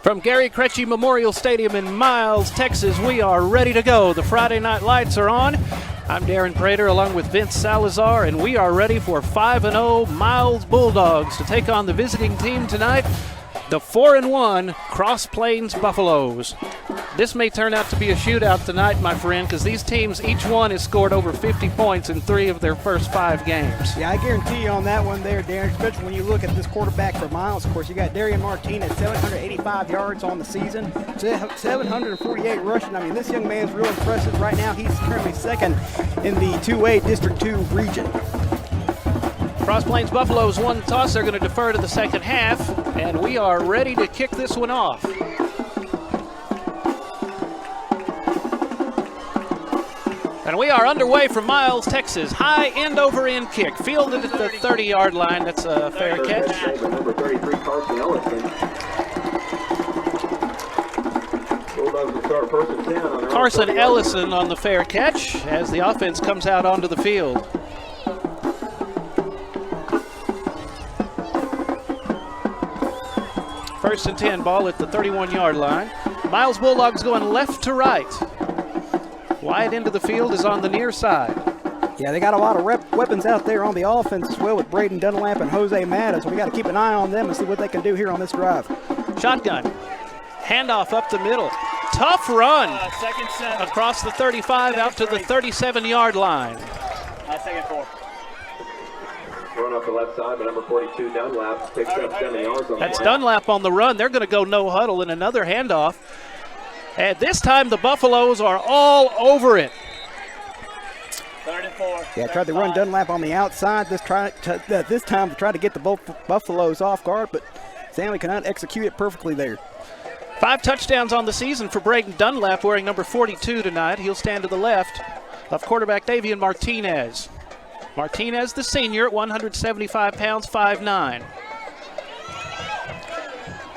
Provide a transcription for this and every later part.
From Gary Krejci Memorial Stadium in Miles, Texas, we are ready to go. The Friday night lights are on. I'm Darren Prater along with Vince Salazar, and we are ready for 5-0 Miles Bulldogs to take on the visiting team tonight, the 4-1 Cross Plains Buffaloes. This may turn out to be a shootout tonight, my friend, because these teams, each one has scored over 50 points in 3 of their first 5 games. Yeah, I guarantee you on that one there, Darren, especially when you look at this quarterback for Miles. Of course, you got Darian Martinez, 785 yards on the season, 748 rushing. I mean, this young man's real impressive right now. He's currently second in the 2A District 2 region. Cross Plains Buffaloes won the toss. They're going to defer to the second half, and we are ready to kick this one off. And we are underway from Miles, Texas. High end-over-end kick. Fielded at the 30-yard line. That's a fair catch. Number 33, Carson Ellison. Bulldogs will start first and 10 on Carson Ellison on the fair catch as the offense comes out onto the field. First and 10, ball at the 31-yard line. Miles Bulldogs going left to right. Wide into the field is on the near side. Yeah, they got a lot of weapons out there on the offense as well with Braden Dunlap and Jose Matta, so we got to keep an eye on them and see what they can do here on this drive. Shotgun. Handoff up the middle. Tough run across the 35 out to the 37-yard line. Second 4. Run off the left side, but number 42, Dunlap, picks up 7 yards on That's the Dunlap on the run. They're going to go no huddle in another handoff. And this time the Buffaloes are all over it. 3rd and 4. Yeah, tried to run Dunlap on the outside this time to try to get the Buffaloes off guard, but Stanley cannot execute it perfectly there. 5 touchdowns on the season for Braden Dunlap, wearing number 42 tonight. He'll stand to the left of quarterback Davian Martinez. Martinez, the senior, at 175 pounds, 5'9".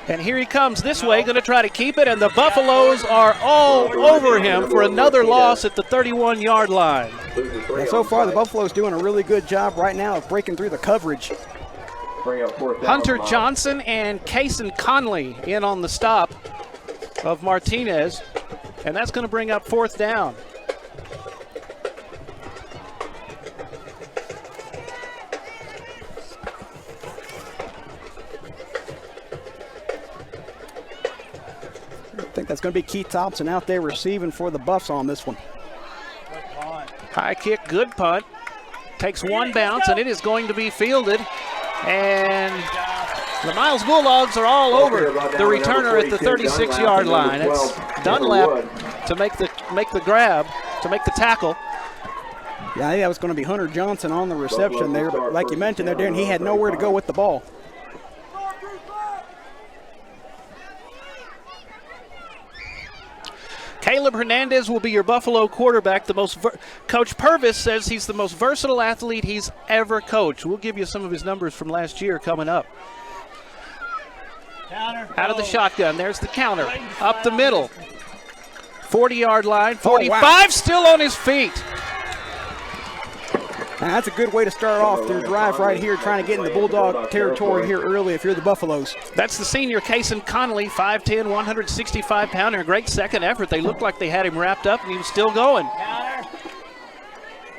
And here he comes this way, going to try to keep it, and the Buffaloes are all over him for another loss at the 31-yard line. Yeah, so far, the Buffaloes doing a really good job right now of breaking through the coverage. Hunter Johnson and Kason Conley in on the stop of Martinez, and that's going to bring up 4th down. I think that's going to be Keith Thompson out there receiving for the Buffs on this one. High kick, good punt. Takes one bounce, and it is going to be fielded. And the Miles Bulldogs are all over the returner at the 36-yard line. It's Dunlap to make the grab, to make the tackle. Yeah, I think that was going to be Hunter Johnson on the reception there, but like you mentioned there, Darren, he had nowhere to go with the ball. Caleb Hernandez will be your Buffalo quarterback. Coach Purvis says he's the most versatile athlete he's ever coached. We'll give you some of his numbers from last year coming up. Out of the shotgun, there's the counter. Up the middle. 40-yard line, 45, wow. Still on his feet. And that's a good way to start off their drive right here, trying to get in the Bulldog territory here early if you're the Buffaloes. That's the senior, Kason Conley, 5'10", 165-pounder. A great second effort. They looked like they had him wrapped up, and he was still going.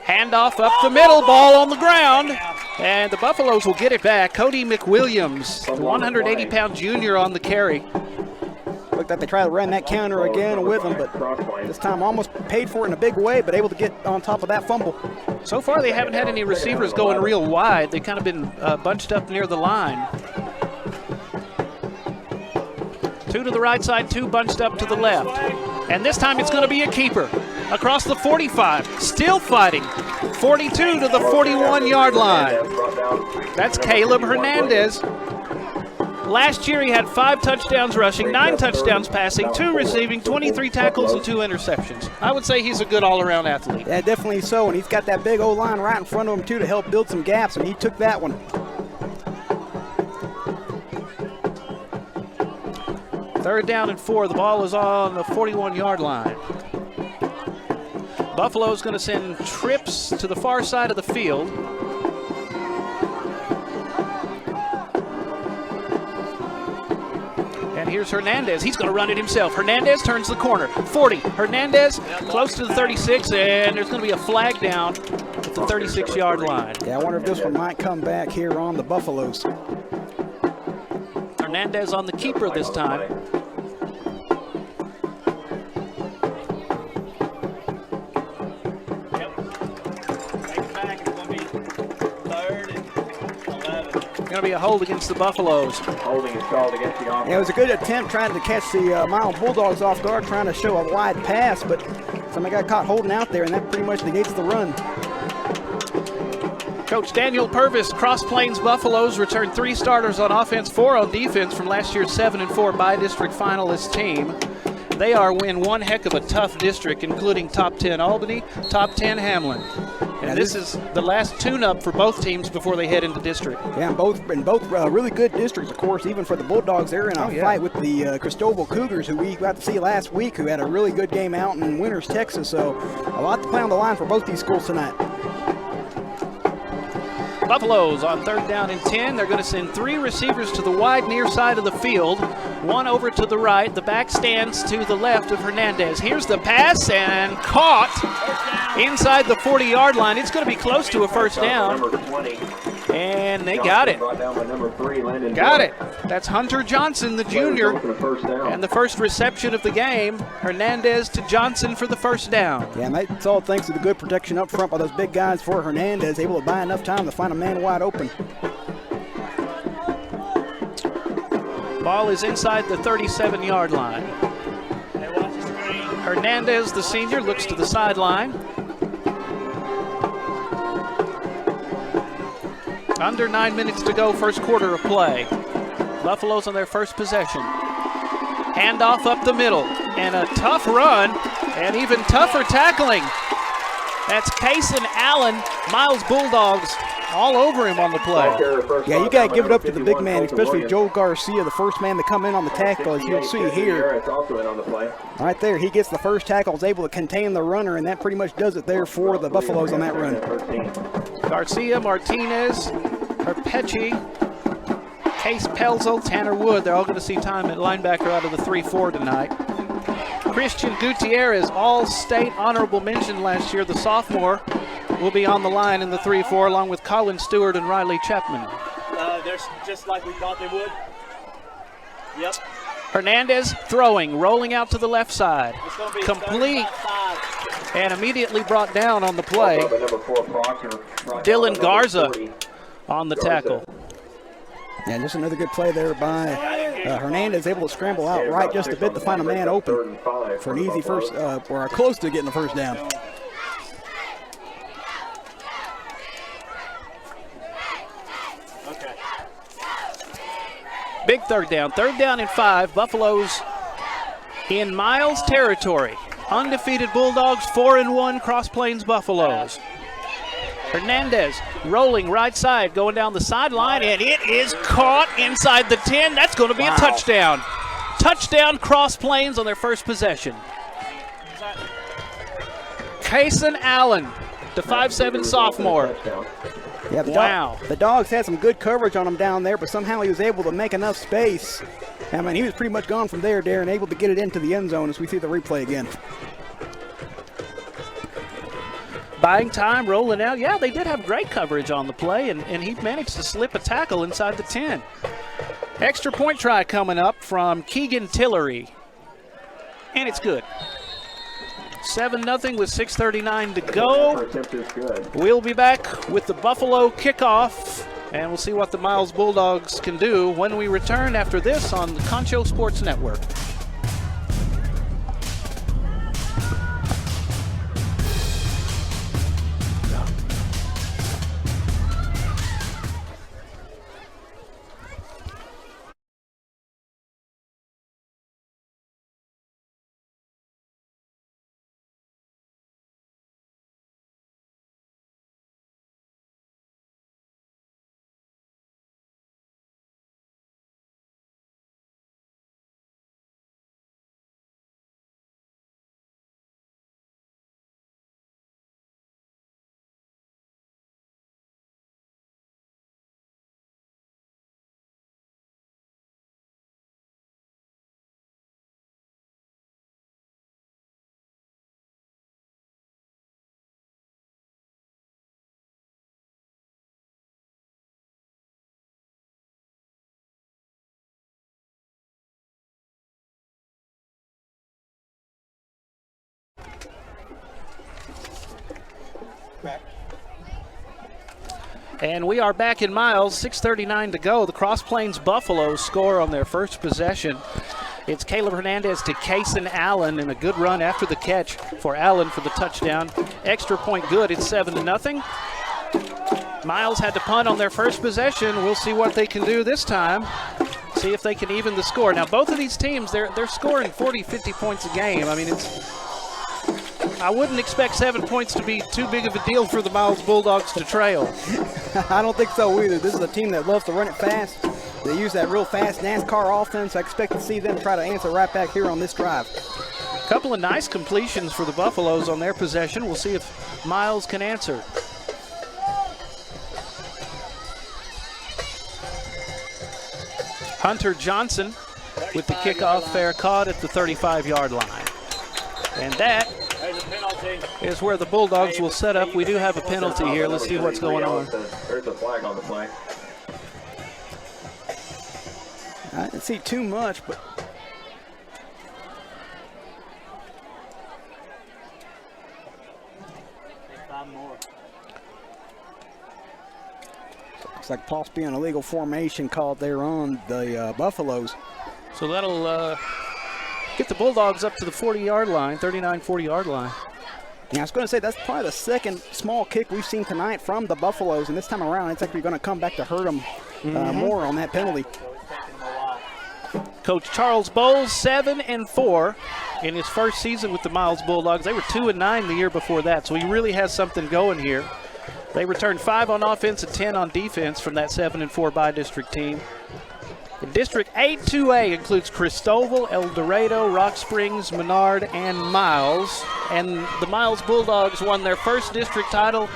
Handoff up the middle, ball on the ground. And the Buffaloes will get it back. Cody McWilliams, 180-pound junior on the carry. Looked like they tried to run that counter again with him, but this time almost paid for it in a big way, but able to get on top of that fumble. So far, they haven't had any receivers going real wide. They've kind of been bunched up near the line. 2 to the right side, 2 bunched up to the left. And this time it's going to be a keeper. Across the 45, still fighting. 42 to the 41-yard line. That's Caleb Hernandez. Last year he had 5 touchdowns rushing, 9 touchdowns passing, 2 receiving, 23 tackles, and 2 interceptions. I would say he's a good all-around athlete. Yeah, definitely so, and he's got that big O-line right in front of him, too, to help build some gaps, and he took that one. 3rd down and 4. The ball is on the 41-yard line. Buffalo's going to send trips to the far side of the field. And here's Hernandez. He's going to run it himself. Hernandez turns the corner. 40. Hernandez close to the 36, and there's going to be a flag down at the 36-yard line. Yeah, I wonder if this one might come back here on the Buffaloes. Hernandez on the keeper this time. Going to be a hold against the Buffaloes. Holding is called against the offense. Yeah, it was a good attempt trying to catch the Miles Bulldogs off guard, trying to show a wide pass, but somebody got caught holding out there, and that pretty much negates the run. Coach Daniel Purvis, Cross Plains Buffaloes returned 3 starters on offense, 4 on defense from last year's 7-4 by-district finalist team. They are in one heck of a tough district, including top 10 Albany, top 10 Hamlin. And this is the last tune-up for both teams before they head into district. Yeah, and both really good districts, of course. Even for the Bulldogs, they're in a fight with the Cristobal Cougars, who we got to see last week, who had a really good game out in Winters, Texas. So a lot to play on the line for both these schools tonight. Buffaloes on 3rd down and 10. They're going to send 3 receivers to the wide near side of the field. 1 over to the right. The back stands to the left of Hernandez. Here's the pass and caught inside the 40-yard line. It's going to be close to a first down. And they got it. Got it. That's Hunter Johnson, the junior. And the first reception of the game. Hernandez to Johnson for the first down. Yeah, and that's all thanks to the good protection up front by those big guys for Hernandez, able to buy enough time to find a man wide open. Ball is inside the 37-yard line. Hernandez, the senior, looks to the sideline. Under 9 minutes to go, first quarter of play. Buffaloes on their first possession. Handoff up the middle, and a tough run, and even tougher tackling. That's Kason Allen, Miles Bulldogs, all over him on the play. Yeah, you got to give it up to the big man, especially Joe Garcia, the first man to come in on the tackle, as you'll see here. Right there, he gets the first tackle, is able to contain the runner, and that pretty much does it there for the Buffaloes on that run. Garcia, Martinez, Herpecci, Case Pelzel, Tanner Wood, they're all going to see time at linebacker out of the 3-4 tonight. Christian Gutierrez, all-state honorable mention last year, the sophomore, will be on the line in the 3-4 along with Colin Stewart and Riley Chapman. They're just like we thought they would. Yep. Hernandez throwing, rolling out to the left side. Complete and immediately brought down on the play. Dylan Garza on the tackle. And just another good play there by Hernandez, able to scramble out right just a bit to find a man open for an easy first, or close to getting the first down. Big third down and 5. Buffaloes in Miles territory. Undefeated Bulldogs, 4-1 Cross Plains Buffaloes. Hernandez rolling right side, going down the sideline, and it is caught inside the 10. That's going to be a touchdown. Touchdown Cross Plains on their first possession. Kason Allen, the 5'7" sophomore. Yeah, the Dogs had some good coverage on him down there, but somehow he was able to make enough space. I mean, he was pretty much gone from there, Darren, able to get it into the end zone as we see the replay again. Buying time, rolling out. Yeah, they did have great coverage on the play, and he managed to slip a tackle inside the 10. Extra point try coming up from Keegan Tillery. And it's good. 7-0 with 6:39 to go. We'll be back with the Buffalo kickoff, and we'll see what the Miles Bulldogs can do when we return after this on the Concho Sports Network. And we are back in Miles, 6:39 to go. The Cross Plains Buffaloes score on their first possession. It's Caleb Hernandez to Kason Allen, and a good run after the catch for Allen for the touchdown. Extra point good, it's 7-0. Miles had to punt on their first possession. We'll see what they can do this time. See if they can even the score. Now, both of these teams, they're scoring 40, 50 points a game. I mean, I wouldn't expect 7 points to be too big of a deal for the Miles Bulldogs to trail. I don't think so either. This is a team that loves to run it fast. They use that real fast NASCAR offense. I expect to see them try to answer right back here on this drive. A couple of nice completions for the Buffaloes on their possession. We'll see if Miles can answer. Hunter Johnson with the kickoff, fair caught at the 35-yard line. And that is where the Bulldogs will set up. We do have a penalty here. Let's see what's going on. There's a flag on the play. I didn't see too much, but looks like possibly an illegal formation called there on the Buffaloes. So that'll get the Bulldogs up to the 40-yard line, 39, 40-yard line. Yeah, I was going to say that's probably the second small kick we've seen tonight from the Buffaloes, and this time around it's actually going to come back to hurt them more on that penalty. Coach Charles Bowles, 7-4 in his first season with the Miles Bulldogs. They were 2-9 the year before that, so he really has something going here. They returned 5 on offense and 10 on defense from that 7-4 by-district team. In District 8-2A includes Cristoval, El Dorado, Rock Springs, Menard, and Miles. And the Miles Bulldogs won their first district title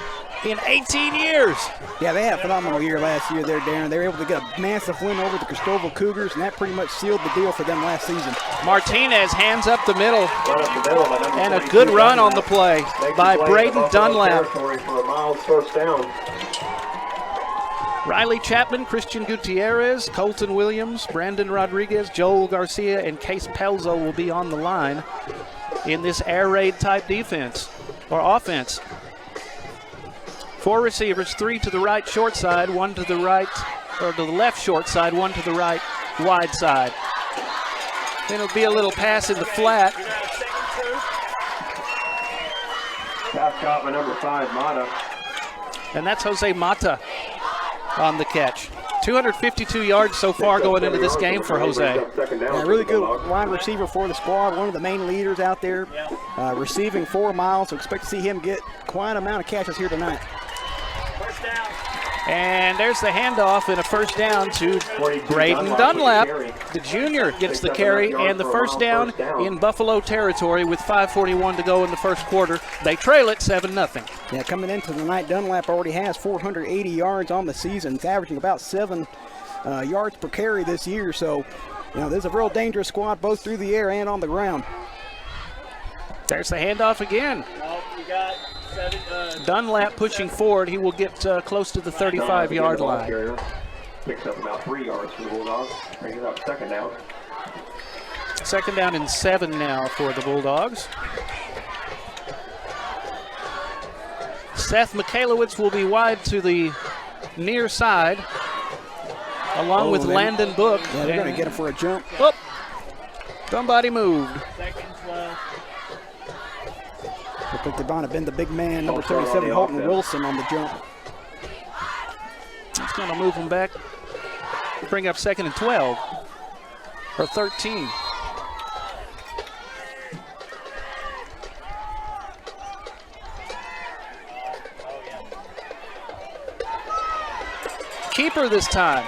in 18 years. Yeah, they had a phenomenal year last year there, Darren. They were able to get a massive win over the Cristoval Cougars, and that pretty much sealed the deal for them last season. Martinez hands up the middle, and a good run on the play by Braden Dunlap. Riley Chapman, Christian Gutierrez, Colton Williams, Brandon Rodriguez, Joel Garcia, and Case Pelzo will be on the line in this air raid type defense or offense. 4 receivers, 3 to the right short side, 1 to the right, or to the left short side, 1 to the right wide side. Then it'll be a little pass in the flat. Pass caught by number 5, Mata. And that's Jose Mata on the catch. 252 yards so far going into this game for Jose. Yeah, really good wide receiver for the squad, one of the main leaders out there, receiving 4 miles. So expect to see him get quite an amount of catches here tonight. And there's the handoff and a first down to Braden Dunlap. The junior gets the carry and the first down in Buffalo territory with 5:41 to go in the first quarter. They trail it 7-0. Yeah, coming into the night, Dunlap already has 480 yards on the season. It's averaging about 7 yards per carry this year. So, you know, this is a real dangerous squad both through the air and on the ground. There's the handoff again. You got Dunlap pushing forward. He will get close to the 35-yard line. Picks up about 3 yards for the Bulldogs. Brings up second down. Second down and 7 now for the Bulldogs. Seth Michalowicz will be wide to the near side, along with Landon Book. Yeah, they're going to get him for a jump. Oh, somebody moved. second and 12. Looked like they're going to bend the big man, number 37, Holton Wilson, on the jump. It's going to move him back. Bring up second and 12, or 13. Keeper this time.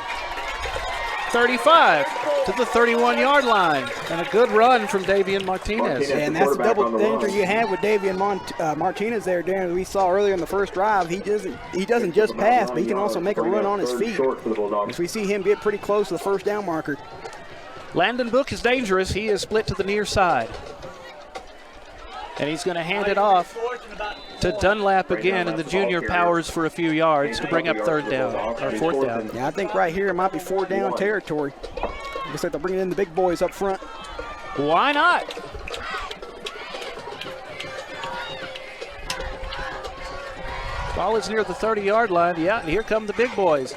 35 to the 31-yard line. And a good run from Davian Martinez. And that's the double danger you have with Davian Martinez there, Darren. We saw earlier in the first drive, he doesn't just pass, but he can also make a run on his feet. As we see him get pretty close to the first down marker. Landon Book is dangerous. He is split to the near side. And he's going to hand it off to Dunlap again, and the junior powers for a few yards to bring up third down, or fourth down. Yeah, I think right here it might be 4 down territory. Looks like they're bringing in the big boys up front. Why not? Ball is near the 30-yard line. Yeah, and here come the big boys.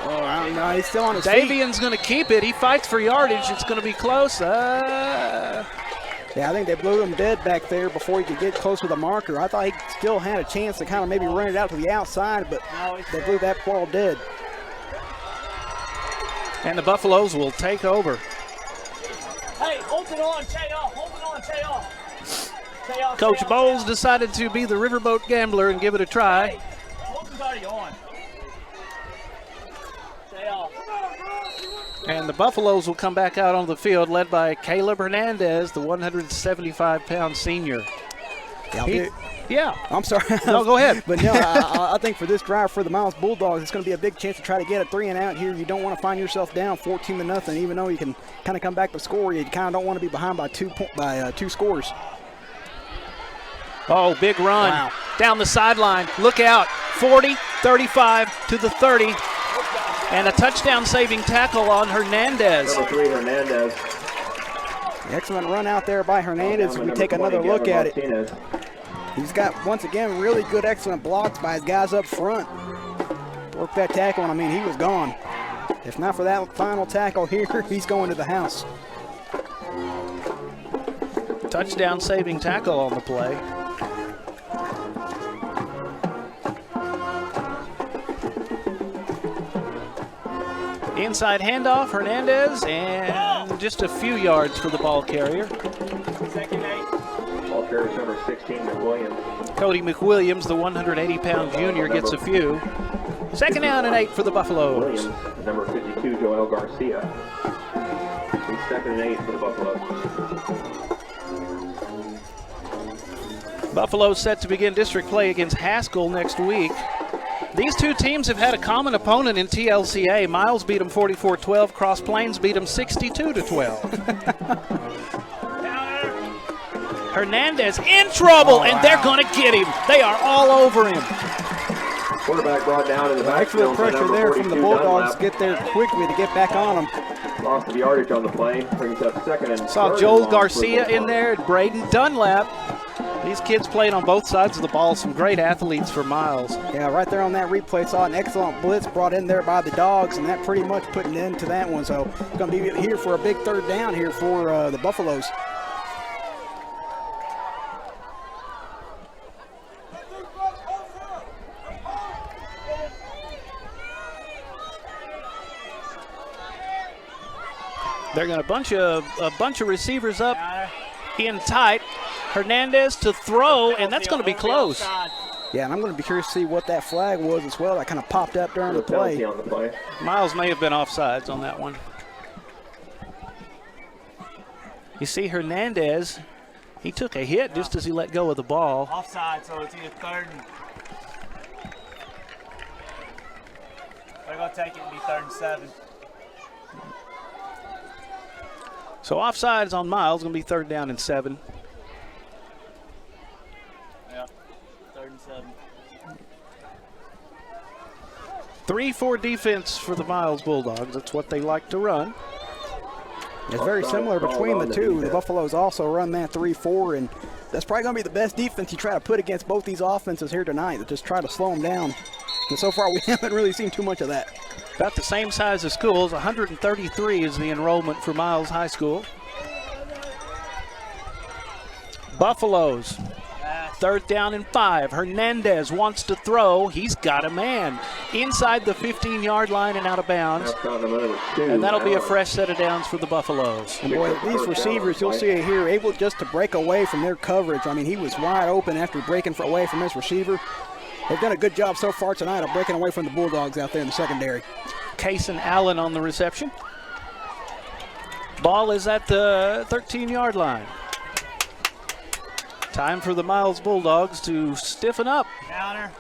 Oh, I don't know. He's still on his feet. Davian's going to keep it. He fights for yardage. It's going to be close. Yeah, I think they blew him dead back there before he could get close to the marker. I thought he still had a chance to kind of maybe run it out to the outside, but they blew that ball dead. And the Buffaloes will take over. Hey, hold it on, Tay off. Hold it on, Tay off. Tay off. Coach Bowles decided to be the riverboat gambler and give it a try. Hey, hold it already on. Tay off. And the Buffaloes will come back out on the field, led by Caleb Hernandez, the 175-pound senior. Yeah. I'm sorry. No, go ahead. But no, I think for this drive for the Miles Bulldogs, it's going to be a big chance to try to get a 3-and-out here. You don't want to find yourself down 14-0, even though you can kind of come back to score. You kind of don't want to be behind by two scores. Oh, big run. Wow. Down the sideline. Look out. 40, 35 to the 30. And a touchdown-saving tackle on Hernandez. Number 3, Hernandez. Excellent run out there by Hernandez. We take another look at it. He's got, once again, really good, excellent blocks by his guys up front. Worked that tackle, and I mean, he was gone. If not for that final tackle here, he's going to the house. Touchdown-saving tackle on the play. Inside handoff, Hernandez, and just a few yards for the ball carrier. Second 8. Ball carrier number 16, McWilliams. Cody McWilliams, the 180-pound junior, gets a few. Second down and 8 for the Buffaloes. Williams, number 52, Joel Garcia. He's 2nd and 8 for the Buffaloes. Buffaloes set to begin district play against Haskell next week. These two teams have had a common opponent in TLCA. Miles beat them 44-12. Cross Plains beat them 62-12. Hernandez in trouble, and they're going to get him. They are all over him. Quarterback brought down in the backfield. Excellent pressure there from the Bulldogs. Get there quickly to get back on them. Lost of yardage on the play. Brings up 2nd and 3rd. Saw Joel Garcia in there, Braden Dunlap. These kids played on both sides of the ball. Some great athletes for Miles. Yeah, right there on that replay, saw an excellent blitz brought in there by the Dogs, and that pretty much put an end to that one. So it's going to be here for a big 3rd down here for the Buffaloes. They're going to bunch a bunch of receivers up in tight. Hernandez to throw, and that's going to be close. Yeah, and I'm going to be curious to see what that flag was as well. That kind of popped up during the play. On the play. Miles may have been offsides on that one. You see Hernandez, he took a hit just as he let go of the ball. Offside, so it's either 3rd and... They're going to take it and be 3rd and 7. So offsides on Miles, going to be 3rd down and 7. Yeah, 3rd and 7. 3-4 defense for the Miles Bulldogs. That's what they like to run. It's very similar between the two. The Buffaloes also run that 3-4, and that's probably going to be the best defense you try to put against both these offenses here tonight, to just try to slow them down. And so far, we haven't really seen too much of that. About the same size as schools. 133 is the enrollment for Miles High School. Buffaloes, 3rd down and 5. Hernandez wants to throw. He's got a man inside the 15-yard line and out of bounds. And that'll be a fresh set of downs for the Buffaloes. And boy, these receivers, you'll see it here, able just to break away from their coverage. I mean, he was wide open after breaking away from his receiver. They've done a good job so far tonight of breaking away from the Bulldogs out there in the secondary. Kason Allen on the reception. Ball is at the 13-yard line. Time for the Miles Bulldogs to stiffen up. Counter.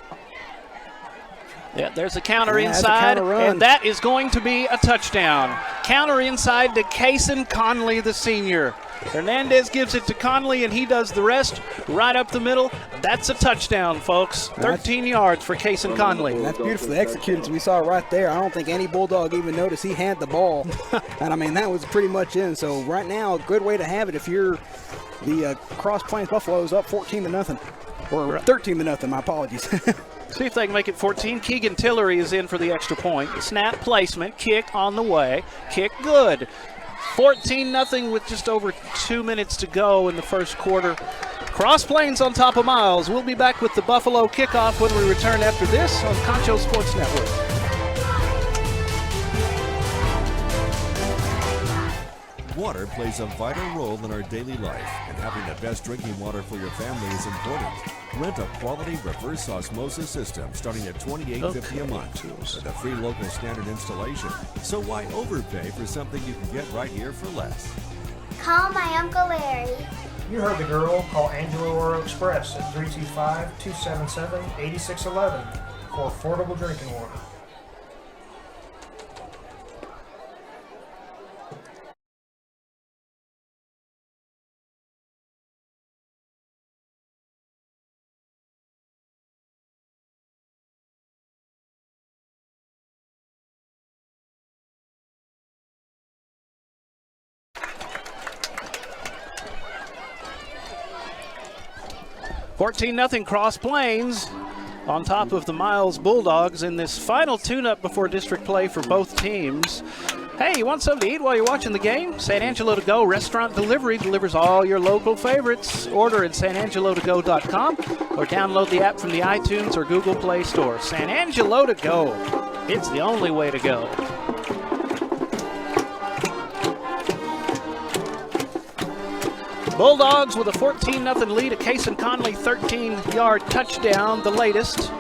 Yeah, there's a counter inside, and that is going to be a touchdown. Counter inside to Kason Conley, the senior. Hernandez gives it to Conley, and he does the rest right up the middle. That's a touchdown, folks. 13 yards for Kason Conley. That's beautifully executed, as we saw right there. I don't think any Bulldog even noticed he had the ball. And, I mean, that was pretty much in. So, right now, a good way to have it if you're the Cross Plains Buffaloes up 14-0. Or 13-0, my apologies. See if they can make it 14. Keegan Tillery is in for the extra point. Snap placement, kick on the way. Kick good. 14-0 with just over 2 minutes to go in the first quarter. Cross Plains on top of Miles. We'll be back with the Buffalo kickoff when we return after this on Concho Sports Network. Water plays a vital role in our daily life, and having the best drinking water for your family is important. Rent a quality reverse osmosis system starting at $28.50 a month with a free local standard installation. So why overpay for something you can get right here for less? Call my Uncle Larry. You heard the girl. Call Angelo Oro Express at 325-277-8611 for affordable drinking water. $14-0 Cross Plains on top of the Miles Bulldogs in this final tune-up before district play for both teams. Hey, you want something to eat while you're watching the game? San Angelo To Go Restaurant Delivery delivers all your local favorites. Order at sanangelotogo.com or download the app from the iTunes or Google Play Store. San Angelo To Go. It's the only way to go. Bulldogs with a 14-0 lead, a Cason Conley 13-yard touchdown, the latest.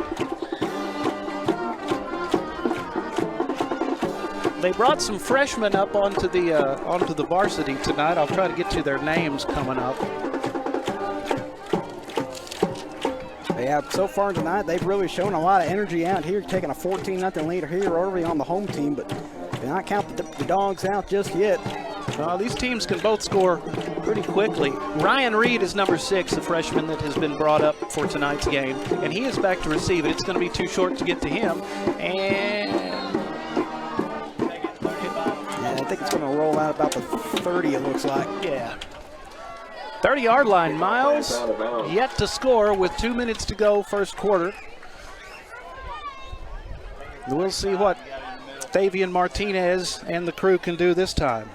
They brought some freshmen up onto the varsity tonight. I'll try to get to their names coming up. Yeah, so far tonight, they've really shown a lot of energy out here, taking a 14-0 lead here already on the home team, but do not count the Dogs out just yet. These teams can both score pretty quickly. Ryan Reid is number 6, the freshman that has been brought up for tonight's game, and he is back to receive it. It's going to be too short to get to him, and yeah, I think it's going to roll out about the 30, it looks like. Yeah. 30-yard line, Miles yet to score with 2 minutes to go first quarter. We'll see what Davian Martinez and the crew can do this time.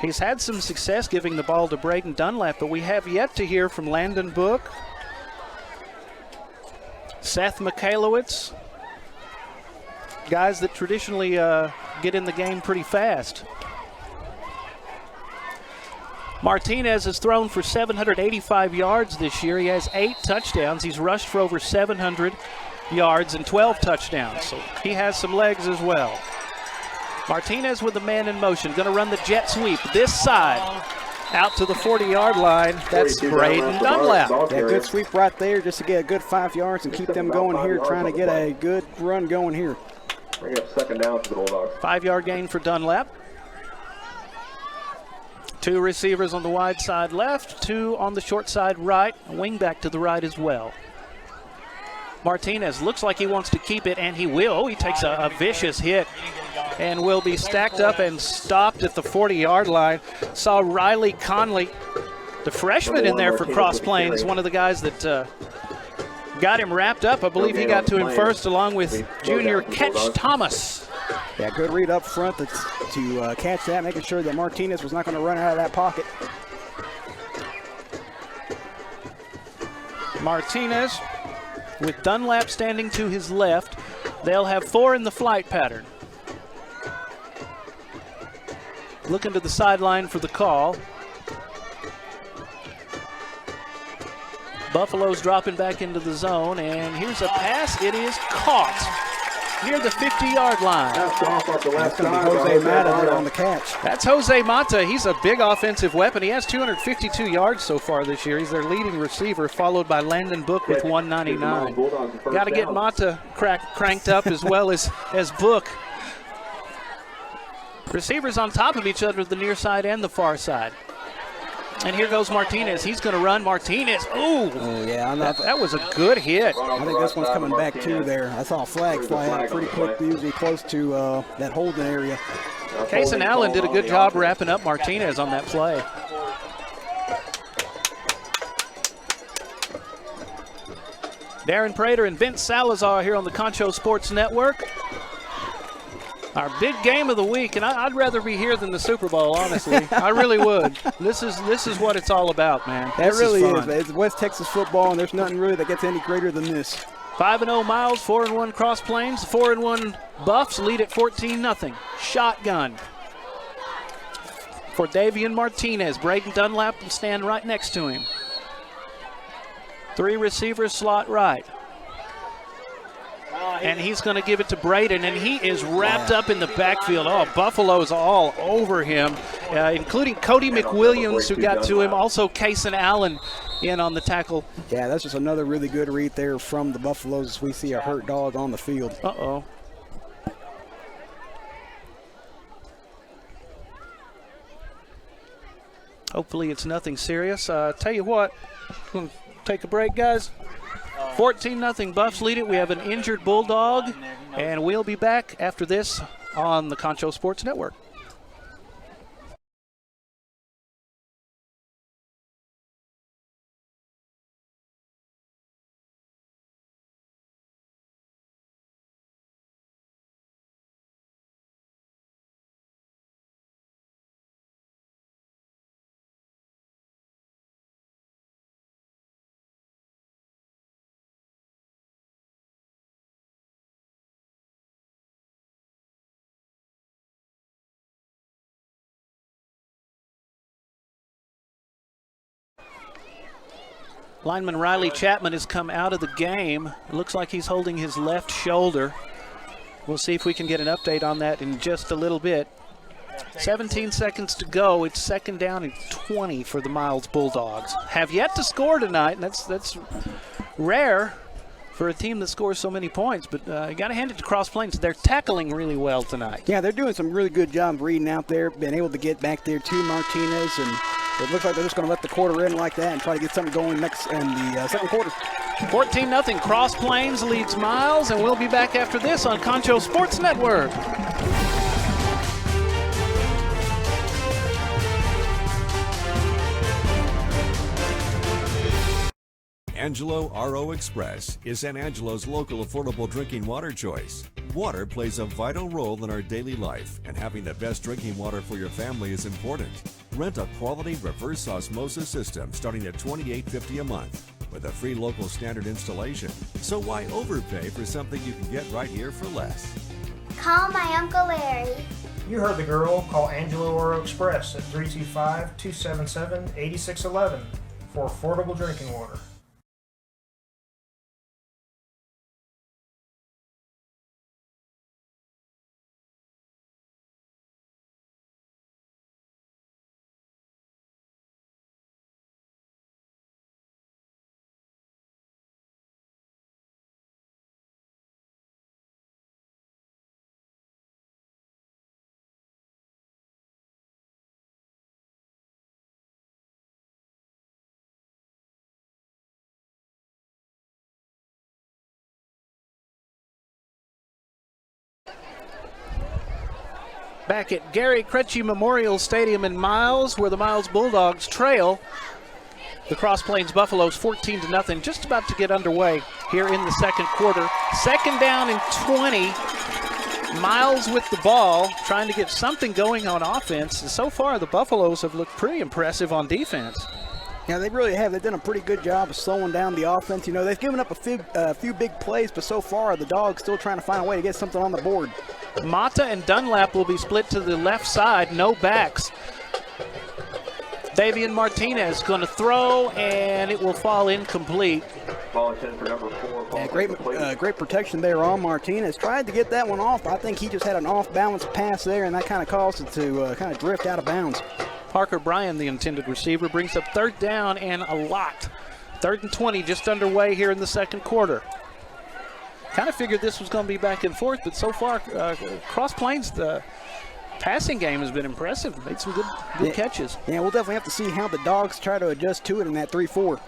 He's had some success giving the ball to Braden Dunlap, but we have yet to hear from Landon Book, Seth Michalowicz, guys that traditionally get in the game pretty fast. Martinez has thrown for 785 yards this year. He has 8 touchdowns. He's rushed for over 700 yards and 12 touchdowns, so he has some legs as well. Martinez with the man in motion, going to run the jet sweep this side out to the 40-yard line. That's Braden Dunlap. Yeah, good sweep right there just to get a good 5 yards and keep them going here, trying to get a good run going here. Bring up second down for the Bulldogs. 5-yard gain for Dunlap. 2 receivers on the wide side left, 2 on the short side right, a wing back to the right as well. Martinez looks like he wants to keep it, and he will. He takes a vicious hit and will be stacked up and stopped at the 40-yard line. Saw Riley Conley, the freshman in there for Cross Plains, one of the guys that got him wrapped up. I believe he got to him first along with junior Ketch Thomas. Yeah, good read up front to catch that, making sure that Martinez was not going to run out of that pocket. Martinez with Dunlap standing to his left. They'll have 4 in the flight pattern. Looking to the sideline for the call. Buffalo's dropping back into the zone, and here's a pass. It is caught near the 50-yard line. That's going to be Jose Mata there on the catch. That's Jose Mata. He's a big offensive weapon. He has 252 yards so far this year. He's their leading receiver, followed by Landon Book with 199. Got to get Mata cranked up as well as Book. Receivers on top of each other, the near side and the far side. And here goes Martinez. He's going to run. Martinez. Ooh. Yeah, that was a good hit. I think this one's coming back too there. I saw a flag fly out pretty quick, usually close to that holding area. Cason Allen did a good job wrapping up Martinez on that play. Darren Prater and Vince Salazar here on the Concho Sports Network. Our big game of the week, and I'd rather be here than the Super Bowl, honestly. I really would. This is what it's all about, man. It really is. It's West Texas football, and there's nothing really that gets any greater than this. 5-0 Miles, 4-1 Cross Plains, 4-1 Buffs lead at 14-0. Shotgun for Davian Martinez. Braden Dunlap will stand right next to him. 3 receivers slot right. And he's going to give it to Braden, and he is wrapped up in the backfield. Oh, Buffalo's all over him, including Cody McWilliams, who got to him. Also, Kaysen Allen in on the tackle. Yeah, that's just another really good read there from the Buffaloes as we see a hurt dog on the field. Uh-oh. Hopefully it's nothing serious. Tell you what, we're going to take a break, guys. 14-0 Buffs lead it. We have an injured Bulldog, and we'll be back after this on the Concho Sports Network. Lineman Riley Chapman has come out of the game. It looks like he's holding his left shoulder. We'll see if we can get an update on that in just a little bit. 17 seconds to go. It's 2nd down and 20 for the Miles Bulldogs. Have yet to score tonight, and that's rare for a team that scores so many points, but you got to hand it to Cross Plains. They're tackling really well tonight. Yeah, they're doing some really good job reading out there, being able to get back there to Martinez, and it looks like they're just going to let the quarter in like that and try to get something going next in the second quarter. 14-0 Cross Plains leads Miles, and we'll be back after this on Concho Sports Network. Angelo RO Express is San Angelo's local affordable drinking water choice. Water plays a vital role in our daily life, and having the best drinking water for your family is important. Rent a quality reverse osmosis system starting at $28.50 a month with a free local standard installation. So why overpay for something you can get right here for less? Call my Uncle Larry. You heard the girl. Call Angelo RO Express at 325-277-8611 for affordable drinking water. Back at Gary Crutchy Memorial Stadium in Miles, where the Miles Bulldogs trail the Cross Plains Buffaloes 14-0, just about to get underway here in the second quarter. 2nd down and 20. Miles with the ball, trying to get something going on offense. And so far, the Buffaloes have looked pretty impressive on defense. Yeah, they really have. They've done a pretty good job of slowing down the offense. You know, they've given up a few big plays, but so far the Dogs still trying to find a way to get something on the board. Mata and Dunlap will be split to the left side, no backs. Davian Martinez going to throw, and it will fall incomplete. Ball intended for number 4. Yeah, great protection there on Martinez. Tried to get that one off. I think he just had an off-balance pass there, and that kind of caused it to kind of drift out of bounds. Parker Bryan, the intended receiver, brings up 3rd down and a lot. 3rd and 20 just underway here in the second quarter. Kind of figured this was going to be back and forth, but so far, Cross Plains, the passing game has been impressive. Made some good catches. Yeah, we'll definitely have to see how the Dogs try to adjust to it in that 3-4.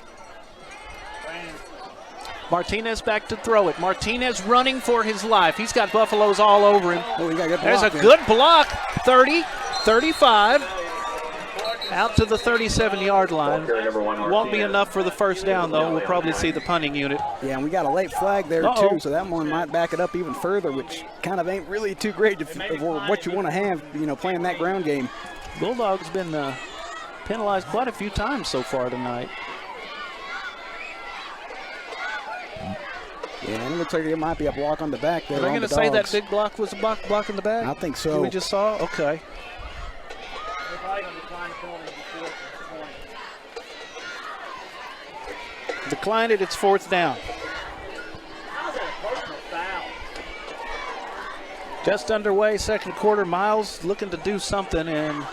Martinez back to throw it. Martinez running for his life. He's got Buffaloes all over him. Oh, he got a good block. There's a good block. 30, 35. Out to the 37-yard line. Won't be enough for the first down, though. We'll probably see the punting unit. Yeah, and we got a late flag there, too, so that one might back it up even further, which kind of ain't really too great for what you want to have, playing that ground game. Bulldogs been penalized quite a few times so far tonight. Yeah, and it looks like there might be a block on the back there. Are they going to say that big block was a block in the back? I think so. We just saw? Okay. Declined it, it's fourth down. How's that a personal foul? Just underway, second quarter. Miles looking to do something, and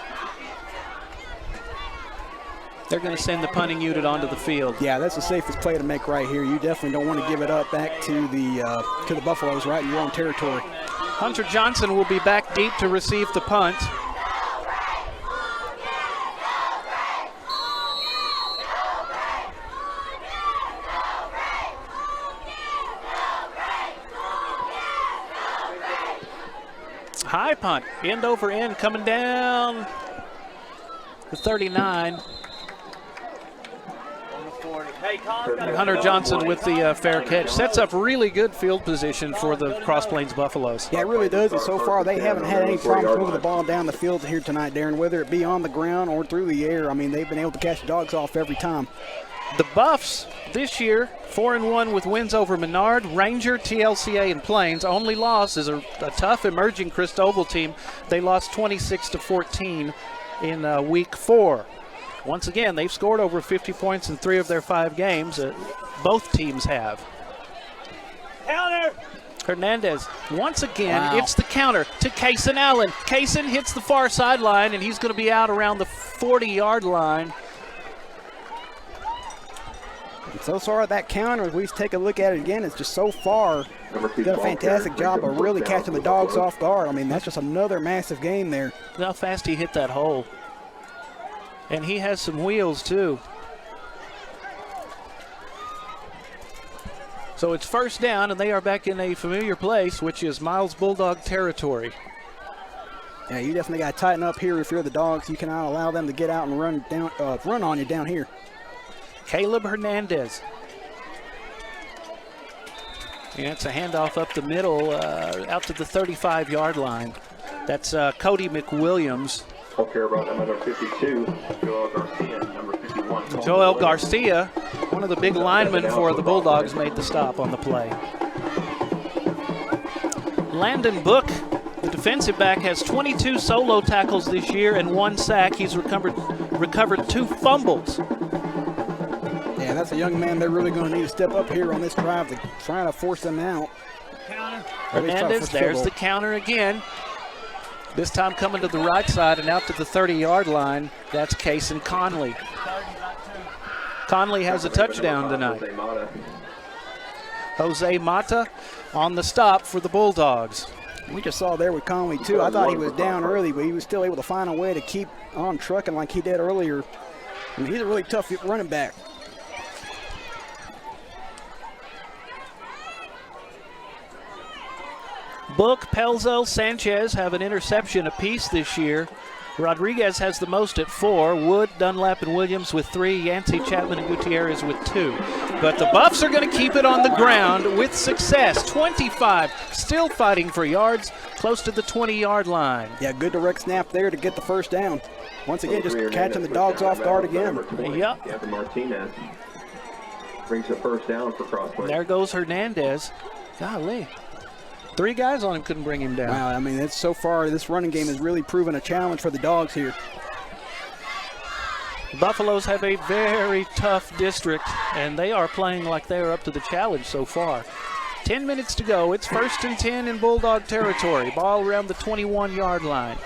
they're going to send the punting unit onto the field. Yeah, that's the safest play to make right here. You definitely don't want to give it up back to the Buffaloes right in your own territory. Hunter Johnson will be back deep to receive the punt. High punt, end over end, coming down the 39. Hunter Johnson with the fair catch. Sets up really good field position for the Cross Plains Buffaloes. Yeah, it really does, and so far they haven't had any problems moving the ball down the field here tonight, Darren, whether it be on the ground or through the air. I mean, they've been able to catch the dogs off every time. The Buffs this year, 4-1 with wins over Menard, Ranger, TLCA, and Plains. Only loss is a tough emerging Christoval team. They lost 26-14 in week 4. Once again, they've scored over 50 points in 3 of their 5 games. Both teams have. Counter! Hernandez, once again, It's the counter to Kaysen Allen. Kaysen hits the far sideline, and he's going to be out around the 40-yard line. So far, that counter, as we take a look at it again, it's just so far done a fantastic job of really catching the dogs off guard. I mean, that's just another massive game there. How fast he hit that hole. And he has some wheels, too. So it's first down, and they are back in a familiar place, which is Miles Bulldog territory. Yeah, you definitely got to tighten up here if you're the Dogs. You cannot allow them to get out and run on you down here. Caleb Hernandez. And it's a handoff up the middle, out to the 35-yard line. That's Cody McWilliams. I'll care about number 52, Joel Garcia, number 51. Joel Garcia, one of the big linemen for the Bulldogs, made the stop on the play. Landon Book, the defensive back, has 22 solo tackles this year and 1 sack. He's recovered 2 fumbles. Yeah, that's a young man they're really going to need to step up here on this drive to try to force them out. Hernandez, there's the counter again. This time coming to the right side and out to the 30-yard line. That's Kaysen Conley. Conley has a touchdown tonight. Jose Mata on the stop for the Bulldogs. We just saw there with Conley, too. I thought he was down early, but he was still able to find a way to keep on trucking like he did earlier. I mean, he's a really tough running back. Book, Pelzo, Sanchez have an interception apiece this year. Rodriguez has the most at 4. Wood, Dunlap, and Williams with 3. Yancey, Chapman, and Gutierrez with 2. But the Buffs are going to keep it on the ground with success. 25, still fighting for yards, close to the 20-yard line. Yeah, good direct snap there to get the first down. Once again, just catching the dogs off guard again. Yep. Martinez brings the first down for Cross Plains. There goes Hernandez. Golly. 3 guys on him couldn't bring him down. Wow, I mean, it's so far this running game has really proven a challenge for the Dogs here. The Buffaloes have a very tough district, and they are playing like they are up to the challenge so far. 10 minutes to go. It's 1st and 10 in Bulldog territory. Ball around the 21-yard line.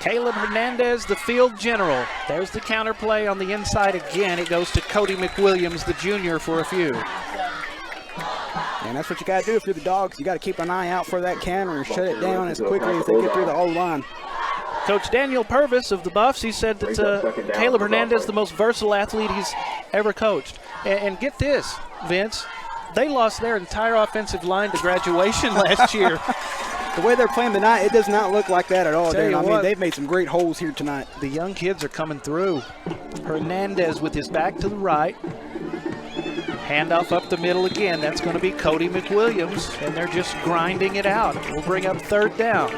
Caleb Hernandez, the field general. There's the counter play on the inside again. It goes to Cody McWilliams, the junior, for a few. And that's what you got to do if you're the Dogs. You got to keep an eye out for that counter and shut it down as quickly as they get through the O-line. Coach Daniel Purvis of the Buffs, he said that Caleb Hernandez is the most versatile athlete he's ever coached. And get this, Vince, they lost their entire offensive line to graduation last year. The way they're playing tonight, it does not look like that at all, Darren. I mean, what, they've made some great holes here tonight. the young kids are coming through. Hernandez with his back to the right. Handoff up the middle again. That's going to be Cody McWilliams, and they're just grinding it out. We'll bring up third down.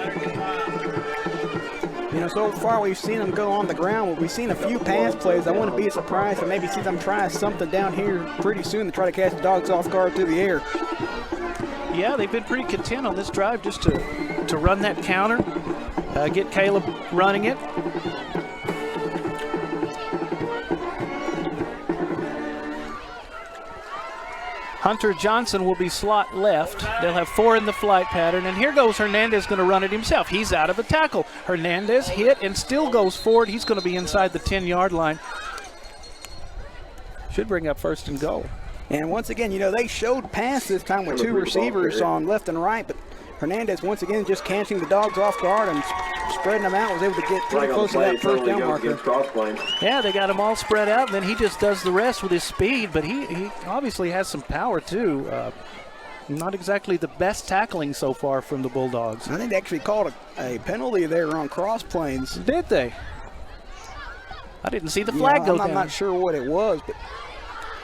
You know, so far we've seen them go on the ground. We've seen a few pass plays. I wouldn't be surprised to maybe see them try something down here pretty soon to try to catch the Dogs off guard through the air. Yeah, they've been pretty content on this drive just to run that counter, get Caleb running it. Hunter Johnson will be slot left. They'll have 4 in the flight pattern, and here goes Hernandez going to run it himself. He's out of a tackle. Hernandez hit and still goes forward. He's going to be inside the 10-yard line. Should bring up first and goal. And once again, you know, they showed pass this time with 2 receivers on left and right, but Hernandez once again just catching the Dogs off guard and spreading them out, was able to get pretty close to that first down marker. Yeah, they got him all spread out, and then he just does the rest with his speed, but he obviously has some power too. Not exactly the best tackling so far from the Bulldogs. I think they actually called a penalty there on cross planes. Did they? I didn't see the flag go down. I'm not sure what it was, but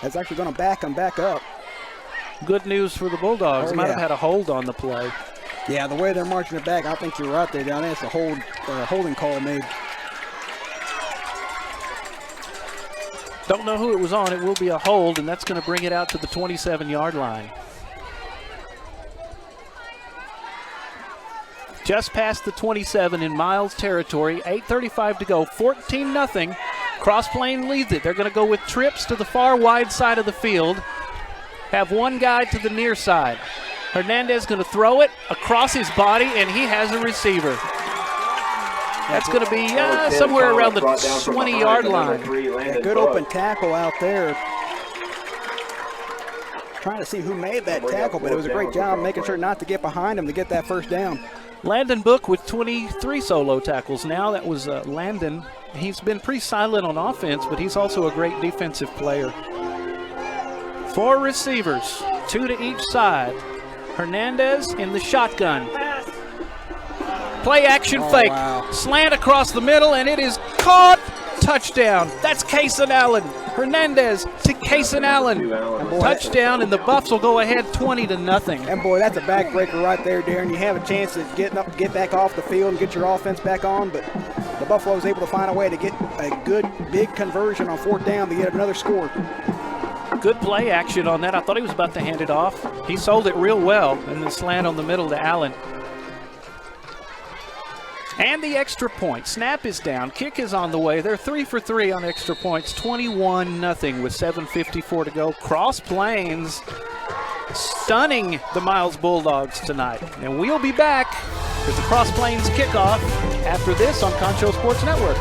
that's actually going to back them back up. Good news for the Bulldogs. Might have had a hold on the play. Yeah, the way they're marching it back, I think you're right there, down there. It's a holding call made. Don't know who it was on. It will be a hold, and that's going to bring it out to the 27-yard line. Just past the 27 in Miles territory. 8:35 to go. 14-0. Cross Plain leads it. They're going to go with trips to the far wide side of the field. Have one guy to the near side. Hernandez going to throw it across his body, and he has a receiver. That's going to be somewhere around the 20-yard line. A good open tackle out there. Trying to see who made that tackle, but it was a great job making sure not to get behind him to get that first down. Landon Book with 23 solo tackles now. That was Landon. He's been pretty silent on offense, but he's also a great defensive player. 4 receivers, 2 to each side. Hernandez in the shotgun. Play action fake. Wow. Slant across the middle, and it is caught. Touchdown. That's Kaysen Allen. Hernandez to Kaysen Allen. Touchdown, and the Buffs will go ahead 20-0. And boy, that's a backbreaker right there, Darren. You have a chance to get back off the field and get your offense back on, but the Buffalo was able to find a way to get a good big conversion on 4th down to get another score. Good play action on that. I thought he was about to hand it off. He sold it real well, and the slant on the middle to Allen. And the extra point. Snap is down. Kick is on the way. They're 3 for 3 on extra points. 21-0 with 7:54 to go. Cross Plains stunning the Miles Bulldogs tonight. And we'll be back with the Cross Plains kickoff after this on Concho Sports Network.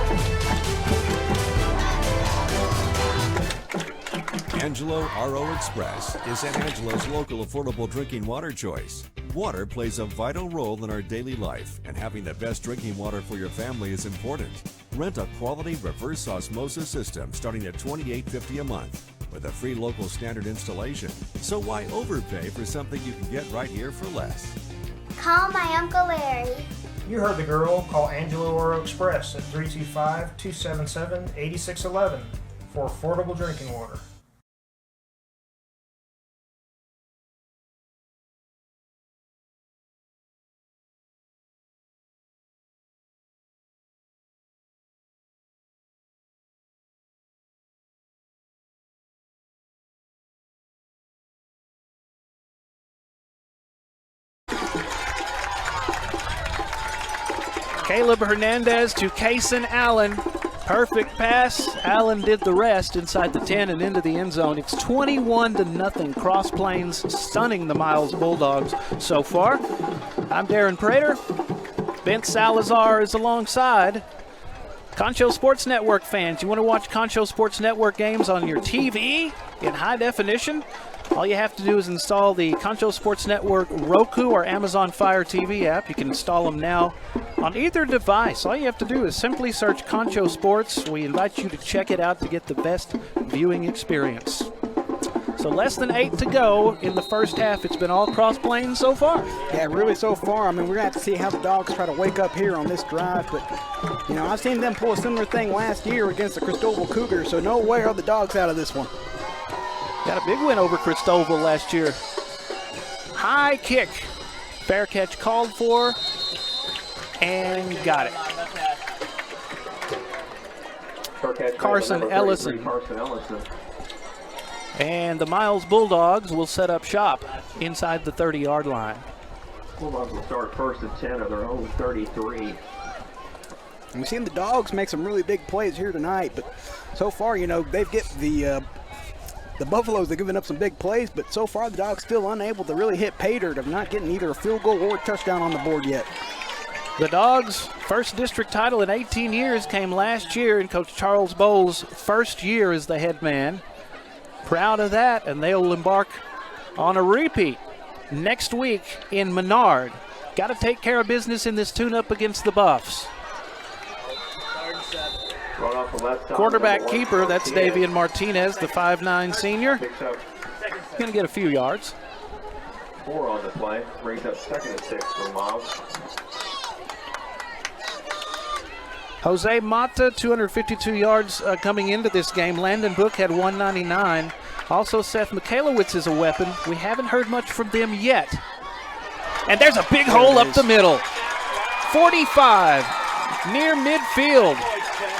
Angelo RO Express is San Angelo's local affordable drinking water choice. Water plays a vital role in our daily life, and having the best drinking water for your family is important. Rent a quality reverse osmosis system starting at $28.50 a month with a free local standard installation. So why overpay for something you can get right here for less? Call my Uncle Larry. You heard the girl. Call Angelo Oro Express at 325-277-8611 for affordable drinking water. Caleb Hernandez to Kaysen Allen. Perfect pass. Allen did the rest inside the 10 and into the end zone. It's 21-0. Cross Plains stunning the Miles Bulldogs so far. I'm Darren Prater. Vince Salazar is alongside. Concho Sports Network fans, you want to watch Concho Sports Network games on your TV in high definition? All you have to do is install the Concho Sports Network Roku or Amazon Fire TV app. You can install them now on either device. All you have to do is simply search Concho Sports. We invite you to check it out to get the best viewing experience. So less than 8 to go in the first half. It's been all cross plains so far. Yeah, really so far. I mean, we're going to have to see how the Dogs try to wake up here on this drive. But, you know, I've seen them pull a similar thing last year against the Cristobal Cougars, so no way are the Dogs out of this one. Got a big win over Cristobal last year. High kick. Fair catch called for. And got it. Carson Ellison. And the Miles Bulldogs will set up shop inside the 30-yard line. Bulldogs will start first and 10 of their own 33. And we've seen the Dogs make some really big plays here tonight, but so far, you know, they've get the Buffaloes have given up some big plays, but so far the Dogs still unable to really hit pay dirt of not getting either a field goal or a touchdown on the board yet. The Dogs' first district title in 18 years came last year in Coach Charles Bowles' first year as the head man. Proud of that, and they'll embark on a repeat next week in Menard. Got to take care of business in this tune-up against the Buffs. Quarterback keeper, that's Davian Martinez, the 5'9 senior. Going to get a few yards. 4 on the play, brings up 2nd and 6 for Miles. Jose Mata, 252 yards coming into this game. Landon Book had 199. Also, Seth Michalowicz is a weapon. We haven't heard much from them yet. And there's a big hole up the middle. 45, near midfield.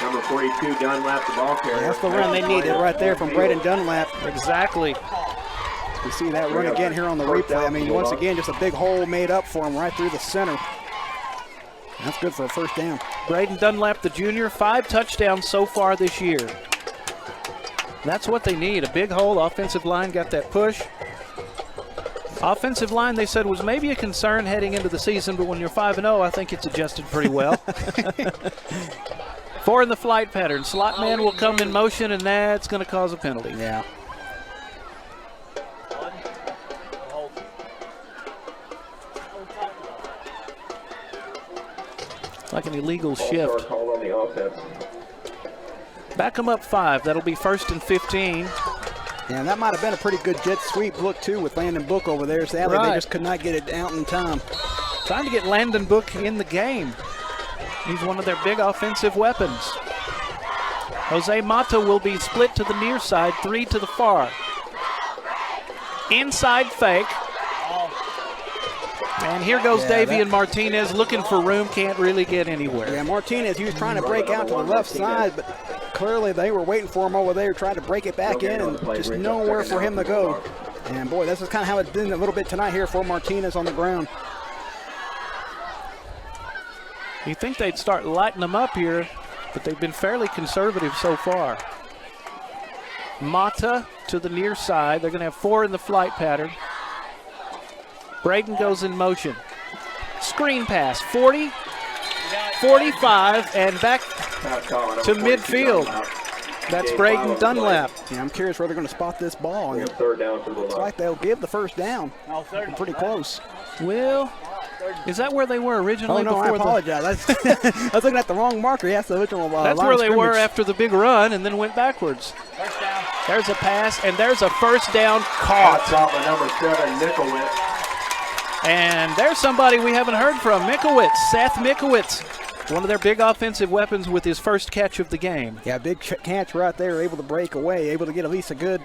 Number 42, Dunlap, the ball carrier. That's the run they needed right there from Braden Dunlap. Exactly. We see that run again here on the replay. I mean, once again, just a big hole made up for him right through the center. That's good for a first down. Braden Dunlap, the junior, 5 touchdowns so far this year. That's what they need, a big hole. Offensive line got that push. Offensive line, they said, was maybe a concern heading into the season, but when you're 5-0, I think it's adjusted pretty well. 4 in the flight pattern. Slot man will come in motion, and that's going to cause a penalty. Yeah. Like an illegal shift. Back them up 5. That'll be 1st and 15. Yeah, and that might have been a pretty good jet sweep look, too, with Landon Book over there. Sadly, they just could not get it out in time. Time to get Landon Book in the game. He's one of their big offensive weapons. Jose Mata will be split to the near side, 3 to the far. Inside fake. And here goes Davian Martinez looking for room, can't really get anywhere. Yeah, Martinez, he was trying to break out to the left side, but clearly they were waiting for him over there, trying to break it back in, and just nowhere for him to go. And boy, this is kind of how it's been a little bit tonight here for Martinez on the ground. You think they'd start lighting them up here, but they've been fairly conservative so far. Mata to the near side. They're going to have 4 in the flight pattern. Braden goes in motion. Screen pass, 40, 45, and back to midfield. That's Braden Dunlap. Yeah, I'm curious where they're going to spot this ball. Third down for the Looks like they'll give the first down. Pretty close. Well, is that where they were originally? Oh, no, I apologize. I was looking at the wrong marker. That's the original That's where they were after the big run and then went backwards. First down. There's a pass, and there's a first down caught. Number 7, Michalowicz. And there's somebody we haven't heard from, Michalowicz, Seth Michalowicz, one of their big offensive weapons with his first catch of the game. Yeah, big catch right there, able to break away, able to get at least a good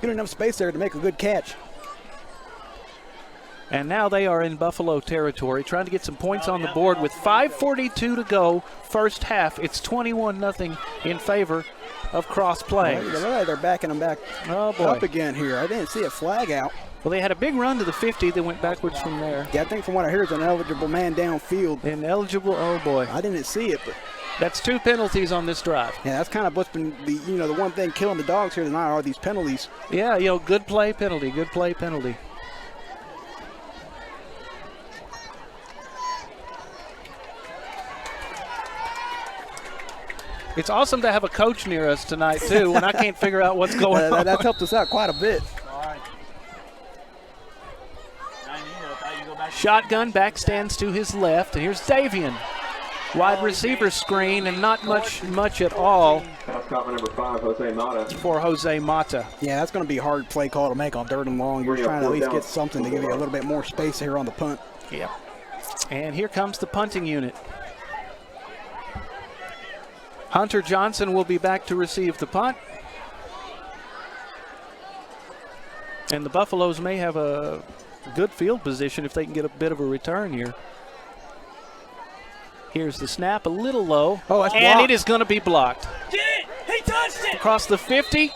enough space there to make a good catch. And now they are in Buffalo territory, trying to get some points on the board with 5:42 to go, first half. It's 21-0 in favor of Cross Plains. Well, they're backing them back up again here. I didn't see a flag out. Well, they had a big run to the 50. They went backwards from there. Yeah, I think from what I hear, it's an eligible man downfield. Ineligible, oh boy. I didn't see it, but that's 2 penalties on this drive. Yeah, that's kind of what's been the one thing killing the Dogs here tonight are these penalties. Yeah, good play penalty, good play penalty. It's awesome to have a coach near us tonight, too, when I can't figure out what's going on. That's helped us out quite a bit. Shotgun, back stands to his left, and here's Davian. wide receiver screen and not much at all Pass caught by number 5, Jose Mata. for Jose Mata. Yeah, that's going to be a hard play call to make on third and long. You're trying to at least get something to give you a little bit more space here on the punt. Yeah. And here comes the punting unit. Hunter Johnson will be back to receive the punt. And the Buffaloes may have a good field position if they can get a bit of a return here. Here's the snap, a little low. Oh, that's and blocked. it is going to be blocked. Get it! He touched it! Across the 50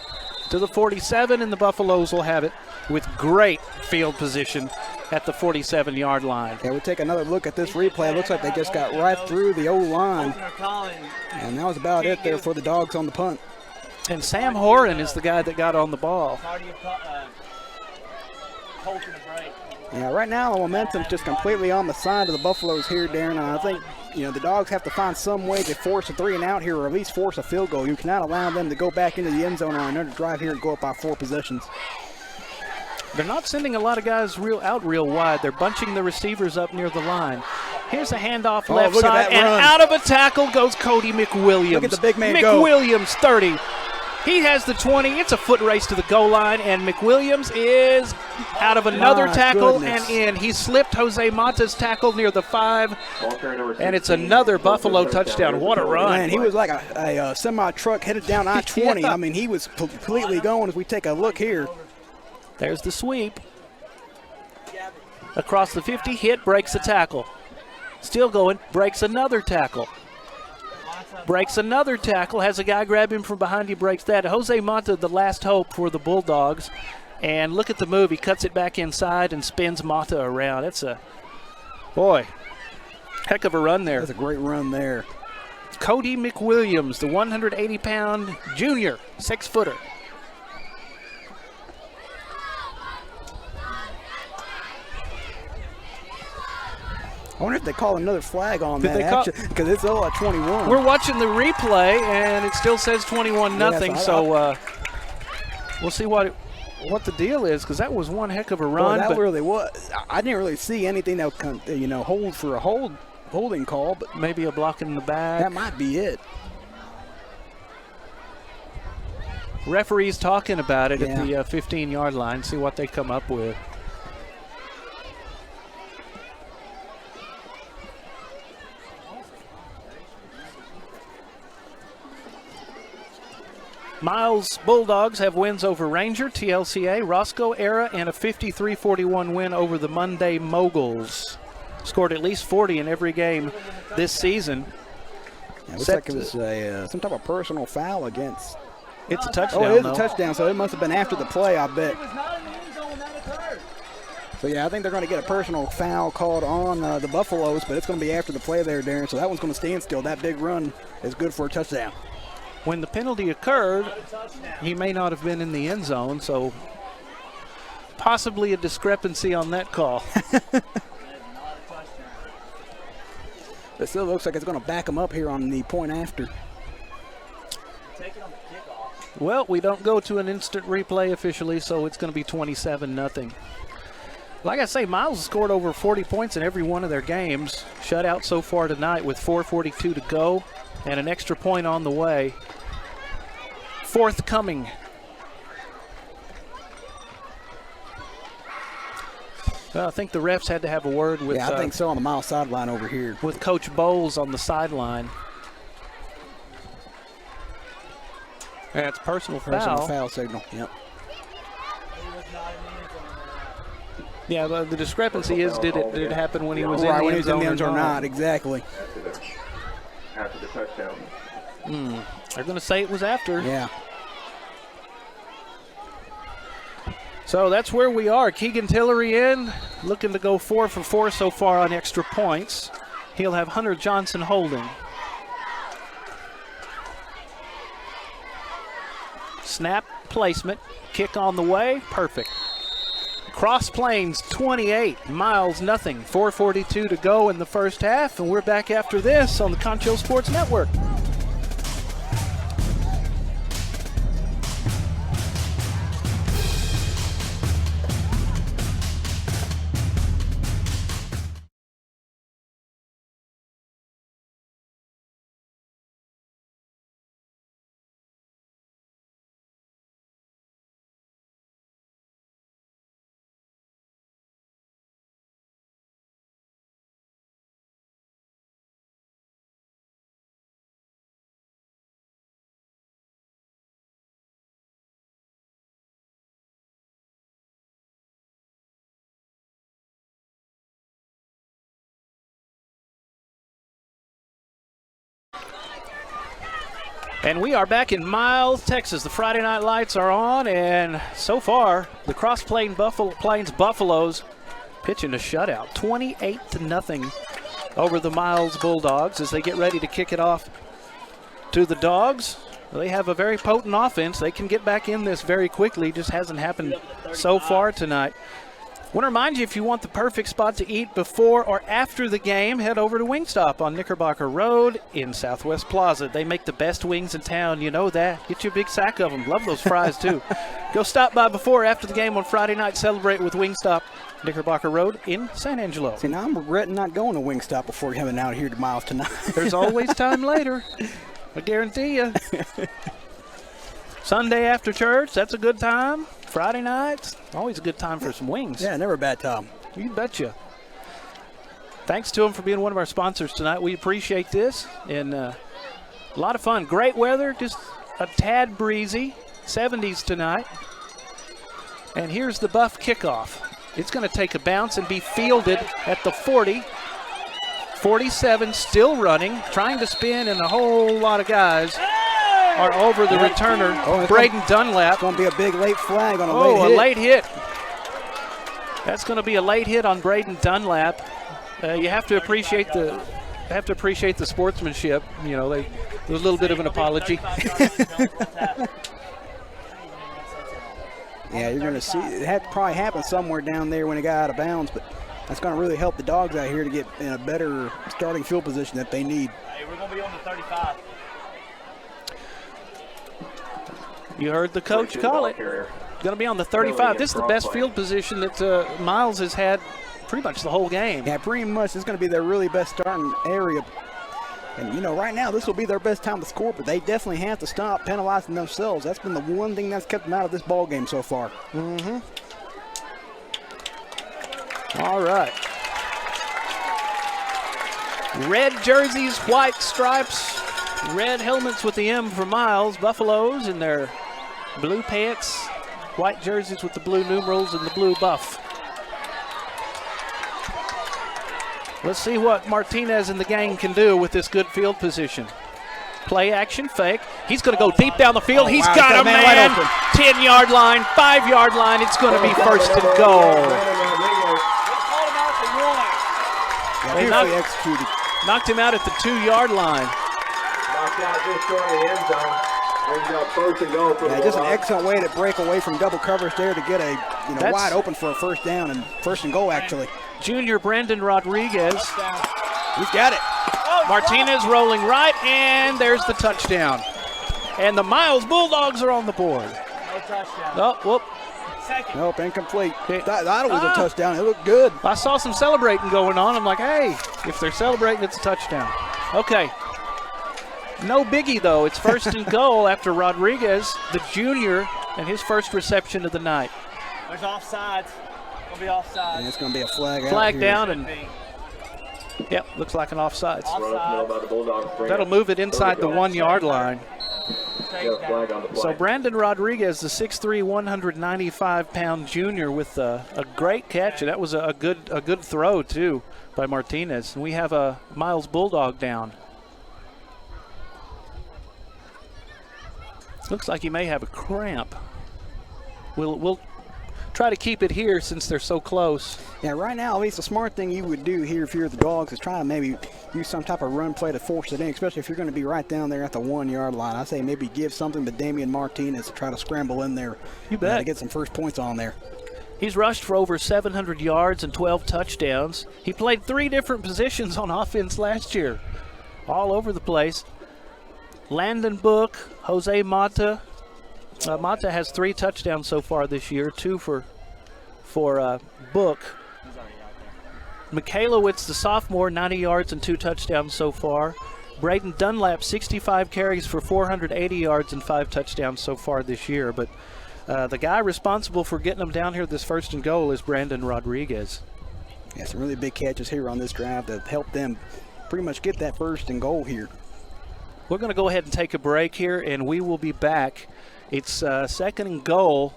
to the 47, and the Buffaloes will have it with great field position at the 47-yard line. Yeah, we take another look at this replay. It looks like they just got right through the O-line. And that was about it there for the Dogs on the punt. And Sam Horan is the guy that got on the ball. Yeah, right now the momentum's just completely on the side of the Buffaloes here, Darren. And I think, the Dogs have to find some way to force a 3-and-out here, or at least force a field goal. You cannot allow them to go back into the end zone on another drive here and go up by 4 possessions. They're not sending a lot of guys real wide. They're bunching the receivers up near the line. Here's a handoff left look at side, that and run. out of a tackle goes Cody McWilliams. Look at the big man go. McWilliams, 30. He has the 20. It's a foot race to the goal line, and McWilliams is out of another My tackle goodness. and in. He slipped Jose Mata's tackle near the 5, and it's another Buffalo touchdown. What a run. Man, he was like a semi-truck headed down I-20. Yeah. I mean, he was completely going. As we take a look here. There's the sweep. Across the 50, hit, breaks a tackle. Still going, breaks another tackle. Breaks another tackle, has a guy grab him from behind, he breaks that. Jose Mata, the last hope for the Bulldogs. And look at the move, he cuts it back inside and spins Mata around. It's a, boy, heck of a run there. That's a great run there. Cody McWilliams, the 180-pound junior, 6-footer. I wonder if they call another flag on Did they that, because it's all at 21. We're watching the replay, and it still says 21-0, Yes, so we'll see what the deal is, because that was one heck of a run. That but really was. I didn't really see anything that would, hold for a holding call, but maybe a block in the back. that might be it. Referees talking about it at Yeah. the 15-yard line, see what they come up with. Miles Bulldogs have wins over Ranger, TLCA, Roscoe Era, and a 53-41 win over the Monday Moguls. Scored at least 40 in every game this season. Yeah, it looks like it was some type of personal foul against. It's a touchdown, Oh, it is though. a touchdown, so it must have been after the play, I bet. So, yeah, I think they're going to get a personal foul called on the Buffaloes, but it's going to be after the play there, Darren. So that one's going to stand still. That big run is good for a touchdown. When the penalty occurred, he may not have been in the end zone, so possibly a discrepancy on that call. It still looks like it's going to back them up here on the point after. Well, we don't go to an instant replay officially, so it's going to be 27-0. Like I say, Miles has scored over 40 points in every one of their games. Shutout so far tonight with 4:42 to go and an extra point on the way. Forthcoming. Well, I think the refs had to have a word with Yeah, I think so on the Miles sideline over here. with Coach Bowles on the sideline. That's personal foul. Personal foul signal, yep. Yeah, the discrepancy is did it happen when he was in the Right, when he end was in zone the end or zone or not? not, exactly. After the touchdown. They're going to say it was after. Yeah. So that's where we are. Keegan Tillery in, looking to go 4 for 4 so far on extra points. He'll have Hunter Johnson holding. Snap, placement, kick on the way, perfect. Cross Plains 28, Miles nothing. 4:42 to go in the first half, and we're back after this on the Concho Sports Network. And we are back in Miles, Texas. The Friday night lights are on, and so far, the Cross Plains Buffaloes pitching a shutout, 28-0 over the Miles Bulldogs as they get ready to kick it off to the Dogs. They have a very potent offense. They can get back in this very quickly. Just hasn't happened so far tonight. Want to remind you, if you want the perfect spot to eat before or after the game, head over to Wingstop on Knickerbocker Road in Southwest Plaza. They make the best wings in town. You know that. Get you a big sack of them. Love those fries, too. Go stop by before or after the game on Friday night. Celebrate with Wingstop, Knickerbocker Road in San Angelo. See, now I'm regretting not going to Wingstop before coming out here to Miles tonight. There's always time later. I guarantee you. Sunday after church, that's a good time. Friday nights, always a good time for some wings. Yeah, never a bad time. You betcha. Thanks to them for being one of our sponsors tonight. We appreciate this. And a lot of fun. Great weather, just a tad breezy. 70s tonight. And here's the Buff kickoff. It's going to take a bounce and be fielded at the 40. 47 still running, trying to spin, and a whole lot of guys are over the returner, Braden Dunlap. It's going to be a big late flag on a late hit. Oh, a late hit. That's going to be a late hit on Braden Dunlap. You have to appreciate the sportsmanship. You know, there's a little bit of an apology. Yeah, you're going to see it had to probably happen somewhere down there when it got out of bounds, but that's going to really help the Dogs out here to get in a better starting field position that they need. Hey, we're going to be on the 35. You heard the coach call it. Going to be on the 35. This is the best field position that Miles has had pretty much the whole game. Yeah, pretty much. This is going to be their really best starting area. And, you know, right now this will be their best time to score, but they definitely have to stop penalizing themselves. That's been the one thing that's kept them out of this ball game so far. Mm-hmm. All right. Red jerseys, white stripes, red helmets with the M for Miles. Buffaloes in their blue pants, white jerseys with the blue numerals and the blue buff. Let's see what Martinez and the gang can do with this good field position. Play action fake. He's going to go deep down the field. He's got a man. 10-yard line, 5-yard line. It's going to be first and goal. They knocked him out at the 2-yard line. Knocked out just short of the end zone. Brings up first and goal for the just an excellent way to break away from double coverage there to get a wide open for a first down and first and goal actually. Junior Brandon Rodriguez. He's got it. Martinez rolling right, and there's the touchdown. And the Miles Bulldogs are on the board. No touchdown. Oh, whoop. Second. Nope, incomplete. That was a touchdown. It looked good. I saw some celebrating going on. I'm like, hey, if they're celebrating, it's a touchdown. Okay. No biggie, though. It's first and goal after Rodriguez, the junior, and his first reception of the night. There's offsides. Going to be offsides. And it's going to be a flag out Flag here. down, and yep, looks like an offsides. Offside. That'll move it inside the 1-yard line. So Brandon Rodriguez, the 6'3", 195-pound junior, with a great catch. And that was a good throw, too, by Martinez. And we have a Miles Bulldog down. Looks like he may have a cramp. We'll try to keep it here since they're so close. Yeah, right now, at least the smart thing you would do here if you're the Dogs is try to maybe use some type of run play to force it in, especially if you're going to be right down there at the 1-yard line. I say maybe give something to Damian Martinez to try to scramble in there. You bet. To get some first points on there. He's rushed for over 700 yards and 12 touchdowns. He played 3 different positions on offense last year, all over the place. Landon Book, Jose Mata. Mata has 3 touchdowns so far this year, 2 for Book. Michaelowitz, the sophomore, 90 yards and 2 touchdowns so far. Braden Dunlap, 65 carries for 480 yards and 5 touchdowns so far this year. But the guy responsible for getting them down here this first and goal is Brandon Rodriguez. Yeah, some really big catches here on this drive that helped them pretty much get that first and goal here. We're going to go ahead and take a break here, and we will be back. It's second and goal.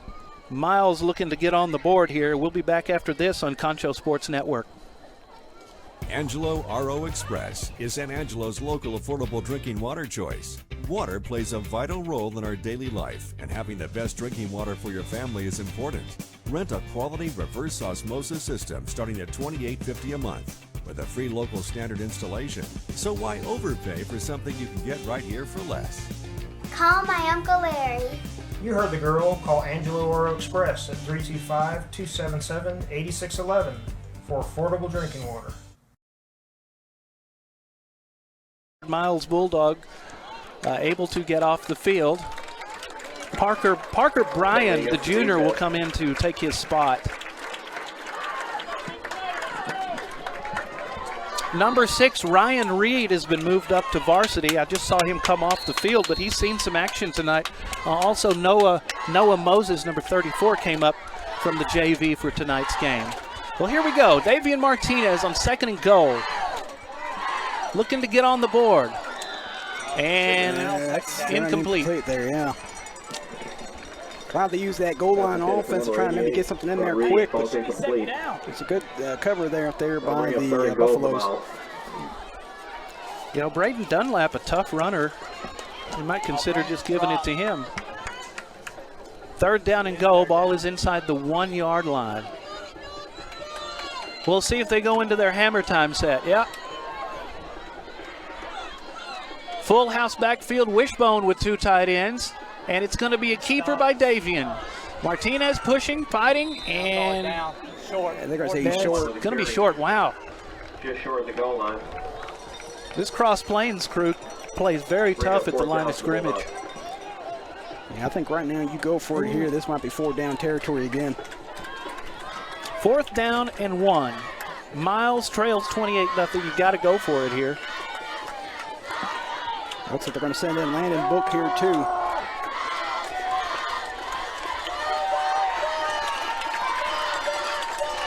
Miles looking to get on the board here. We'll be back after this on Concho Sports Network. Angelo RO Express is San Angelo's local affordable drinking water choice. Water plays a vital role in our daily life, and having the best drinking water for your family is important. Rent a quality reverse osmosis system starting at $28.50 a month with a free local standard installation. So why overpay for something you can get right here for less? Call my Uncle Larry. You heard the girl. Call Angelo RO Express at 325-277-8611 for affordable drinking water. Miles Bulldog able to get off the field. Parker Bryan, the junior, will come in to take his spot. Number 6, Ryan Reid, has been moved up to varsity. I just saw him come off the field, but he's seen some action tonight. Also, Noah Moses, number 34, came up from the JV for tonight's game. Well, here we go. Davian Martinez on 2nd and goal. Looking to get on the board. And that's incomplete. There, yeah. Glad to use that goal line offense to try and maybe get something in there quick. But it's a good cover there up there by the Buffaloes. You know, Braden Dunlap, a tough runner. You might consider just giving it to him. 3rd down and goal. Ball is inside the 1-yard line. We'll see if they go into their hammer time set. Yeah. Full house backfield, Wishbone with 2 tight ends. And it's going to be a keeper by Davian. Martinez pushing, fighting, and short. They're going to say he's short. It's going to be short. Wow. Just short of the goal line. This Cross Plains crew plays very tough at the line of scrimmage. Yeah, I think right now you go for it here. This might be 4th down territory again. 4th down and 1. Miles trails 28-0. You got to go for it here. Looks like they're going to send in Landon Book here too.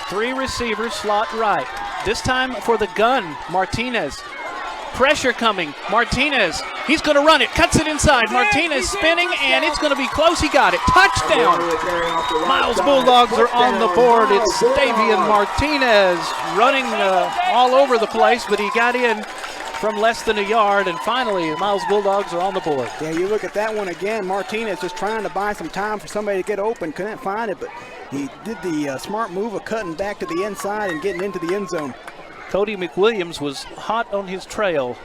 Three receivers, slot right. This time for the gun, Martinez. Pressure coming, Martinez. He's going to run it, cuts it inside. Martinez spinning, and it's going to be close. He got it. Touchdown. Miles Bulldogs are on the board. It's Davian Martinez running all over the place, but he got in from less than a yard, and finally, Miles Bulldogs are on the board. Yeah, you look at that one again. Martinez just trying to buy some time for somebody to get open. Couldn't find it, but he did the smart move of cutting back to the inside and getting into the end zone. Cody McWilliams was hot on his trail.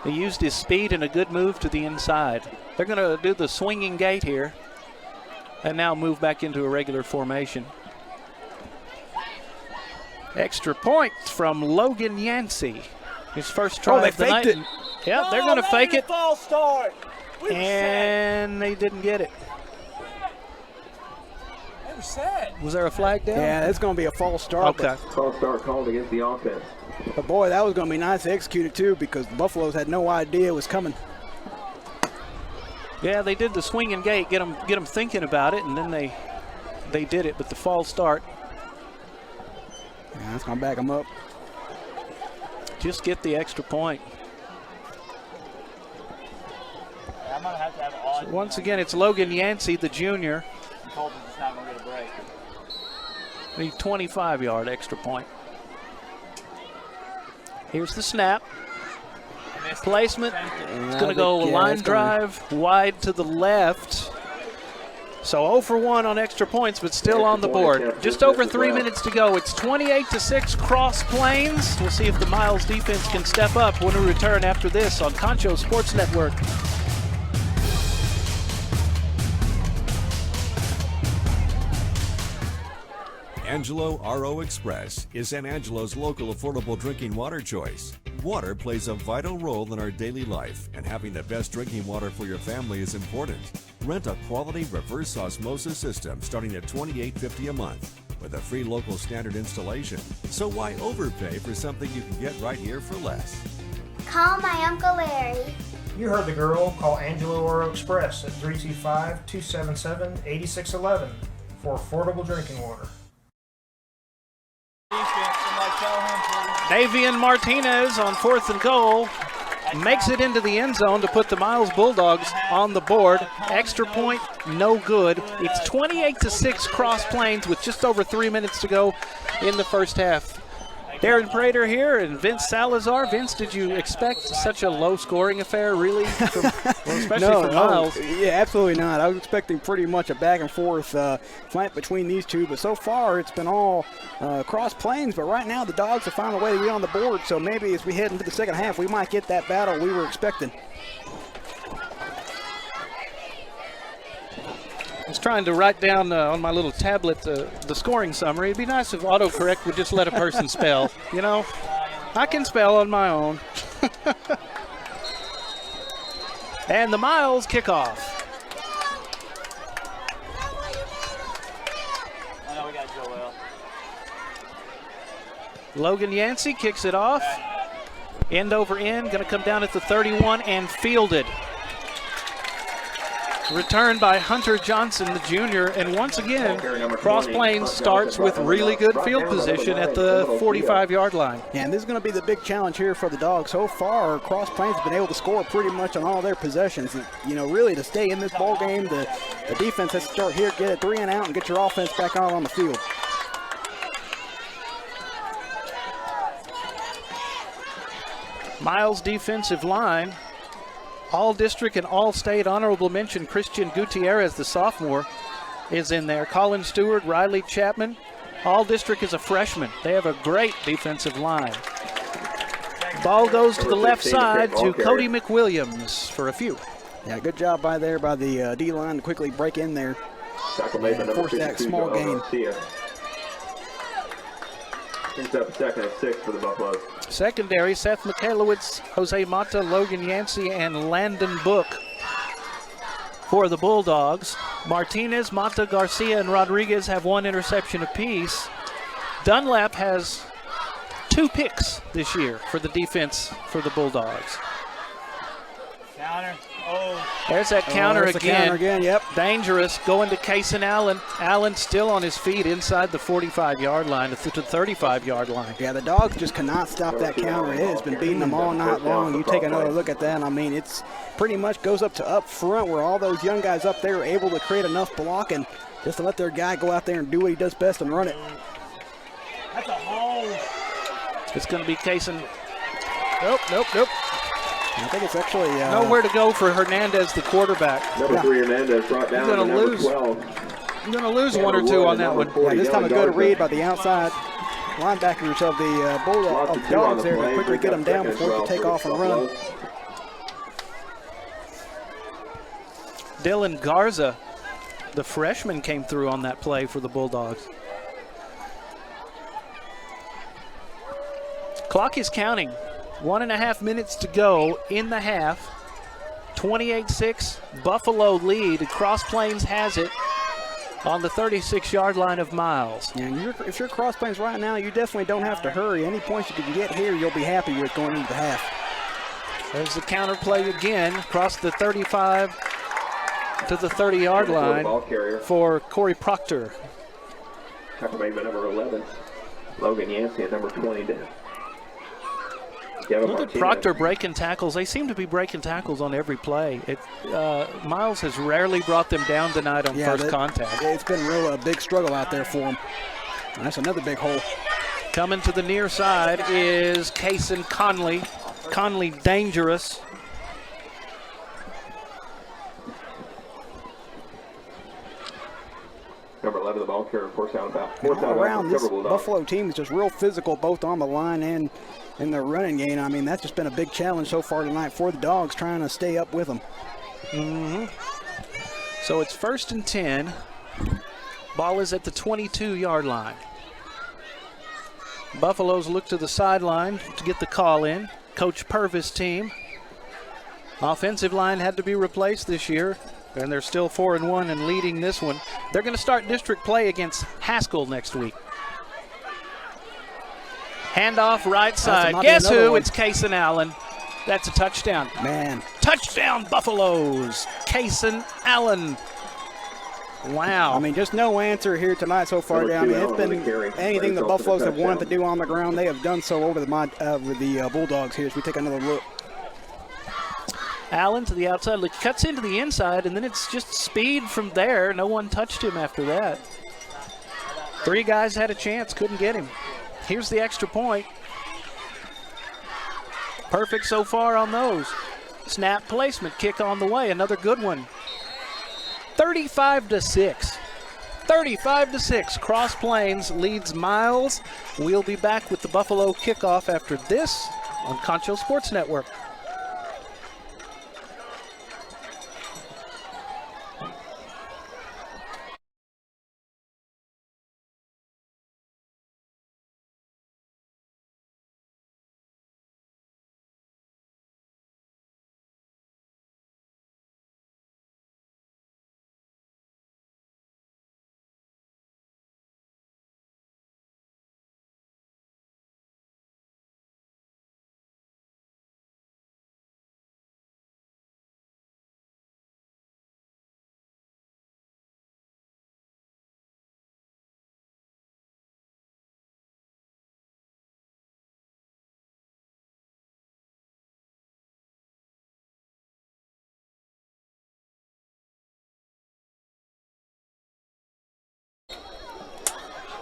He used his speed and a good move to the inside. They're going to do the swinging gate here and now move back into a regular formation. Extra point from Logan Yancey. His first try of the night. It. Yeah, they're going to fake it. False start. And they didn't get it. They were set. Was there a flag down? Yeah, it's going to be a false start. Okay. False start called against the offense. But boy, that was going to be nice to execute too, because the Buffaloes had no idea it was coming. Yeah, they did the swinging gate, get them thinking about it, and then they did it. But the false start. Yeah, that's going to back them up. Just get the extra point. I'm gonna have to have odd. So once again, it's Logan Yancey, the junior. Colton's just not gonna get a break. The 25-yard extra point. Here's the snap. Placement. It's going to go a line drive wide to the left. So 0 for 1 on extra points, but still on the board. Just over 3 minutes to go. It's 28-6 Cross Plains. We'll see if the Miles defense can step up when we return after this on Concho Sports Network. Angelo RO Express is San Angelo's local affordable drinking water choice. Water plays a vital role in our daily life, and having the best drinking water for your family is important. Rent a quality reverse osmosis system starting at $28.50 a month with a free local standard installation. So why overpay for something you can get right here for less? Call my Uncle Larry. You heard the girl. Call Angelo RO Express at 325-277-8611 for affordable drinking water. Davian Martinez on 4th and goal makes it into the end zone to put the Miles Bulldogs on the board. Extra point, no good. It's 28-6 Cross Plains with just over 3 minutes to go in the first half. Darren Prater here and Vince Salazar. Vince, did you expect such a low-scoring affair, really, especially for Miles? Yeah, absolutely not. I was expecting pretty much a back-and-forth fight between these two, but so far it's been all cross plains. But right now the Dogs have found a way to be on the board, so maybe as we head into the second half, we might get that battle we were expecting. I was trying to write down on my little tablet the scoring summary. It'd be nice if autocorrect would just let a person spell. You know, I can spell on my own. And the Miles kickoff. I know we got Joel. Logan Yancey kicks it off. End over end, going to come down at the 31 and fielded. Returned by Hunter Johnson, the junior, and once again, Cross Plains starts with really good field position at the 45-yard line. Yeah, and this is going to be the big challenge here for the Dogs. So far, Cross Plains has been able to score pretty much on all their possessions. You know, really to stay in this ball game, the defense has to start here, get a 3 and out, and get your offense back out on the field. Miles' defensive line. All-district and all-state honorable mention Christian Gutierrez, the sophomore, is in there. Colin Stewart, Riley Chapman. All-district is a freshman. They have a great defensive line. Ball goes to the left side to Cody McWilliams for a few. Yeah, good job by the D-line to quickly break in there and force that small gain. Brings up 2nd and 6 for the Buffaloes. Secondary, Seth Michalowicz, Jose Mata, Logan Yancey, and Landon Book for the Bulldogs. Martinez, Mata, Garcia, and Rodriguez have 1 interception apiece. Dunlap has 2 picks this year for the defense for the Bulldogs. Counter. Oh. There's that counter there's again. The counter again, yep. Dangerous, going to Kason Allen. Allen still on his feet inside the 45-yard line to the 35-yard line. Yeah, the Dogs just cannot stop that counter. It has been beating them all night long. You take another look at that, I mean, it's pretty much goes up to up front where all those young guys up there are able to create enough blocking just to let their guy go out there and do what he does best and run it. That's a hole. It's going to be Kason. Nope. I think it's actually nowhere to go for Hernandez, the quarterback. Number 3 Hernandez brought down to number 12. You're going to lose 1 or 2 on that one. Yeah, this time it go to Reid by the outside linebackers of the Dogs there to quickly get them down before they take off and run. Dylan Garza, the freshman, came through on that play for the Bulldogs. Clock is counting. 1.5 minutes to go in the half. 28-6, Buffalo lead. Cross Plains has it on the 36-yard line of Miles. Yeah, and if you're Cross Plains right now, you definitely don't have to hurry. Any points you can get here, you'll be happy with going into the half. There's the counter play again, across the 35 to the 30-yard line for Corey Proctor. Tackle made by number 11, Logan Yancey, at number 20. Look at Proctor breaking tackles. They seem to be breaking tackles on every play. Miles has rarely brought them down tonight on first contact. It's been a big struggle out there for him. And that's another big hole. Coming to the near side is Kason Conley. Conley dangerous. Number 11, the ball carrier, force out about. All around, this Buffalo team is just real physical, both on the line and in their running game. I mean, that's just been a big challenge so far tonight for the Dogs, trying to stay up with them. So it's 1st and 10. Ball is at the 22-yard line. Buffaloes look to the sideline to get the call in. Coach Purvis' team. Offensive line had to be replaced this year, and they're still 4-1 and leading this one. They're going to start district play against Haskell next week. Handoff right side. Guess who? It's Kason Allen. That's a touchdown. Man. Touchdown Buffaloes. Kason Allen. Wow. I mean, just no answer here tonight so far. I mean, it's been anything the Buffaloes have wanted to do on the ground, they have done so over the Bulldogs here as we take another look. Allen to the outside, cuts into the inside, and then it's just speed from there. No one touched him after that. 3 guys had a chance, couldn't get him. Here's the extra point. Perfect so far on those. Snap placement, kick on the way, another good one. 35-6. 35-6. Cross Plains leads Miles. We'll be back with the Buffalo kickoff after this on Concho Sports Network.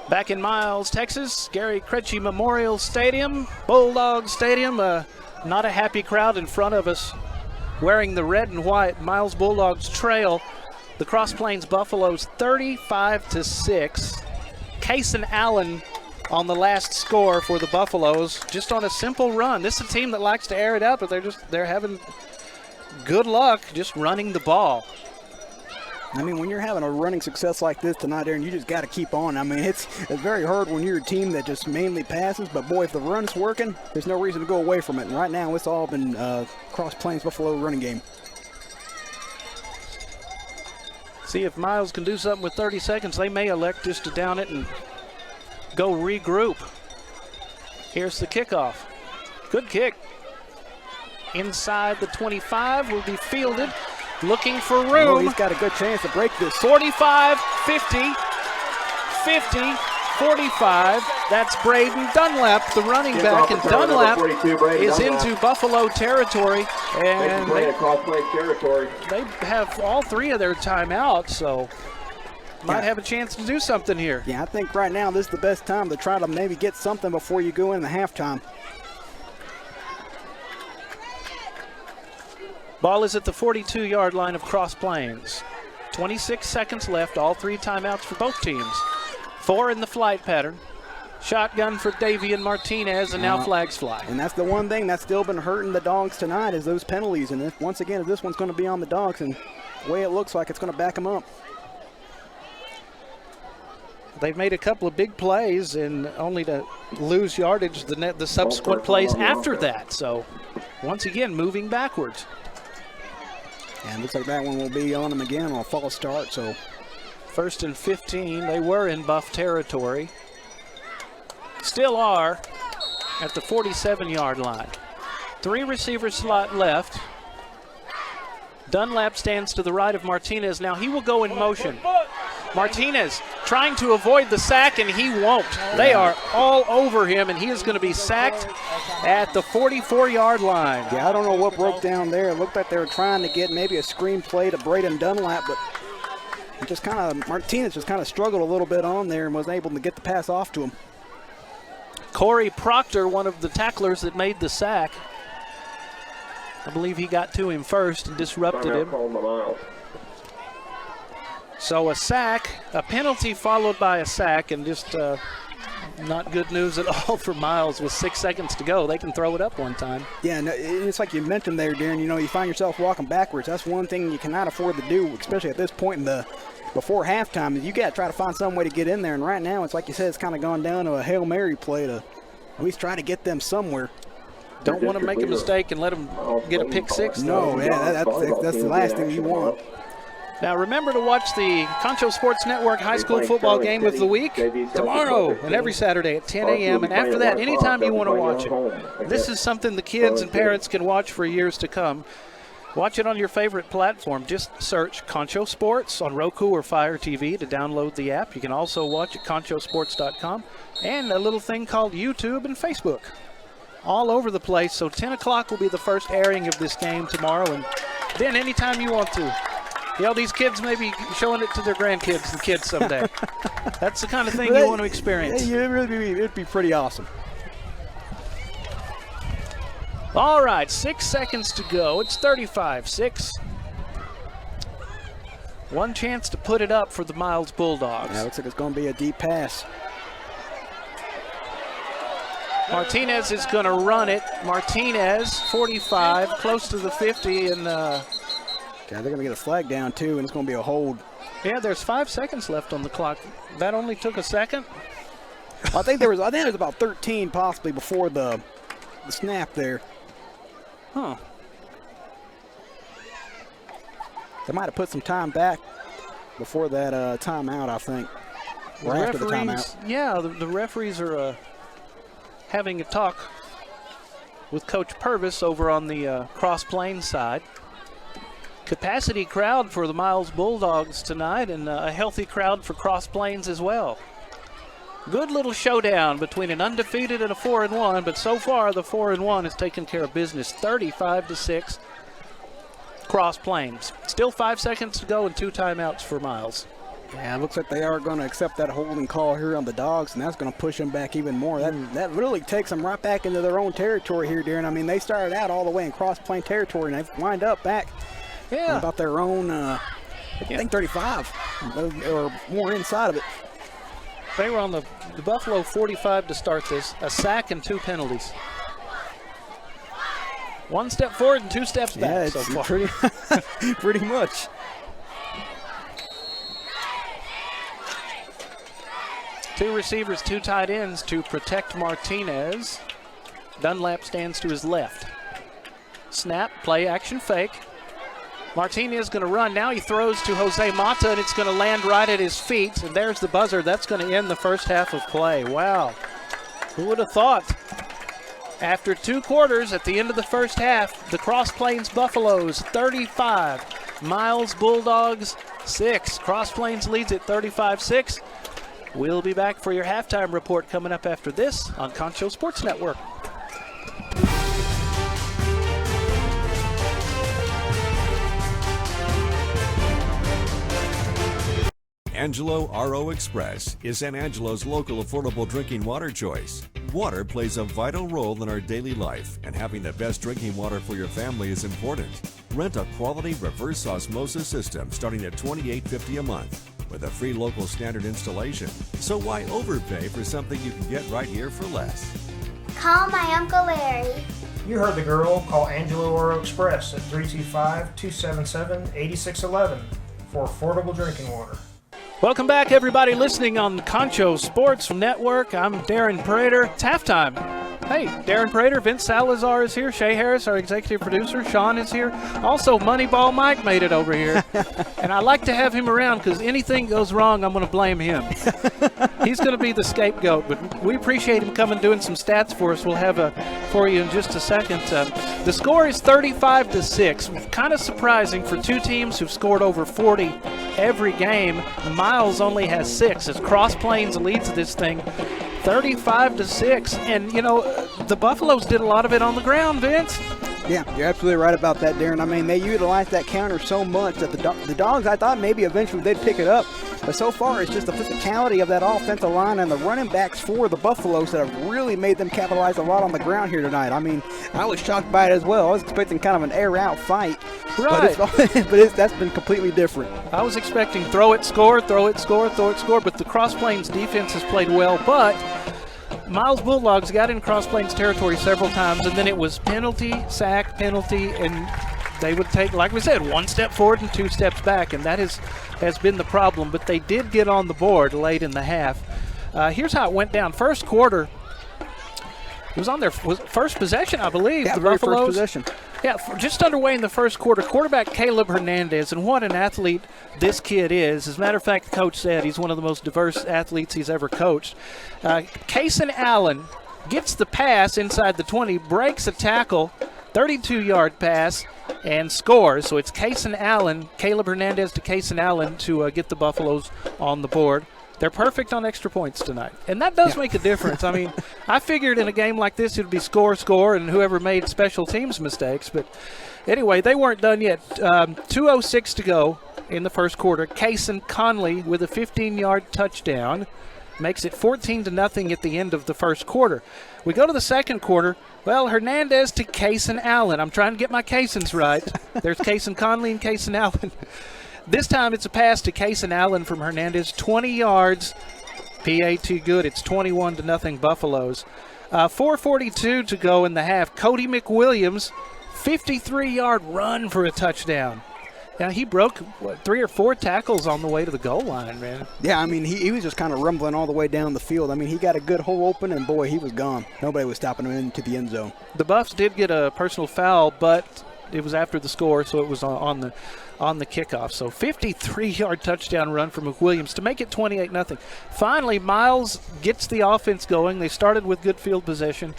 Back in Miles, Texas, Gary Krejci Memorial Stadium, Bulldogs Stadium. Not a happy crowd in front of us wearing the red and white Miles Bulldogs trail. The Cross Plains Buffaloes 35-6. Kaysen Allen on the last score for the Buffaloes, just on a simple run. This is a team that likes to air it out, but they're having good luck just running the ball. I mean, when you're having a running success like this tonight, Aaron, you just got to keep on. I mean, it's very hard when you're a team that just mainly passes, but boy, if the run's working, there's no reason to go away from it. And right now, it's all been Cross Plains Buffalo running game. See if Miles can do something with 30 seconds. They may elect just to down it and go regroup. Here's the kickoff. Good kick. Inside the 25 will be fielded. Looking for room. Oh, he's got a good chance to break this. 45, 50, 50, 45. That's Braden Dunlap, the running back, and Dunlap is into Buffalo territory. And they have all three of their timeouts, so might have a chance to do something here. Yeah, I think right now this is the best time to try to maybe get something before you go in the halftime. Ball is at the 42-yard line of Cross Plains. 26 seconds left, all three timeouts for both teams. 4 in the flight pattern. Shotgun for Davian Martinez, and now flags fly. And that's the one thing that's still been hurting the Dogs tonight is those penalties. And once again, this one's going to be on the Dogs, and the way it looks like it's going to back them up. They've made a couple of big plays, and only to lose yardage the subsequent plays after that. So, once again, moving backwards. And looks like that one will be on them again on a false start. So, 1st and 15. They were in Buff territory. Still are at the 47-yard line. 3 receiver slot left. Dunlap stands to the right of Martinez. Now he will go in motion. Martinez trying to avoid the sack, and he won't. They are all over him, and he is going to be sacked at the 44-yard line. Yeah, I don't know what broke down there. It looked like they were trying to get maybe a screen play to Braden Dunlap, but Martinez just kind of struggled a little bit on there and was able to get the pass off to him. Corey Proctor, one of the tacklers that made the sack. I believe he got to him first and disrupted him. So a sack, a penalty followed by a sack, and just not good news at all for Miles with 6 seconds to go. They can throw it up one time. Yeah, no, it's like you mentioned there, Darren, you find yourself walking backwards. That's one thing you cannot afford to do, especially at this point before halftime. You got to try to find some way to get in there, and right now it's like you said, it's kind of gone down to a Hail Mary play to at least try to get them somewhere. Don't want to make a mistake and let them get a pick six. No, yeah, that's the last thing you want. Now remember to watch the Concho Sports Network High School Football Game of the Week tomorrow and every Saturday at 10 a.m. And after that, anytime you want to watch it. This is something the kids and parents can watch for years to come. Watch it on your favorite platform. Just search Concho Sports on Roku or Fire TV to download the app. You can also watch at conchosports.com and a little thing called YouTube and Facebook. All over the place. So 10 o'clock will be the first airing of this game tomorrow, and then anytime you want to. You know, these kids may be showing it to their grandkids and kids someday. That's the kind of thing you want to experience. It'd be pretty awesome. All right, 6 seconds to go. It's 35-6. One chance to put it up for the Miles Bulldogs. Yeah, looks like it's going to be a deep pass. Martinez is going to run it. Martinez, 45, close to the 50, and yeah, they're going to get a flag down too, and it's going to be a hold. yeah, there's 5 seconds left on the clock. That only took a second. I think there was about 13 possibly before the snap there. Huh. They might have put some time back before that timeout, I think. Or after the timeout. Yeah, the referees are having a talk with Coach Purvis over on the Cross Plains side. Capacity crowd for the Miles Bulldogs tonight, and a healthy crowd for Cross Plains as well. Good little showdown between an undefeated and a 4-1, but so far the 4-1 has taken care of business, 35-6. Cross Plains. Still 5 seconds to go and 2 timeouts for Miles. Yeah, it looks like they are going to accept that holding call here on the Dogs, and that's going to push them back even more. That really takes them right back into their own territory here, Darren. I mean, they started out all the way in Cross Plain territory, and they've wind up back about their own, I think 35, or more inside of it. They were on the Buffalo 45 to start this, a sack and 2 penalties. 1 step forward and 2 steps back so far. Pretty much. Two receivers, 2 tight ends to protect Martinez. Dunlap stands to his left. Snap, play, action, fake. Martinez going to run. Now he throws to Jose Mata, and it's going to land right at his feet. And there's the buzzer. That's going to end the first half of play. Wow. Who would have thought? After 2 quarters, at the end of the first half, the Cross Plains Buffaloes 35, Miles Bulldogs 6. Cross Plains leads at 35-6. We'll be back for your halftime report coming up after this on Concho Sports Network. Angelo RO Express is San Angelo's local affordable drinking water choice. Water plays a vital role in our daily life, and having the best drinking water for your family is important. Rent a quality reverse osmosis system starting at $28.50 a month with a free local standard installation. So why overpay for something you can get right here for less? Call my Uncle Larry. You heard the girl. Call Angelo RO Express at 325-277-8611 for affordable drinking water. Welcome back, everybody listening on the Concho Sports Network. I'm Darren Prater. It's halftime. Hey, Darren Prater, Vince Salazar is here, Shay Harris, our executive producer, Sean is here. Also, Moneyball Mike made it over here. And I like to have him around because anything goes wrong, I'm going to blame him. He's going to be the scapegoat, but we appreciate him coming doing some stats for us. We'll have for you in just a second. The score is 35-6. Kind of surprising for 2 teams who've scored over 40 every game. Miles only has 6 as Cross Plains leads this thing 35-6. And, you know, the Buffaloes did a lot of it on the ground, Vince. Yeah, you're absolutely right about that, Darren. I mean, they utilized that counter so much that the Dogs, I thought maybe eventually they'd pick it up. But so far, it's just the physicality of that offensive line and the running backs for the Buffaloes that have really made them capitalize a lot on the ground here tonight. I mean, I was shocked by it as well. I was expecting kind of an air-out fight. Right. But that's been completely different. I was expecting throw it, score, throw it, score, throw it, score. But the Cross Plains defense has played well. But Miles Bulldogs got in Cross Plains territory several times, and then it was penalty, sack, penalty, and they would take, like we said, 1 step forward and 2 steps back, and that has been the problem. But they did get on the board late in the half. Here's how it went down. First quarter, it was on their first possession, I believe. Yeah, the very Buffaloes. first possession. Yeah, just underway in the first quarter. Quarterback Caleb Hernandez, and what an athlete this kid is. As a matter of fact, the coach said he's one of the most diverse athletes he's ever coached. Kaysen Allen gets the pass inside the 20, breaks a tackle, 32-yard pass, and scores. So it's Kaysen Allen, Caleb Hernandez to Kaysen Allen to get the Buffaloes on the board. They're perfect on extra points tonight, and that does make a difference. I mean, I figured in a game like this it would be score, and whoever made special teams mistakes. But anyway, they weren't done yet. 2:06 to go in the first quarter. Kaysen Conley with a 15-yard touchdown makes it 14-0 at the end of the first quarter. We go to the second quarter. Well, Hernandez to Kaysen Allen. I'm trying to get my Kaysens right. There's Kaysen Conley and Kaysen Allen. This time it's a pass to Kaysen Allen from Hernandez, 20 yards. PAT good. It's 21-0 Buffaloes. 4:42 to go in the half. Cody McWilliams, 53-yard run for a touchdown. Now, he broke, 3 or 4 tackles on the way to the goal line, man. Yeah, I mean, he was just kind of rumbling all the way down the field. I mean, he got a good hole open, and, boy, he was gone. Nobody was stopping him into the end zone. The Buffs did get a personal foul, but it was after the score, so it was on the kickoff. So 53-yard touchdown run for McWilliams to make it 28-0. Finally, Miles gets the offense going. They started with good field possession,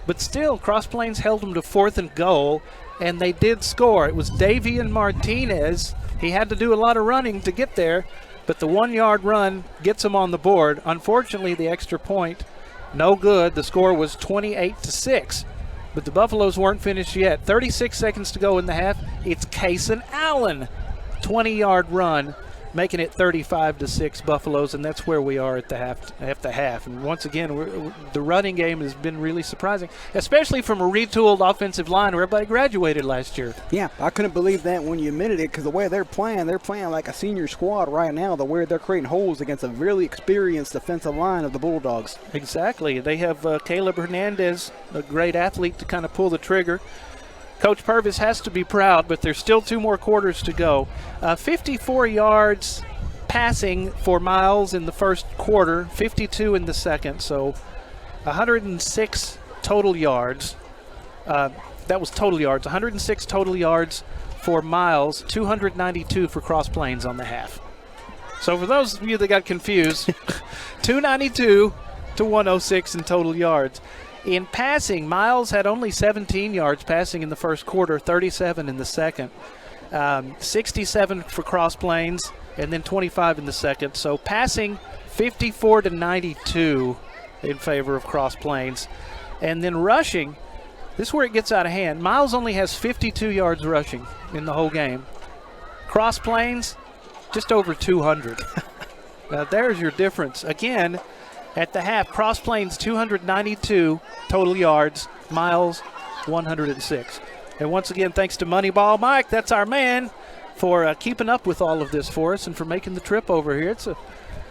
but still, Cross Plains held them to 4th and goal, and they did score. It was Davian Martinez. He had to do a lot of running to get there, but the 1-yard run gets him on the board. Unfortunately, the extra point, no good. The score was 28-6. But the Buffaloes weren't finished yet. 36 seconds to go in the half. It's Kaysen Allen, 20-yard run, making it 35-6 Buffaloes, and that's where we are at the half. And once again, the running game has been really surprising, especially from a retooled offensive line where everybody graduated last year. Yeah, I couldn't believe that when you admitted it, because the way they're playing like a senior squad right now, the way they're creating holes against a really experienced defensive line of the Bulldogs. Exactly. They have Caleb Hernandez, a great athlete, to kind of pull the trigger. Coach Purvis has to be proud, but there's still 2 more quarters to go. 54 yards passing for Miles in the first quarter, 52 in the second, so 106 total yards. That was total yards. 106 total yards for Miles, 292 for Cross Plains on the half. So for those of you that got confused, 292 to 106 in total yards. In passing, Miles had only 17 yards passing in the first quarter, 37 in the second. 67 for Cross Plains, and then 25 in the second. So passing 54-92 in favor of Cross Plains. And then rushing, this is where it gets out of hand. Miles only has 52 yards rushing in the whole game. Cross Plains, just over 200. Now there's your difference. Again, at the half, Cross Plains 292 total yards, Miles 106. And once again, thanks to Moneyball Mike, that's our man, for keeping up with all of this for us and for making the trip over here. It's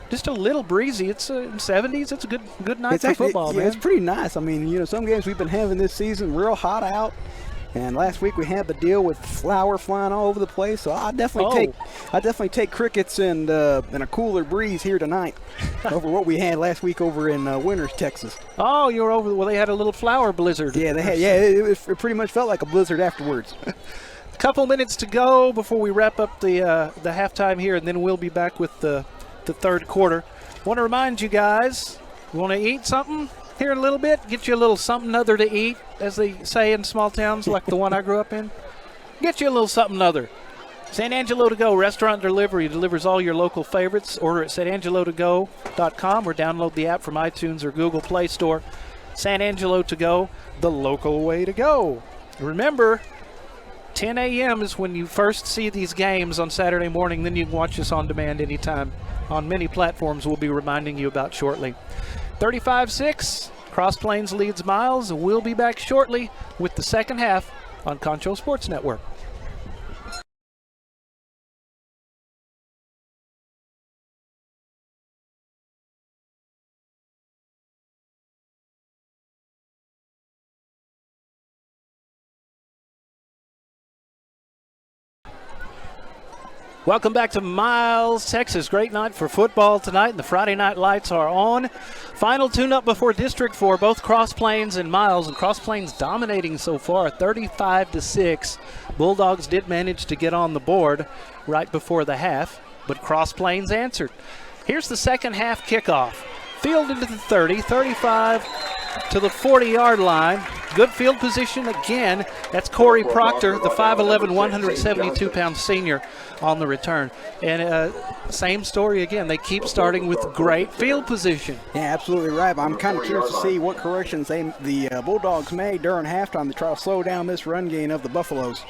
just a little breezy. It's 70s. It's a good night for football, man. It's pretty nice. I mean, some games we've been having this season, real hot out. And last week we had the deal with flour flying all over the place, so I definitely take crickets and a cooler breeze here tonight over what we had last week over in Winters, Texas. Oh, you were over. Well, they had a little flour blizzard. Yeah, they had. Yeah, it pretty much felt like a blizzard afterwards. A couple minutes to go before we wrap up the halftime here, and then we'll be back with the third quarter. Want to remind you guys, you want to eat something here in a little bit? Get you a little something other to eat, as they say in small towns like the one I grew up in. Get you a little something other. San Angelo To Go Restaurant Delivery delivers all your local favorites. Order at sanangelotogo.com or download the app from iTunes or Google Play Store. San Angelo To Go, the local way to go. Remember, 10 a.m. is when you first see these games on Saturday morning. Then you can watch us on demand anytime on many platforms we'll be reminding you about shortly. 35-6, Cross Plains leads Miles, and we'll be back shortly with the second half on Concho Sports Network. Welcome back to Miles, Texas. Great night for football tonight, and the Friday night lights are on. Final tune-up before District 4, both Cross Plains and Miles, and Cross Plains dominating so far, 35-6. Bulldogs did manage to get on the board right before the half, but Cross Plains answered. Here's the second half kickoff. Field into the 30, 35 to the 40-yard line. Good field position again. That's Corey Proctor, the 5'11", 172-pound senior on the return. And same story again. They keep starting with great field position. Yeah, absolutely right. But I'm kind of curious to see what corrections the Bulldogs made during halftime to try to slow down this run game of the Buffaloes.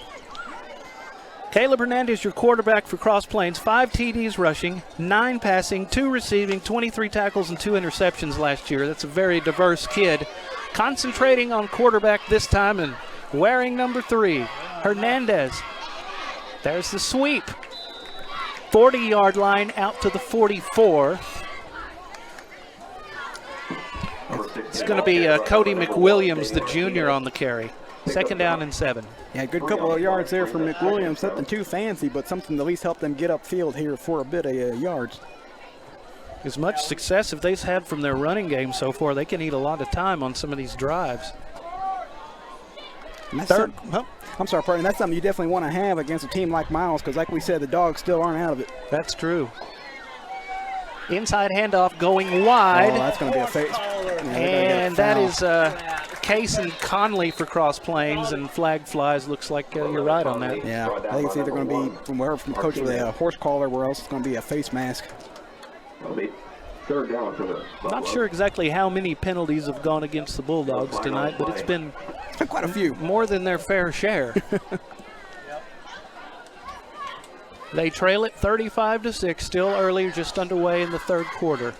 Caleb Hernandez, your quarterback for Cross Plains, 5 TDs rushing, 9 passing, 2 receiving, 23 tackles, and 2 interceptions last year. That's a very diverse kid. Concentrating on quarterback this time and wearing number 3, Hernandez. There's the sweep. 40-yard line out to the 44. It's going to be Cody McWilliams, the junior, on the carry. 2nd down and 7. Yeah, a good couple of yards there from McWilliams. Nothing too fancy, but something to at least help them get upfield here for a bit of yards. As much success as they've had from their running game so far, they can eat a lot of time on some of these drives. I'm sorry, partner. That's something you definitely want to have against a team like Miles, because like we said, the Dogs still aren't out of it. That's true. Inside handoff going wide. Oh, that's going to be a face. And that is Kason Conley for Cross Plains, and flag flies. Looks like you're right on that. Yeah, I think it's either going to be from Coach with a horse collar, where else it's going to be a face mask. That'll be 3rd down for the Not sure exactly how many penalties have gone against the Bulldogs tonight, but it's been quite a few. More than their fair share. They trail it 35-6, still early, just underway in the 3rd quarter.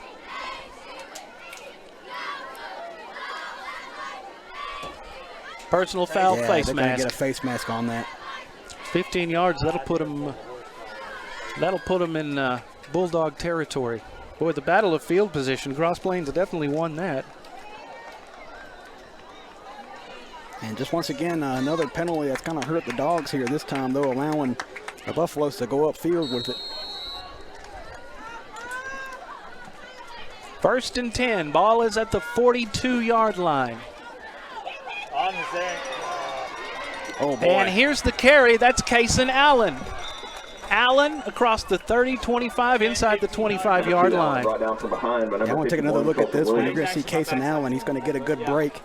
Personal foul, face they're mask. Get a face mask on that. 15 yards. That'll put them in Bulldog territory. Boy, the battle of field position. Cross Plains definitely won that. And just once again, another penalty that's kind of hurt the Dogs here this time, though, allowing the Buffaloes to go upfield with it. 1st and 10. Ball is at the 42-yard line. Oh, boy. And here's the carry. That's Kason Allen. Allen across the 30, 25, inside the 25-yard line. Brought down from behind, but I want to take another look at this one. You're going to see Kason Allen. He's going to get a good break.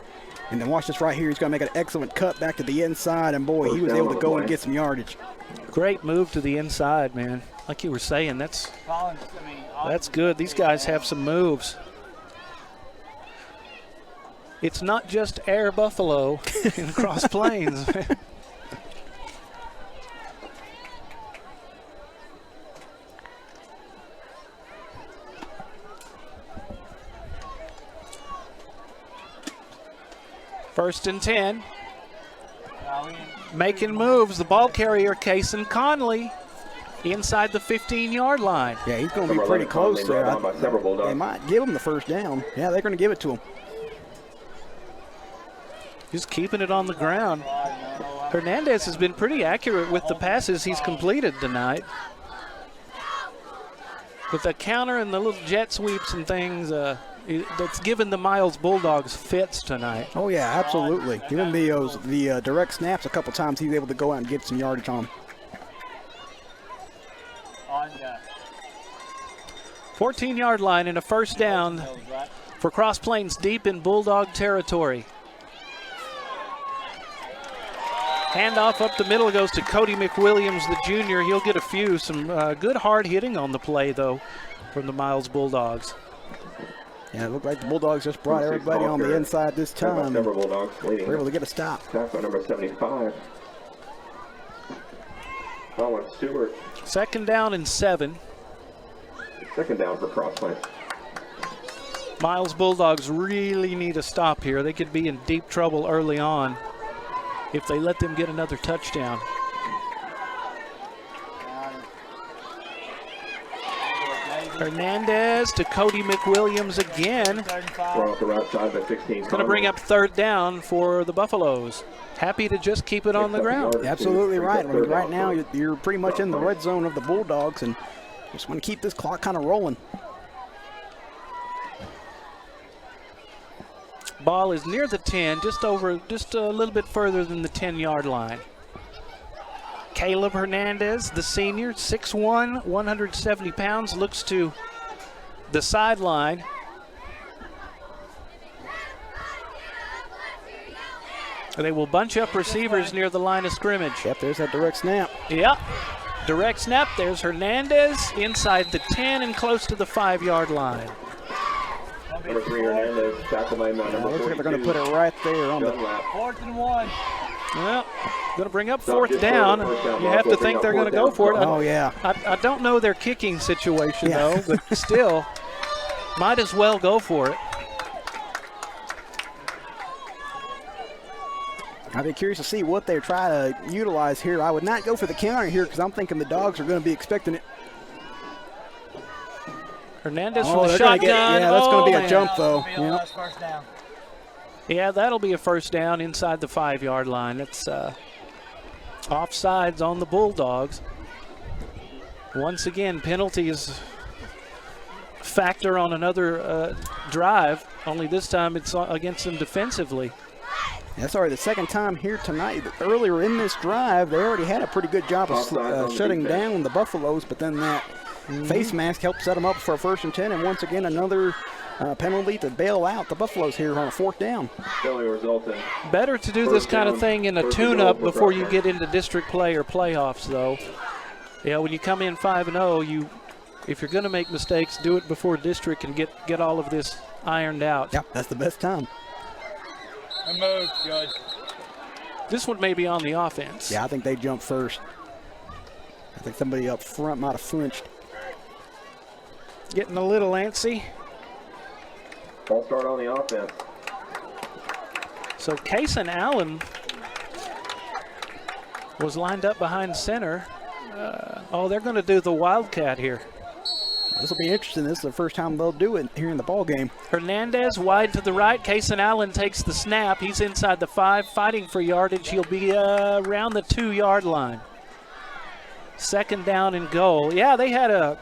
And then watch this right here. He's going to make an excellent cut back to the inside. And, boy, he was able to go and get some yardage. Great move to the inside, man. Like you were saying, that's good. These guys have some moves. It's not just Air Buffalo in Cross Plains. First and 10. Making moves. The ball carrier, Kason Conley, inside the 15-yard line. Yeah, he's going to be pretty close there. They might give him the 1st down. Yeah, they're going to give it to him. Just keeping it on the ground. Hernandez has been pretty accurate with the passes he's completed tonight. With the counter and the little jet sweeps and things, that's given the Miles Bulldogs fits tonight. Oh, yeah, absolutely. Given the direct snaps a couple times, he's able to go out and get some yardage on him. 14-yard line and a 1st down for Cross Plains deep in Bulldog territory. Handoff up the middle goes to Cody McWilliams, the junior. He'll get some good hard hitting on the play, though, from the Miles Bulldogs. Yeah, it looked like the Bulldogs just brought everybody on the inside this time. We're able to get a stop. Tackle number 75. Colin Stewart. 2nd down and 7. 2nd down for Cross Plains. Miles Bulldogs really need a stop here. They could be in deep trouble early on if they let them get another touchdown. Hernandez to Cody McWilliams again. Off the right side by 16. Going to bring up 3rd down for the Buffaloes. Happy to just keep it on the ground. Absolutely right. I mean, right now, you're pretty much in the red zone of the Bulldogs, and just want to keep this clock kind of rolling. Ball is near the 10, just a little bit further than the 10-yard line. Caleb Hernandez, the senior, 6'1", 170 pounds, looks to the sideline. They will bunch up receivers near the line of scrimmage. Yep, there's that direct snap. Yep, direct snap. There's Hernandez inside the 10 and close to the 5-yard line. Number 3, Hernandez, tackle by number 42. Looks like they're going to put it right there on the 4th and 1. Well, going to bring up fourth down. You have to think they're going to go for it. Oh, yeah. I don't know their kicking situation, though, but still, might as well go for it. I'd be curious to see what they try to utilize here. I would not go for the counter here because I'm thinking the Dogs are going to be expecting it. Hernandez from the shotgun. That's going to be a jump, though. First down. Yeah, that'll be a first down inside the 5-yard line. It's offsides on the Bulldogs. Once again, penalties factor on another drive, only this time it's against them defensively. That's already the second time here tonight. Earlier in this drive, they already had a pretty good job of shutting down the Buffaloes, but then that face mask helped set them up for a 1st and 10, and once again another penalty to bail out the Buffaloes here on a 4th down. Better to do this kind of thing in a tune-up before you get into district play or playoffs, though. Yeah, when you come in 5-0, if you're going to make mistakes, do it before district and get all of this ironed out. Yep, that's the best time. Good move, good. This one may be on the offense. Yeah, I think they jumped first. I think somebody up front might have flinched. Getting a little antsy. Ball start on the offense. So CSN Allen was lined up behind center. They're going to do the Wildcat here. This will be interesting. This is the first time they'll do it here in the ball game. Hernandez wide to the right. CSN Allen takes the snap. He's inside the 5, fighting for yardage. He'll be around the 2-yard line. 2nd down and goal. Yeah, they had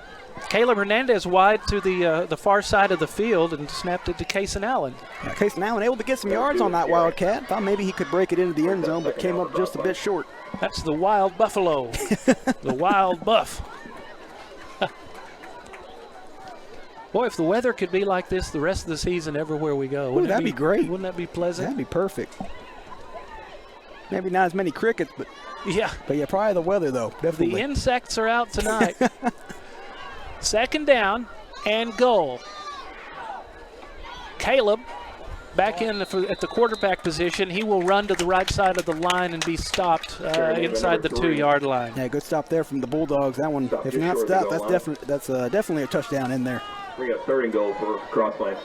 Caleb Hernandez wide to the far side of the field and snapped it to CSN Allen. Yeah, CSN Allen able to get some yards on that Wildcat. Thought maybe he could break it into the end zone, but came up just a bit short. That's the Wild Buffalo. The Wild Buff. Boy, if the weather could be like this the rest of the season everywhere we go. Ooh, that'd be great. Wouldn't that be pleasant? That'd be perfect. Maybe not as many crickets, but yeah, probably the weather, though. Definitely. The insects are out tonight. 2nd down and goal. Caleb back in at the quarterback position. He will run to the right side of the line and be stopped inside the 2-yard line. Yeah, good stop there from the Bulldogs. That one, if not stopped, that's definitely a touchdown in there. We got 3rd and goal for Crosslane.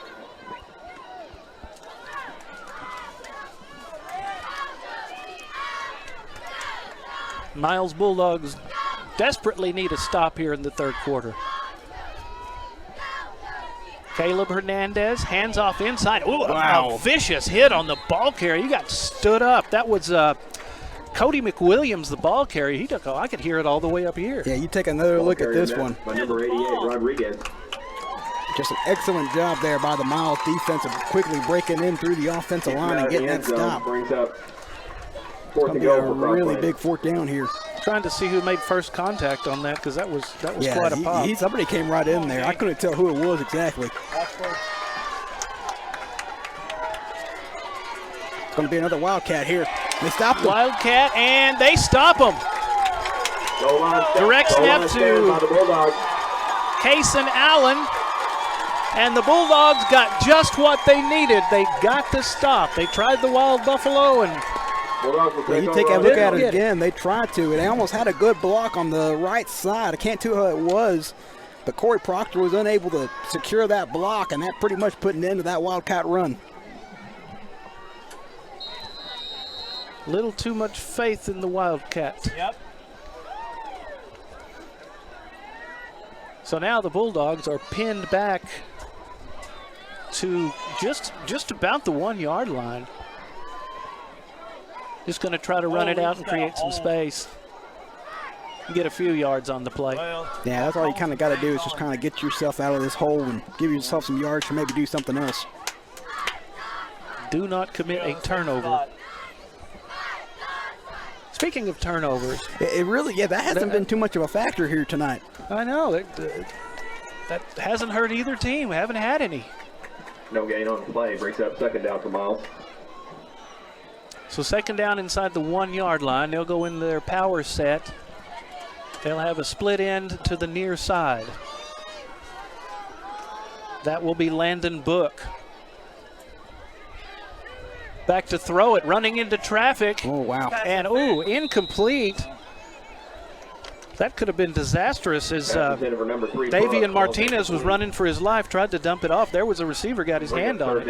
Miles Bulldogs desperately need a stop here in the 3rd quarter. Caleb Hernandez, hands off inside. Ooh, wow. A vicious hit on the ball carrier. He got stood up. That was Cody McWilliams, the ball carrier. I could hear it all the way up here. Yeah, you take another look at this one. By number 88, Rodriguez. Just an excellent job there by the Miles defense of quickly breaking in through the offensive line and getting that stop. Brings up It's going to be a really big 4th down here. Trying to see who made first contact on that because that was quite a pop. Somebody came right in there. I couldn't tell who it was exactly. It's going to be another Wildcat here. They stopped him. Wildcat, and they stop him. Direct snap to CSN Allen. And the Bulldogs got just what they needed. They got the stop. They tried the Wild Buffalo and you take a look at it again. They tried to. They almost had a good block on the right side. I can't tell who it was, but Corey Proctor was unable to secure that block, and that pretty much put an end to that Wildcat run. Little too much faith in the Wildcat. Yep. So now the Bulldogs are pinned back to just about the 1-yard line. Just going to try to run it out and create some space. Get a few yards on the play. Yeah, that's all you kind of got to do is just kind of get yourself out of this hole and give yourself some yards to maybe do something else. Do not commit a turnover. Speaking of turnovers. It really, that hasn't been too much of a factor here tonight. I know. That hasn't hurt either team. We haven't had any. No gain on the play. Brings up 2nd down for Miles. So 2nd down inside the 1-yard line. They'll go into their power set. They'll have a split end to the near side. That will be Landon Book. Back to throw it, running into traffic. Oh, wow. And, incomplete. That could have been disastrous as Davian Martinez was running for his life, tried to dump it off. There was a receiver, got his hand on it.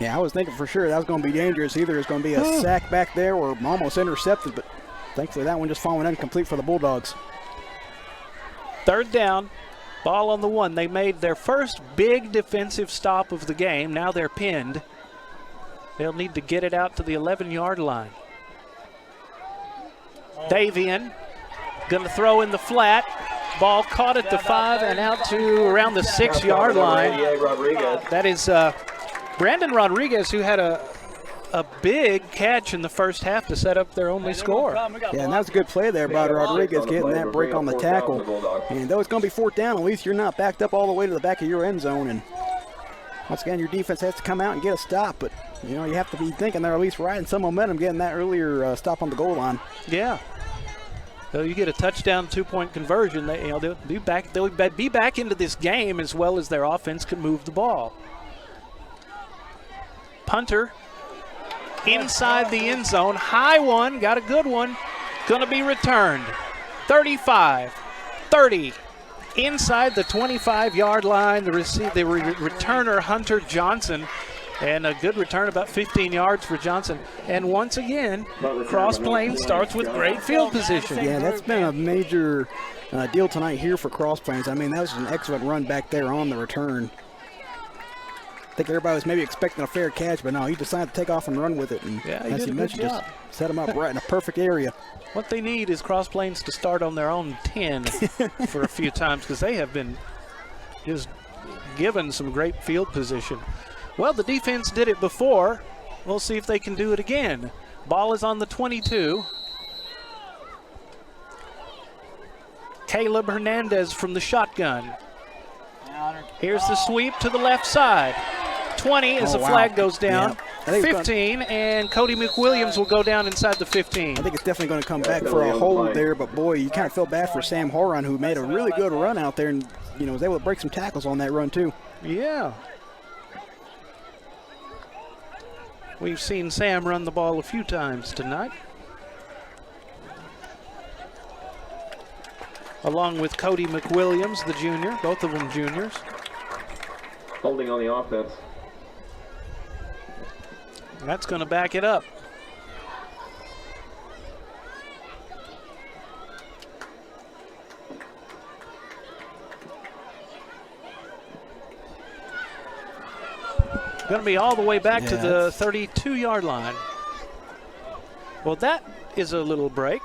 Yeah, I was thinking for sure that was going to be dangerous. Either it's going to be a sack back there or almost intercepted, but thankfully that one just falling incomplete for the Bulldogs. 3rd down, ball on the 1. They made their first big defensive stop of the game. Now they're pinned. They'll need to get it out to the 11-yard line. Davian going to throw in the flat. Ball caught at the 5 and out to around the 6-yard line. That is Brandon Rodriguez, who had a big catch in the first half to set up their only score. Yeah, and that was a good play there by Rodriguez, getting that break on the tackle. And though it's going to be 4th down, at least you're not backed up all the way to the back of your end zone. And once again, your defense has to come out and get a stop. But, you know, you have to be thinking they're at least riding some momentum, getting that earlier stop on the goal line. Yeah. So you get a touchdown, 2-point conversion. They'll be back into this game as well as their offense can move the ball. Punter inside the end zone, high one, got a good one. Going to be returned. 35, 30, inside the 25-yard line. The returner Hunter Johnson. And a good return, about 15 yards for Johnson. And once again, Cross Plains starts with great field position. Yeah, that's been a major deal tonight here for Cross Plains. I mean, that was an excellent run back there on the return. I think everybody was maybe expecting a fair catch, but no, he decided to take off and run with it. And as you mentioned, just set him up right in a perfect area. What they need is Cross Plains to start on their own 10 for a few times, because they have been just given some great field position. Well, the defense did it before. We'll see if they can do it again. Ball is on the 22. Caleb Hernandez from the shotgun. Here's the sweep to the left side. 20 as the flag goes down. Yeah. 15, and Cody McWilliams will go down inside the 15. I think it's definitely going to come back for a hold there, but boy, you kind of feel bad for Sam Horan, who made a really good run out there and, you know, was able to break some tackles on that run too. Yeah. We've seen Sam run the ball a few times tonight, along with Cody McWilliams, the junior, both of them juniors. Holding on the offense. That's going to back it up. Going to be all the way back to the 32-yard line. Well, that is a little break.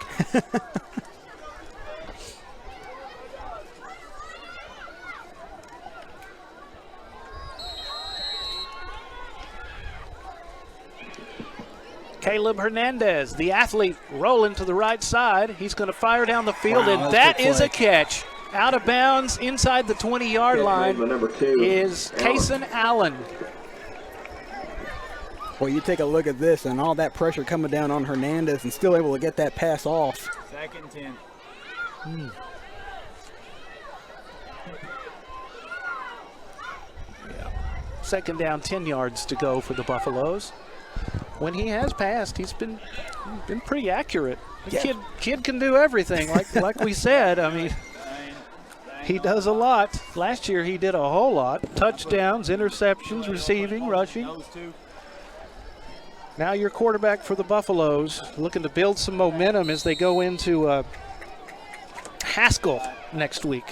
Caleb Hernandez, the athlete, rolling to the right side. He's going to fire down the field, and that is a catch. Out of bounds inside the 20-yard line is Kason Allen. Well, you take a look at this and all that pressure coming down on Hernandez and still able to get that pass off. 2nd and 10. Yeah. 2nd down, 10 yards to go for the Buffaloes. When he has passed, he's been pretty accurate. The kid can do everything, like we said. I mean, he does a lot. Last year he did a whole lot. Touchdowns, interceptions, receiving, rushing. Now your quarterback for the Buffaloes, looking to build some momentum as they go into Haskell next week.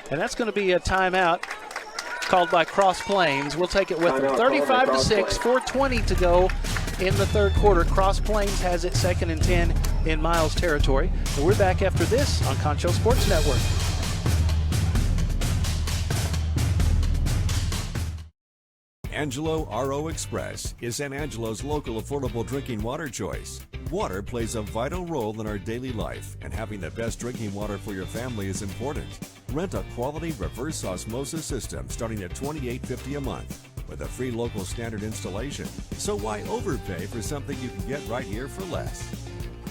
And that's going to be a timeout called by Cross Plains. We'll take it with them. 35-6, 4:20 to go in the 3rd quarter. Cross Plains has it 2nd and 10 in Miles territory. And we're back after this on Concho Sports Network. Angelo RO Express is San Angelo's local affordable drinking water choice. Water plays a vital role in our daily life, and having the best drinking water for your family is important. Rent a quality reverse osmosis system starting at $28.50 a month with a free local standard installation. So why overpay for something you can get right here for less?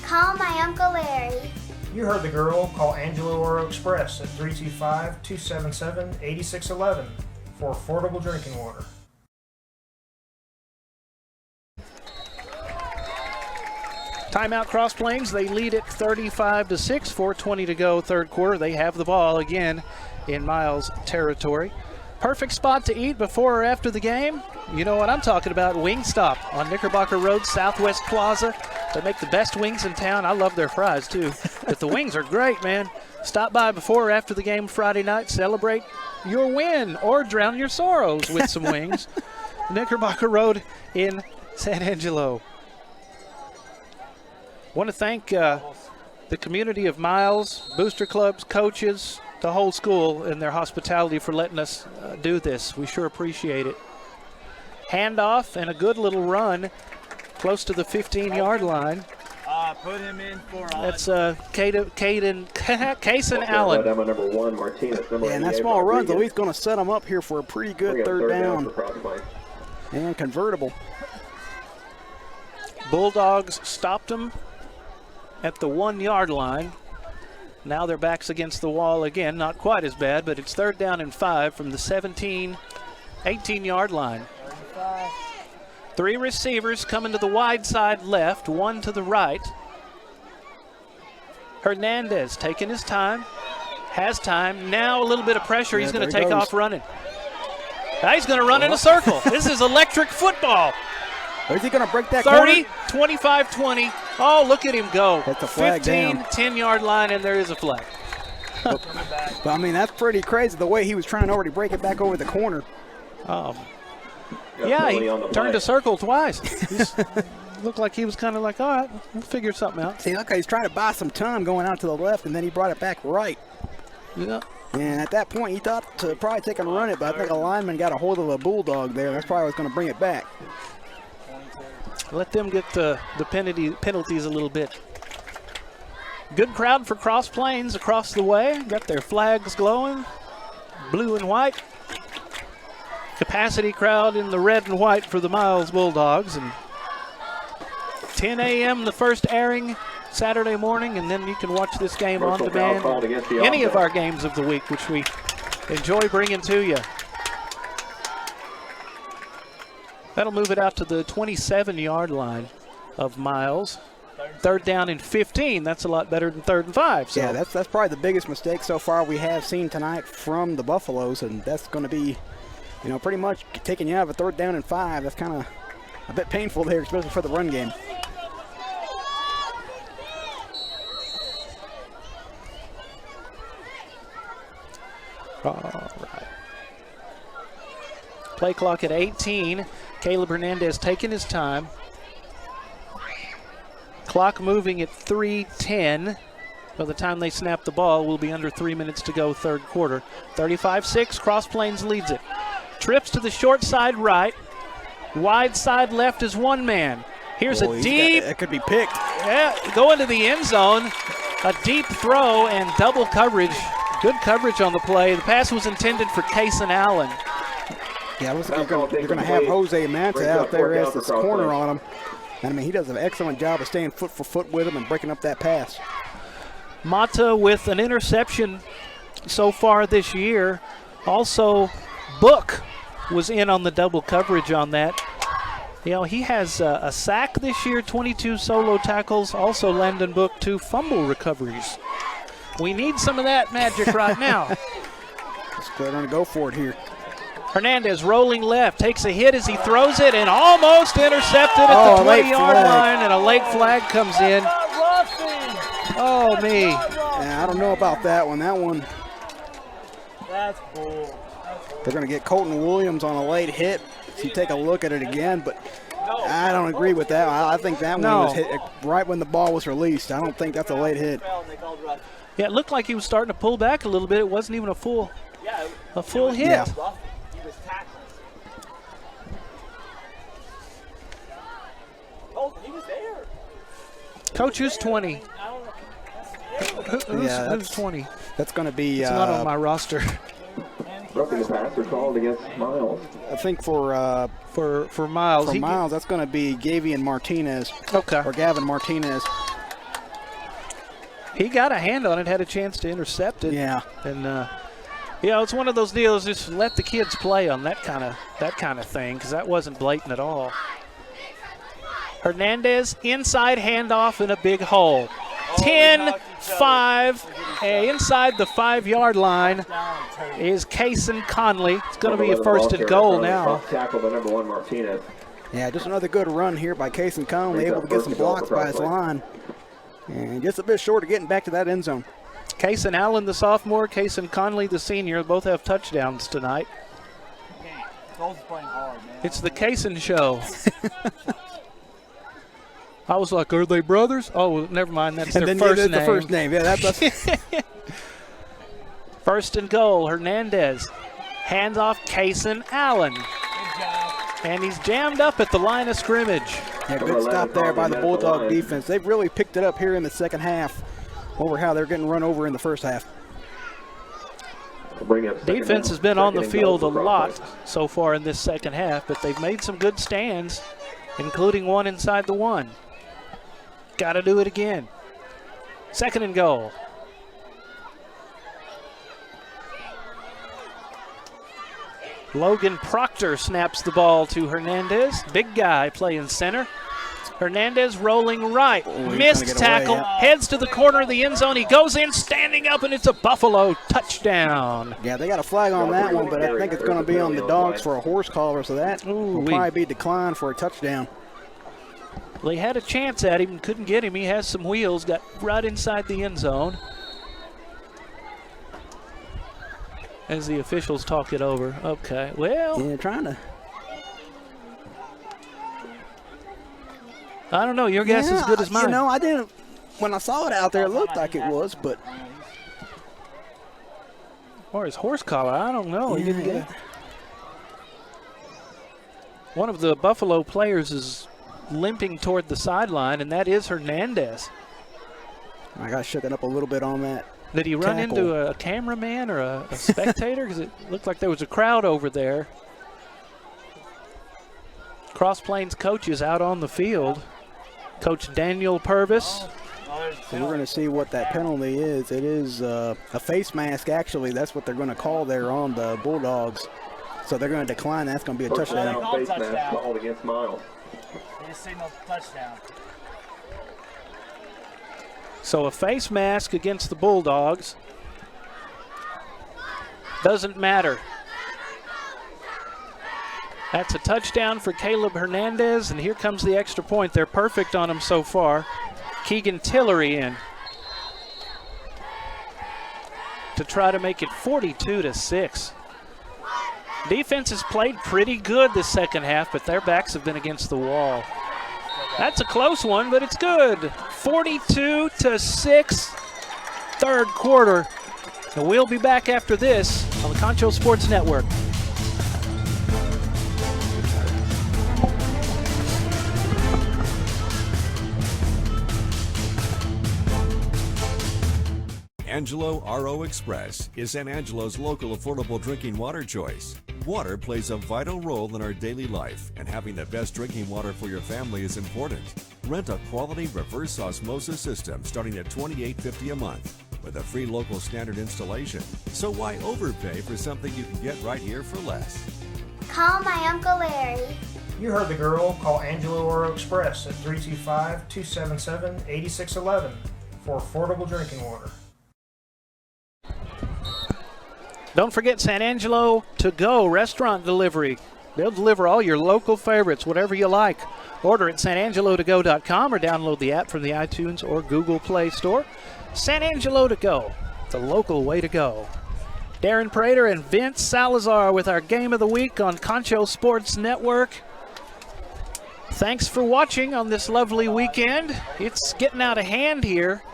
Call my Uncle Larry. You heard the girl. Call Angelo RO Express at 325-277-8611 for affordable drinking water. Timeout Cross Plains. They lead it 35-6, 4:20 to go third quarter. They have the ball again in Miles territory. Perfect spot to eat before or after the game. You know what I'm talking about, Wingstop on Knickerbocker Road, Southwest Plaza. They make the best wings in town. I love their fries too, but the wings are great, man. Stop by before or after the game Friday night. Celebrate your win or drown your sorrows with some wings. Knickerbocker Road in San Angelo. Want to thank the community of Miles, booster clubs, coaches, the whole school, and their hospitality for letting us do this. We sure appreciate it. Handoff and a good little run close to the 15-yard line. Put him in for That's Cason Allen. Number 1, Martinez. Yeah, and that small run, though, he's going to set him up here for a pretty good third down. And convertible. Bulldogs stopped him at the 1-yard line. Now their back's against the wall again. Not quite as bad, but it's 3rd down and 5 from the 18-yard line. 3 receivers coming to the wide side left, 1 to the right. Hernandez taking his time, has time. Now a little bit of pressure. He's going to take off running. Now he's going to run in a circle. This is electric football. Is he going to break that 30, corner? 25, 20. Oh, look at him go. That's a flag 15, down. 10-yard line, and there is a flag. But, I mean, that's pretty crazy the way he was trying to already break it back over the corner. Yeah, he turned a circle twice. Looked like he was kind of like, all right, we'll figure something out. See, look, he's trying to buy some time going out to the left, and then he brought it back right. Yeah. And at that point, he thought to probably take and run it, but I think a lineman got a hold of a Bulldog there. That's probably what's going to bring it back. Let them get the penalties a little bit. Good crowd for Cross Plains across the way. Got their flags glowing, blue and white. Capacity crowd in the red and white for the Miles Bulldogs. And 10 a.m. the first airing Saturday morning, and then you can watch this game on demand. Any of our games of the week, which we enjoy bringing to you. That'll move it out to the 27-yard line of Miles. 3rd down and 15. That's a lot better than 3rd and 5. So. Yeah, that's probably the biggest mistake so far we have seen tonight from the Buffaloes, and that's going to be, you know, pretty much taking you out of a 3rd down and 5. That's kind of a bit painful there, especially for the run game. All right. Play clock at 18. Caleb Hernandez taking his time. Clock moving at 3:10. By the time they snap the ball, we'll be under 3 minutes to go third quarter. 35-6, Cross Plains leads it. Trips to the short side right. Wide side left is one man. Here's a deep. That could be picked. Yeah, go into the end zone. A deep throw and double coverage. Good coverage on the play. The pass was intended for Cason Allen. Yeah, looks like you're going to have Jose Manta out there as this corner on him. And I mean, he does an excellent job of staying foot for foot with him and breaking up that pass. Mata with an interception so far this year. Also, Book was in on the double coverage on that. You know, he has a sack this year, 22 solo tackles. Also, Landon Book, 2 fumble recoveries. We need some of that magic right now. They're going to go for it here. Hernandez rolling left, takes a hit as he throws it and almost intercepted at the 20-yard line, and a late flag comes in. Oh, me. Yeah, I don't know about that one. That one. That's bull. They're going to get Colton Williams on a late hit. If you take a look at it again, but I don't agree with that. I think that one was hit right when the ball was released. I don't think that's a late hit. Yeah, it looked like he was starting to pull back a little bit. It wasn't even a full hit. Yeah. He was tackling. Colton, he was there. Coach, who's 20? Who's 20? That's going to be. It's not on my roster. Roughing the passer called against Miles. I think for Miles. For Miles, that's going to be Gavian Martinez. Okay. Or Gavin Martinez. He got a hand on it, had a chance to intercept it. Yeah. And you know, it's one of those deals. Just let the kids play on that kind of thing, because that wasn't blatant at all. Hernandez, inside handoff in a big hole. 10-5, inside the 5-yard line is Kason Conley. It's going to be a first and goal now. Tackle the number 1 Martinez. Yeah, just another good run here by Kason Conley, able to get some blocks by his line. And just a bit short of getting back to that end zone. Kason Allen, the sophomore, Kason Conley, the senior, both have touchdowns tonight. It's the Kason show. I was like, are they brothers? Oh, never mind. That's their first name. The first name. Yeah, that's First and goal, Hernandez. Hands off Kason Allen. And he's jammed up at the line of scrimmage. Yeah, good stop there by the Bulldog defense. They've really picked it up here in the second half over how they're getting run over in the first half. Defense has been on the field a lot so far in this second half, but they've made some good stands, including one inside the 1. Got to do it again. Second and goal. Logan Proctor snaps the ball to Hernandez. Big guy playing center. Hernandez rolling right. Missed tackle. Away, yeah. Heads to the corner of the end zone. He goes in standing up, and it's a Buffalo touchdown. Yeah, they got a flag on that one, but I think it's going to be on the Dogs for a horse collar, so that will probably be declined for a touchdown. Well, he had a chance at him and couldn't get him. He has some wheels, got right inside the end zone. As the officials talk it over. Okay, well. Yeah, trying to. I don't know. Your guess is as good as mine. You know, I didn't. When I saw it out there, it looked like it was, but. Or his horse collar, I don't know. He didn't get it. One of the Buffalo players is limping toward the sideline, and that is Hernandez. I got shooken up a little bit on that. Did he run into a cameraman or a spectator? Because it looked like there was a crowd over there. Cross Plains coach is out on the field. Coach Daniel Purvis. So we're going to see what that penalty is. It is a face mask, actually. That's what they're going to call there on the Bulldogs. So they're going to decline. That's going to be a touchdown. Face mask called against Miles. He signaled touchdown. So a face mask against the Bulldogs. Doesn't matter. That's a touchdown for Caleb Hernandez, and here comes the extra point. They're perfect on him so far. Keegan Tillery in to try to make it 42-6. Defense has played pretty good this second half, but their backs have been against the wall. That's a close one, but it's good. 42-6, third quarter. And we'll be back after this on the Concho Sports Network. Angelo RO Express is San Angelo's local affordable drinking water choice. Water plays a vital role in our daily life, and having the best drinking water for your family is important. Rent a quality reverse osmosis system starting at $28.50 a month with a free local standard installation. So why overpay for something you can get right here for less? Call my Uncle Larry. You heard the girl. Call Angelo Oro Express at 325-277-8611 for affordable drinking water. Don't forget San Angelo To Go restaurant delivery. They'll deliver all your local favorites, whatever you like. Order at sanangelotogo.com or download the app from the iTunes or Google Play Store. San Angelo To Go, the local way to go. Darren Prater and Vince Salazar with our Game of the Week on Concho Sports Network. Thanks for watching on this lovely weekend. It's getting out of hand here.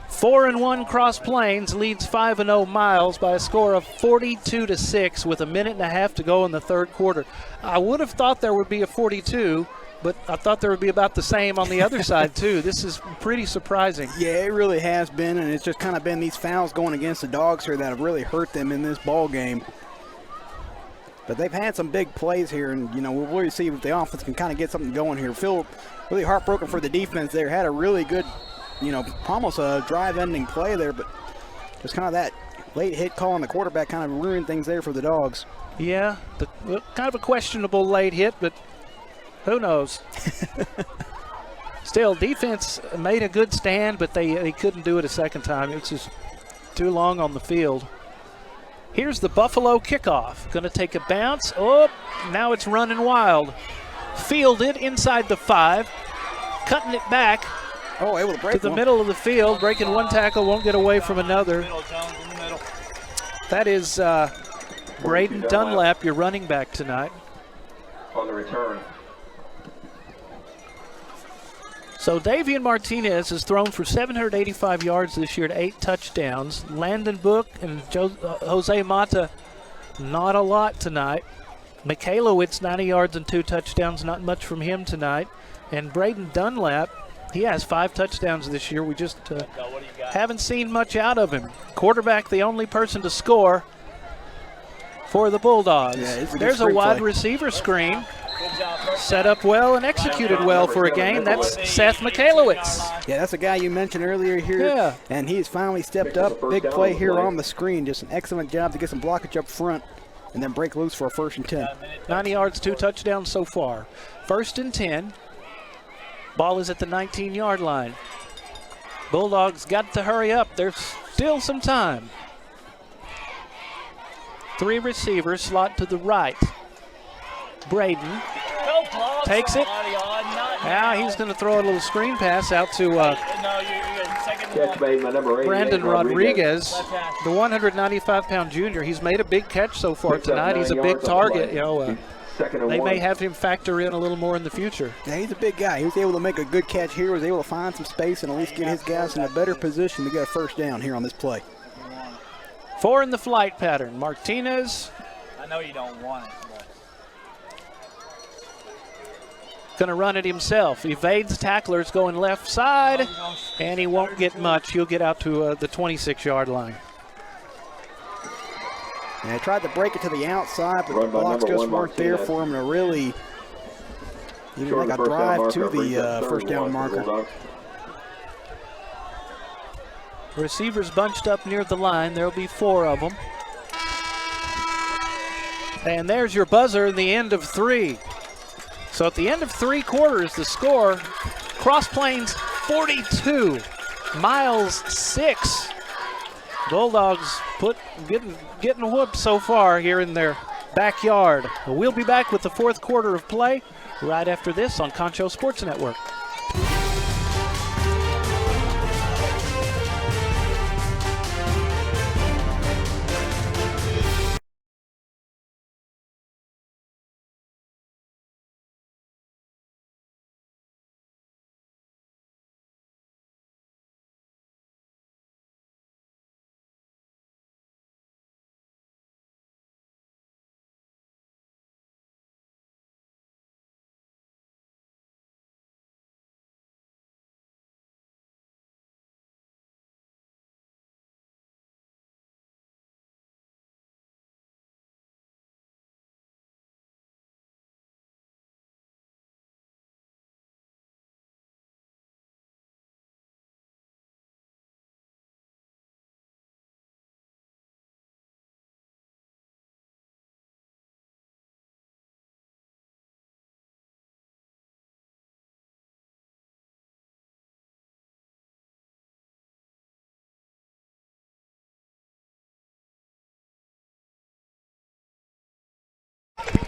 4-1 Cross Plains leads 5-0 Miles by a score of 42-6 with a minute and a half to go in the third quarter. I would have thought there would be a 42, but I thought there would be about the same on the other side too. This is pretty surprising. Yeah, it really has been, and it's just kind of been these fouls going against the Dogs here that have really hurt them in this ball game. But they've had some big plays here, and you know, we'll really see if the offense can kind of get something going here. Feel really heartbroken for the defense there. Had a really good, you know, almost a drive-ending play there, but just kind of that late hit call on the quarterback kind of ruined things there for the Dogs. Yeah, kind of a questionable late hit, but Who knows? Still, defense made a good stand, but they couldn't do it a second time. It was just too long on the field. Here's the Buffalo kickoff. Going to take a bounce. Oh, now it's running wild. Fielded inside the 5. Cutting it back able to break to the middle of the field. Breaking one tackle, won't get away from another. That is Braden Dunlap, your running back tonight. On the return. So Davian Martinez has thrown for 785 yards this year to 8 touchdowns. Landon Book and Jose Mata, not a lot tonight. Michaelowicz, 90 yards and 2 touchdowns, not much from him tonight. And Braden Dunlap, he has 5 touchdowns this year. We just haven't seen much out of him. Quarterback, the only person to score for the Bulldogs. Yeah, there's a wide receiver screen. Set up well and executed well for a gain. That's Seth Michaelowicz. Yeah, that's a guy you mentioned earlier here. Yeah. And he's finally stepped up. Big play here on the screen. Just an excellent job to get some blockage up front and then break loose for a 1st and 10. 90 yards, 2 touchdowns so far. 1st and 10. Ball is at the 19-yard line. Bulldogs got to hurry up. There's still some time. 3 receivers, slot to the right. Braden takes it. Now he's going to throw a little screen pass out to Catch made by number 88, Brandon Rodriguez, the 195-pound junior. He's made a big catch so far tonight. He's a big target. You know, they may have him factor in a little more in the future. Yeah, he's a big guy. He was able to make a good catch here. Was able to find some space and at least get his guys in a better position to get a 1st down here on this play. 4 in the flight pattern. Martinez. I know you don't want it. Going to run it himself. Evades tacklers going left side, and he won't get much. He'll get out to the 26-yard line. And they tried to break it to the outside, but the blocks just weren't there for him to really even make a drive to the 1st down marker. Receivers bunched up near the line. There'll be 4 of them. And there's your buzzer in the end of 3. So at the end of 3 quarters, the score, Cross Plains 42, Miles 6. Bulldogs getting whooped so far here in their backyard. We'll be back with the 4th quarter of play right after this on Concho Sports Network.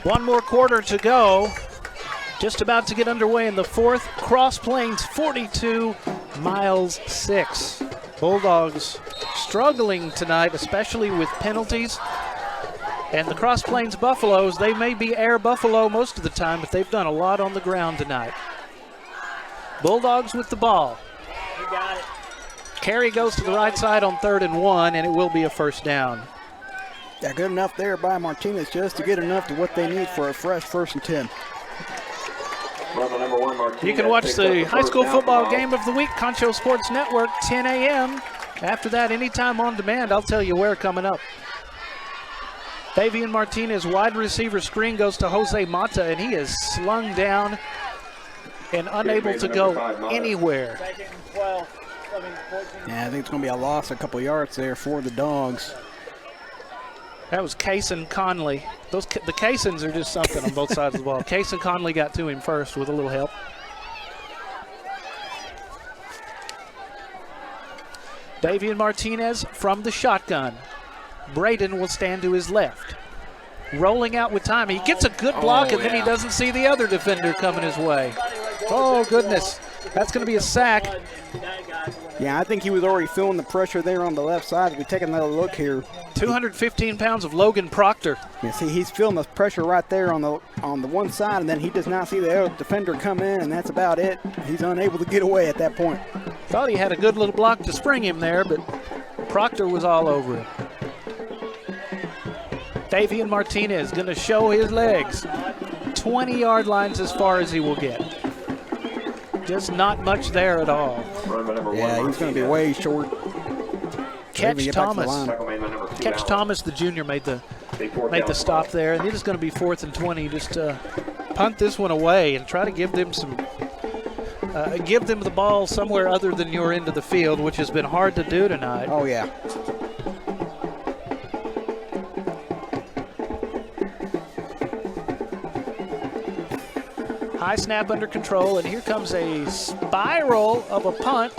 One more quarter to go. Just about to get underway in the 4th. Cross Plains 42, Miles 6. Bulldogs struggling tonight, especially with penalties. And the Cross Plains Buffaloes, they may be air buffalo most of the time, but they've done a lot on the ground tonight. Bulldogs with the ball. You got it. Carry goes to the right side on 3rd and 1, and it will be a 1st down. Yeah, good enough there by Martinez just to get enough to what they need for a fresh 1st and 10. You can watch the high school football game of the week, Concho Sports Network, 10 a.m. After that, anytime on demand, I'll tell you where coming up. Davian Martinez, wide receiver screen goes to Jose Mata, and he is slung down and unable to go anywhere. 2nd and 12. Yeah, I think it's going to be a loss, a couple yards there for the Dogs. That was Cason Conley. The Casons are just something on both sides of the ball. Cason Conley got to him first with a little help. Davian Martinez from the shotgun. Braden will stand to his left. Rolling out with time. He gets a good block, and then he doesn't see the other defender coming his way. Oh, goodness. That's going to be a sack. Yeah, I think he was already feeling the pressure there on the left side. If we take another look here. 215 pounds of Logan Proctor. Yeah, see, he's feeling the pressure right there on the one side, and then he does not see the other defender come in, and that's about it. He's unable to get away at that point. Thought he had a good little block to spring him there, but Proctor was all over him. Davian Martinez going to show his legs. 20-yard lines as far as he will get. Just not much there at all. Yeah, he's going to be way short. Catch Thomas. Catch Thomas, the junior, made the stop there, and it is going to be 4th and 20. Just punt this one away and try to give them the ball somewhere other than your end of the field, which has been hard to do tonight. Oh yeah. High snap under control, and here comes a spiral of a punt.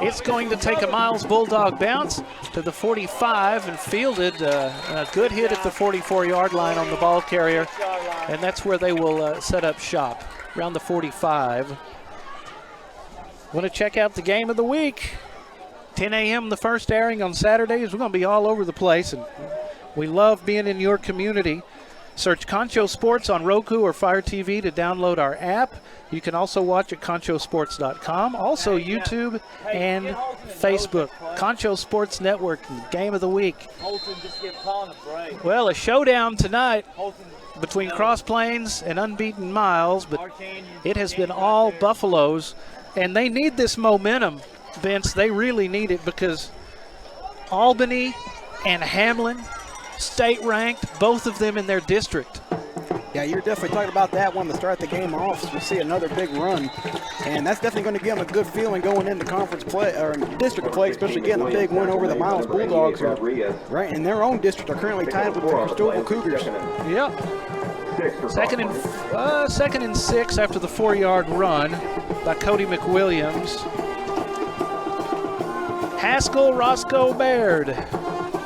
It's going to take a Miles Bulldog bounce to the 45 and fielded. A good hit at the 44-yard line on the ball carrier, and that's where they will set up shop, around the 45. Want to check out the game of the week. 10 a.m. the first airing on Saturdays. We're going to be all over the place, and we love being in your community. Search Concho Sports on Roku or Fire TV to download our app. You can also watch at conchosports.com. Also YouTube and Facebook. Concho Sports Network, Game of the Week. Well, a showdown tonight between Cross Plains and Unbeaten Miles, but it has been all Buffaloes, and they need this momentum, Vince. They really need it because Albany and Hamlin, state ranked, both of them in their district. Yeah, you're definitely talking about that one to start the game off. We'll see another big run, and that's definitely going to give them a good feeling going into conference play or district play, especially getting a big win over the Miles Bulldogs, who, right in their own district, are currently tied with the Cristobal Cougars. Yep. Second and 6 after the 4-yard run by Cody McWilliams. Haskell, Roscoe, Baird,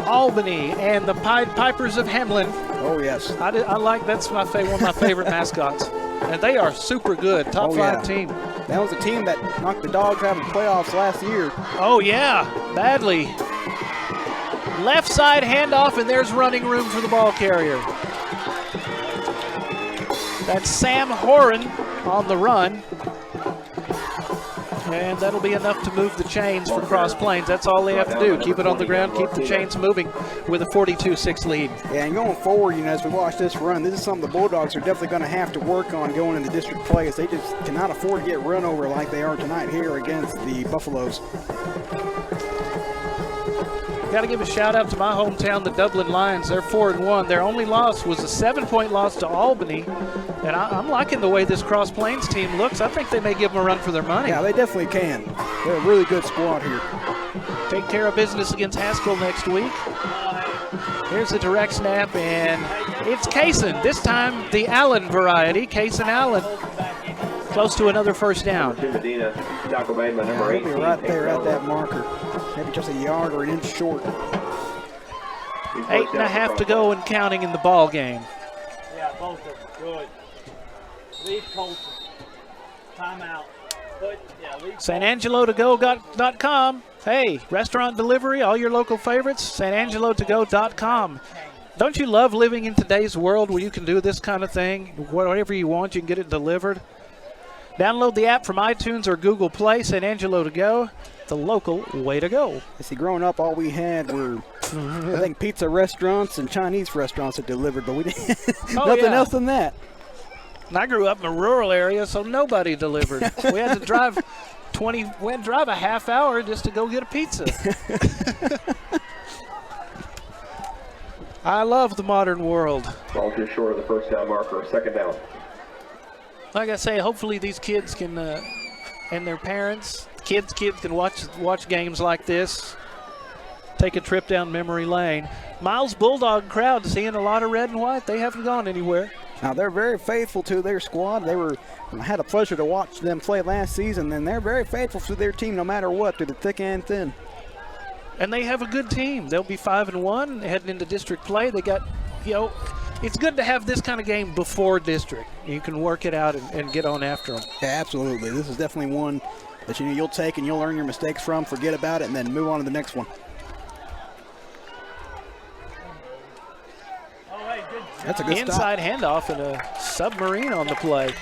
Albany, and the Pied Pipers of Hamlin. Oh, yes. I like, that's one of my favorite mascots. And they are super good, top 5 team. That was a team that knocked the Dogs out of the playoffs last year. Oh, yeah, badly. Left side handoff, and there's running room for the ball carrier. That's Sam Horan on the run. And that'll be enough to move the chains for Cross Plains. That's all they have to do. Keep it on the ground, keep the chains moving with a 42-6 lead. Yeah, and going forward, as we watch this run, this is something the Bulldogs are definitely going to have to work on going into district play, as they just cannot afford to get run over like they are tonight here against the Buffaloes. Got to give a shout out to my hometown, the Dublin Lions. They're 4-1. Their only loss was a 7-point loss to Albany. And I'm liking the way this Cross Plains team looks. I think they may give them a run for their money. Yeah, they definitely can. They're a really good squad here. Take care of business against Haskell next week. Here's the direct snap, and it's Cason. This time the Allen variety, Cason Allen. Close to another first down. He'll be right there at that marker. Maybe just a yard or an inch short. 8.5 to go and counting in the ball game. Yeah, both of them. Good. Leave Colton. Timeout. SanAngeloToGo.com. Hey, restaurant delivery, all your local favorites, SanAngeloToGo.com. Don't you love living in today's world where you can do this kind of thing? Whatever you want, you can get it delivered. Download the app from iTunes or Google Play. San Angelo to Go, the local way to go. See, growing up, all we had were, I think, pizza restaurants and Chinese restaurants that delivered, but we didn't nothing else than that. And I grew up in a rural area, so nobody delivered. We had to drive a half hour just to go get a pizza. I love the modern world. Ball just short of the first down marker, second down. Like I say, hopefully these kids can, and their parents, kids can watch games like this. take a trip down memory lane. Miles Bulldog crowd seeing a lot of red and white. They haven't gone anywhere. Now, they're very faithful to their squad. I had the pleasure to watch them play last season, and they're very faithful to their team no matter what, through the thick and thin. And they have a good team. They'll be 5-1 heading into district play. They got, it's good to have this kind of game before district. You can work it out and get on after them. Yeah, absolutely. This is definitely one that you'll take and you'll learn your mistakes from, forget about it, and then move on to the next one. That's a good Inside stop. handoff and a submarine on the play.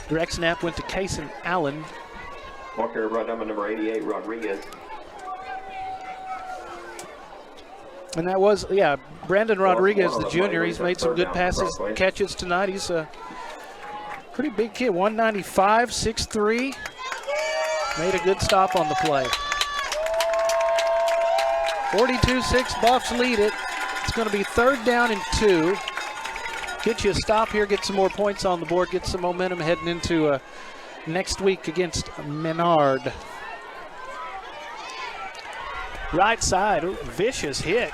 Direct snap went to Kason Allen. Walker brought down by number 88, Rodriguez. And that was, Brandon Rodriguez, the junior. He's made some good passes, catches tonight. He's a pretty big kid, 195, 6'3". Made a good stop on the play. 42-6, Buffs lead it. It's going to be 3rd down and 2. Get you a stop here, get some more points on the board, get some momentum heading into next week against Menard. Right side, vicious hit.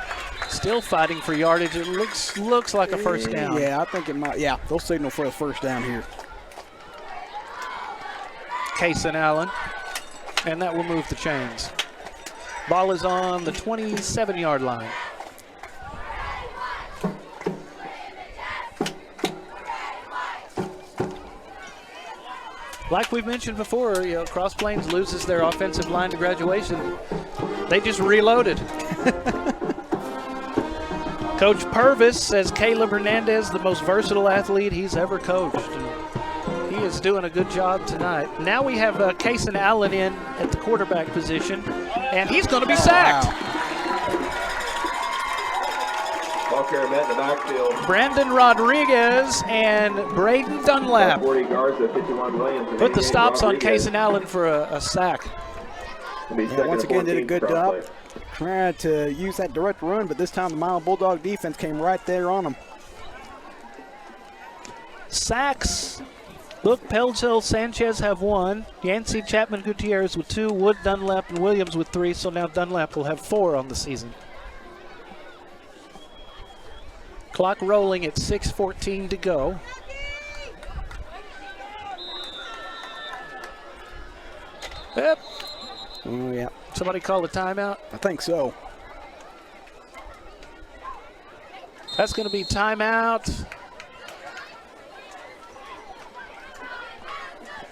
Still fighting for yardage. It looks like a first down. Yeah, I think it might. Yeah, they'll signal for a first down here. Kason Allen, and that will move the chains. Ball is on the 27-yard line. Like we've mentioned before, Cross Plains loses their offensive line to graduation. They just reloaded. Coach Purvis says Caleb Hernandez, the most versatile athlete he's ever coached. And he is doing a good job tonight. Now we have Kason Allen in at the quarterback position, and he's going to be sacked. Wow. Walker met in the backfield. Brandon Rodriguez and Braden Dunlap 40 guards at 51 Williams. put the stops on Kason Allen for a sack. Yeah, once again, did a good job. Tried to use that direct run, but this time the Miles Bulldog defense came right there on them. Sacks. Look, Pelchel, Sanchez have 1. Yancey, Chapman, Gutierrez with 2. Wood, Dunlap, and Williams with 3. So now Dunlap will have 4 on the season. Clock rolling at 6:14 to go. Yep. Oh, yeah. Somebody call a timeout. I think so. That's going to be timeout.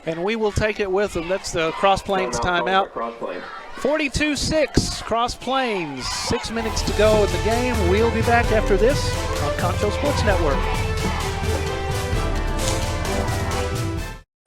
And we will take it with them. That's the Cross Plains timeout. 42-6, Cross Plains. 6 minutes to go in the game. We'll be back after this on Concho Sports Network.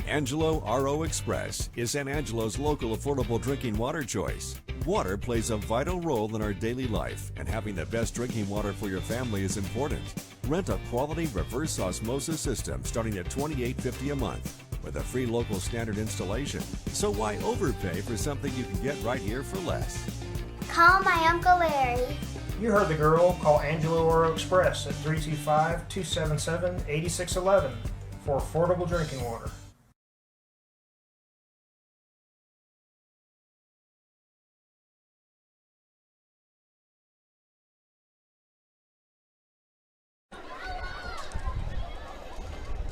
Angelo RO Express is San Angelo's local affordable drinking water choice. Water plays a vital role in our daily life, and having the best drinking water for your family is important. Rent a quality reverse osmosis system starting at $28.50 a month with a free local standard installation. So why overpay for something you can get right here for less? Call my Uncle Larry. You heard the girl. Call Angelo Oro Express at 325-277-8611 for affordable drinking water.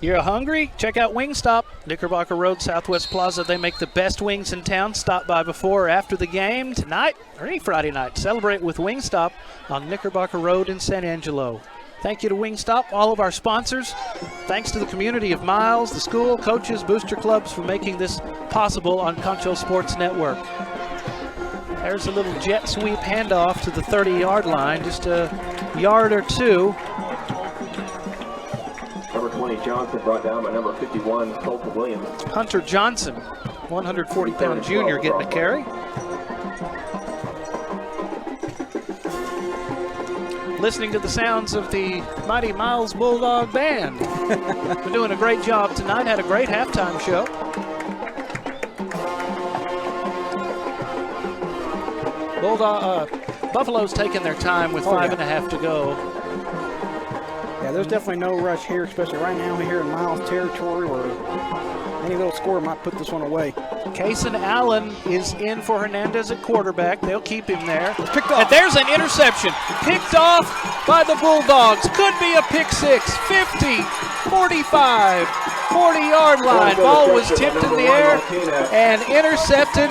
You're hungry? Check out Wingstop, Knickerbocker Road, Southwest Plaza. They make the best wings in town. Stop by before or after the game tonight or any Friday night. Celebrate with Wingstop on Knickerbocker Road in San Angelo. Thank you to Wingstop, all of our sponsors. Thanks to the community of Miles, the school, coaches, booster clubs for making this possible on Concho Sports Network. There's a little jet sweep handoff to the 30-yard line, just a yard or two. Number 20, Johnson, brought down by number 51, Colton Williams. Hunter Johnson, 140-pound junior, getting a carry. Listening to the sounds of the mighty Miles Bulldog Band. Been doing a great job tonight, had a great halftime show. Buffalo's taking their time with 5.5 to go. Yeah, there's definitely no rush here, especially right now here in Miles territory where any little score might put this one away. Kason Allen is in for Hernandez at quarterback. They'll keep him there. Picked off. And there's an interception. Picked off by the Bulldogs. Could be a pick six. 50, 45, 40-yard line. Ball was tipped in the air and intercepted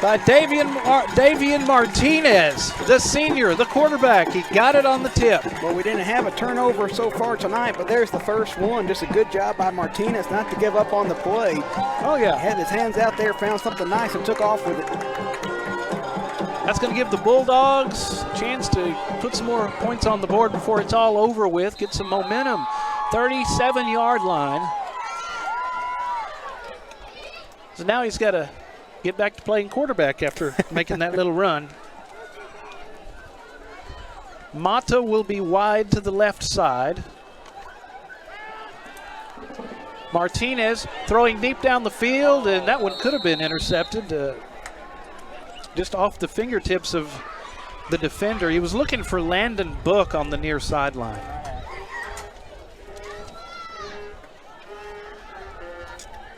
by Davian Martinez, the senior, the quarterback. He got it on the tip. Well, we didn't have a turnover so far tonight, but there's the first one. Just a good job by Martinez not to give up on the play. Oh, yeah. Had his hands out there, found something nice, and took off with it. That's going to give the Bulldogs a chance to put some more points on the board before it's all over with, get some momentum. 37-yard line. So now he's got to get back to playing quarterback after making that little run. Mata will be wide to the left side. Martinez throwing deep down the field, and that one could have been intercepted just off the fingertips of the defender. He was looking for Landon Book on the near sideline.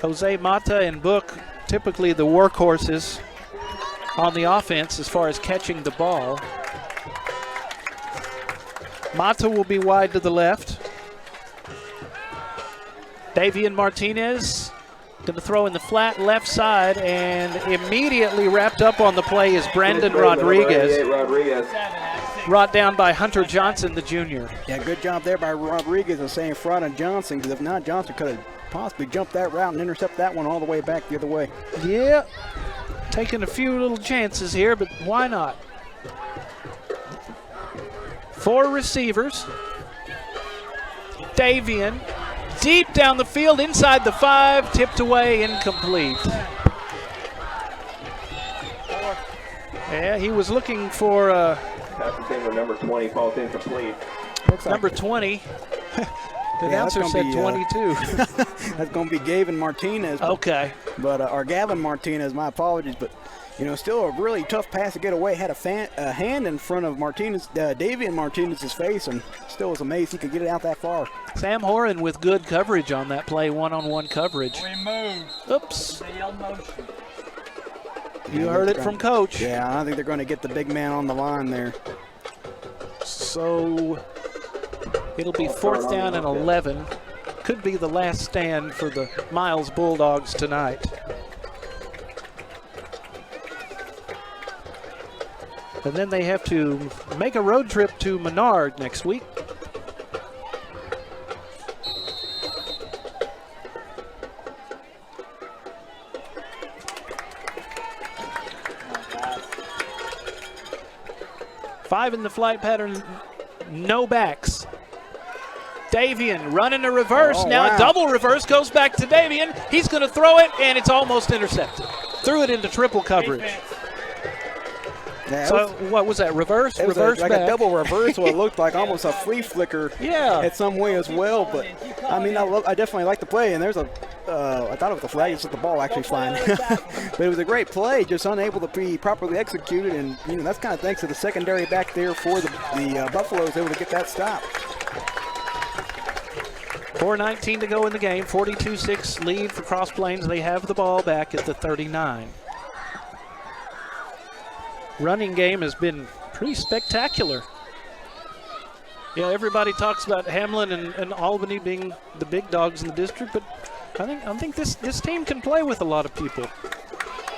Jose Mata and Book, typically the workhorses on the offense as far as catching the ball. Mata will be wide to the left. Davian Martinez going to throw in the flat left side, and immediately wrapped up on the play is Brandon Rodriguez. Brought down by Hunter Johnson, the junior. Yeah, good job there by Rodriguez of saying front of Johnson, because if not, Johnson could have possibly jumped that route and intercept that one all the way back the other way. Yeah, taking a few little chances here, but why not? 4 receivers. Davian, deep down the field, inside the 5, tipped away, incomplete. Yeah, he was looking for Passing thing number 20 falls incomplete. Looks like number 20. The announcer said 22. That's going to be Gavin Martinez. Okay. But or Gavin Martinez, my apologies, but you know, still a really tough pass to get away. Had a hand in front of Martinez, Davian Martinez's face, and still was amazed he could get it out that far. Sam Horan with good coverage on that play, one-on-one coverage. We moved. Oops. Yell motion. You heard it from Coach. Yeah, I think they're going to get the big man on the line there. So it'll be 4th down and 11. Could be the last stand for the Miles Bulldogs tonight. And then they have to make a road trip to Menard next week. Five in the flight pattern, no backs. Davian running a reverse. Oh, now wow. a double reverse goes back to Davian. He's going to throw it, and it's almost intercepted. Threw it into triple coverage. Yeah, So what was that, reverse? it was Reverse like back. a double reverse, what looked like almost a flea flicker Yeah. at some way as well. But I mean, I definitely like the play, and there's a I thought it was the flag, it's just the ball actually flying. But it was a great play, just unable to be properly executed, and you know, that's kind of thanks to the secondary back there for the Buffaloes able to get that stop. 4:19 to go in the game. 42-6 lead for Cross Plains. They have the ball back at the 39. Running game has been pretty spectacular. Yeah, everybody talks about Hamlin and Albany being the big dogs in the district, but I think this team can play with a lot of people.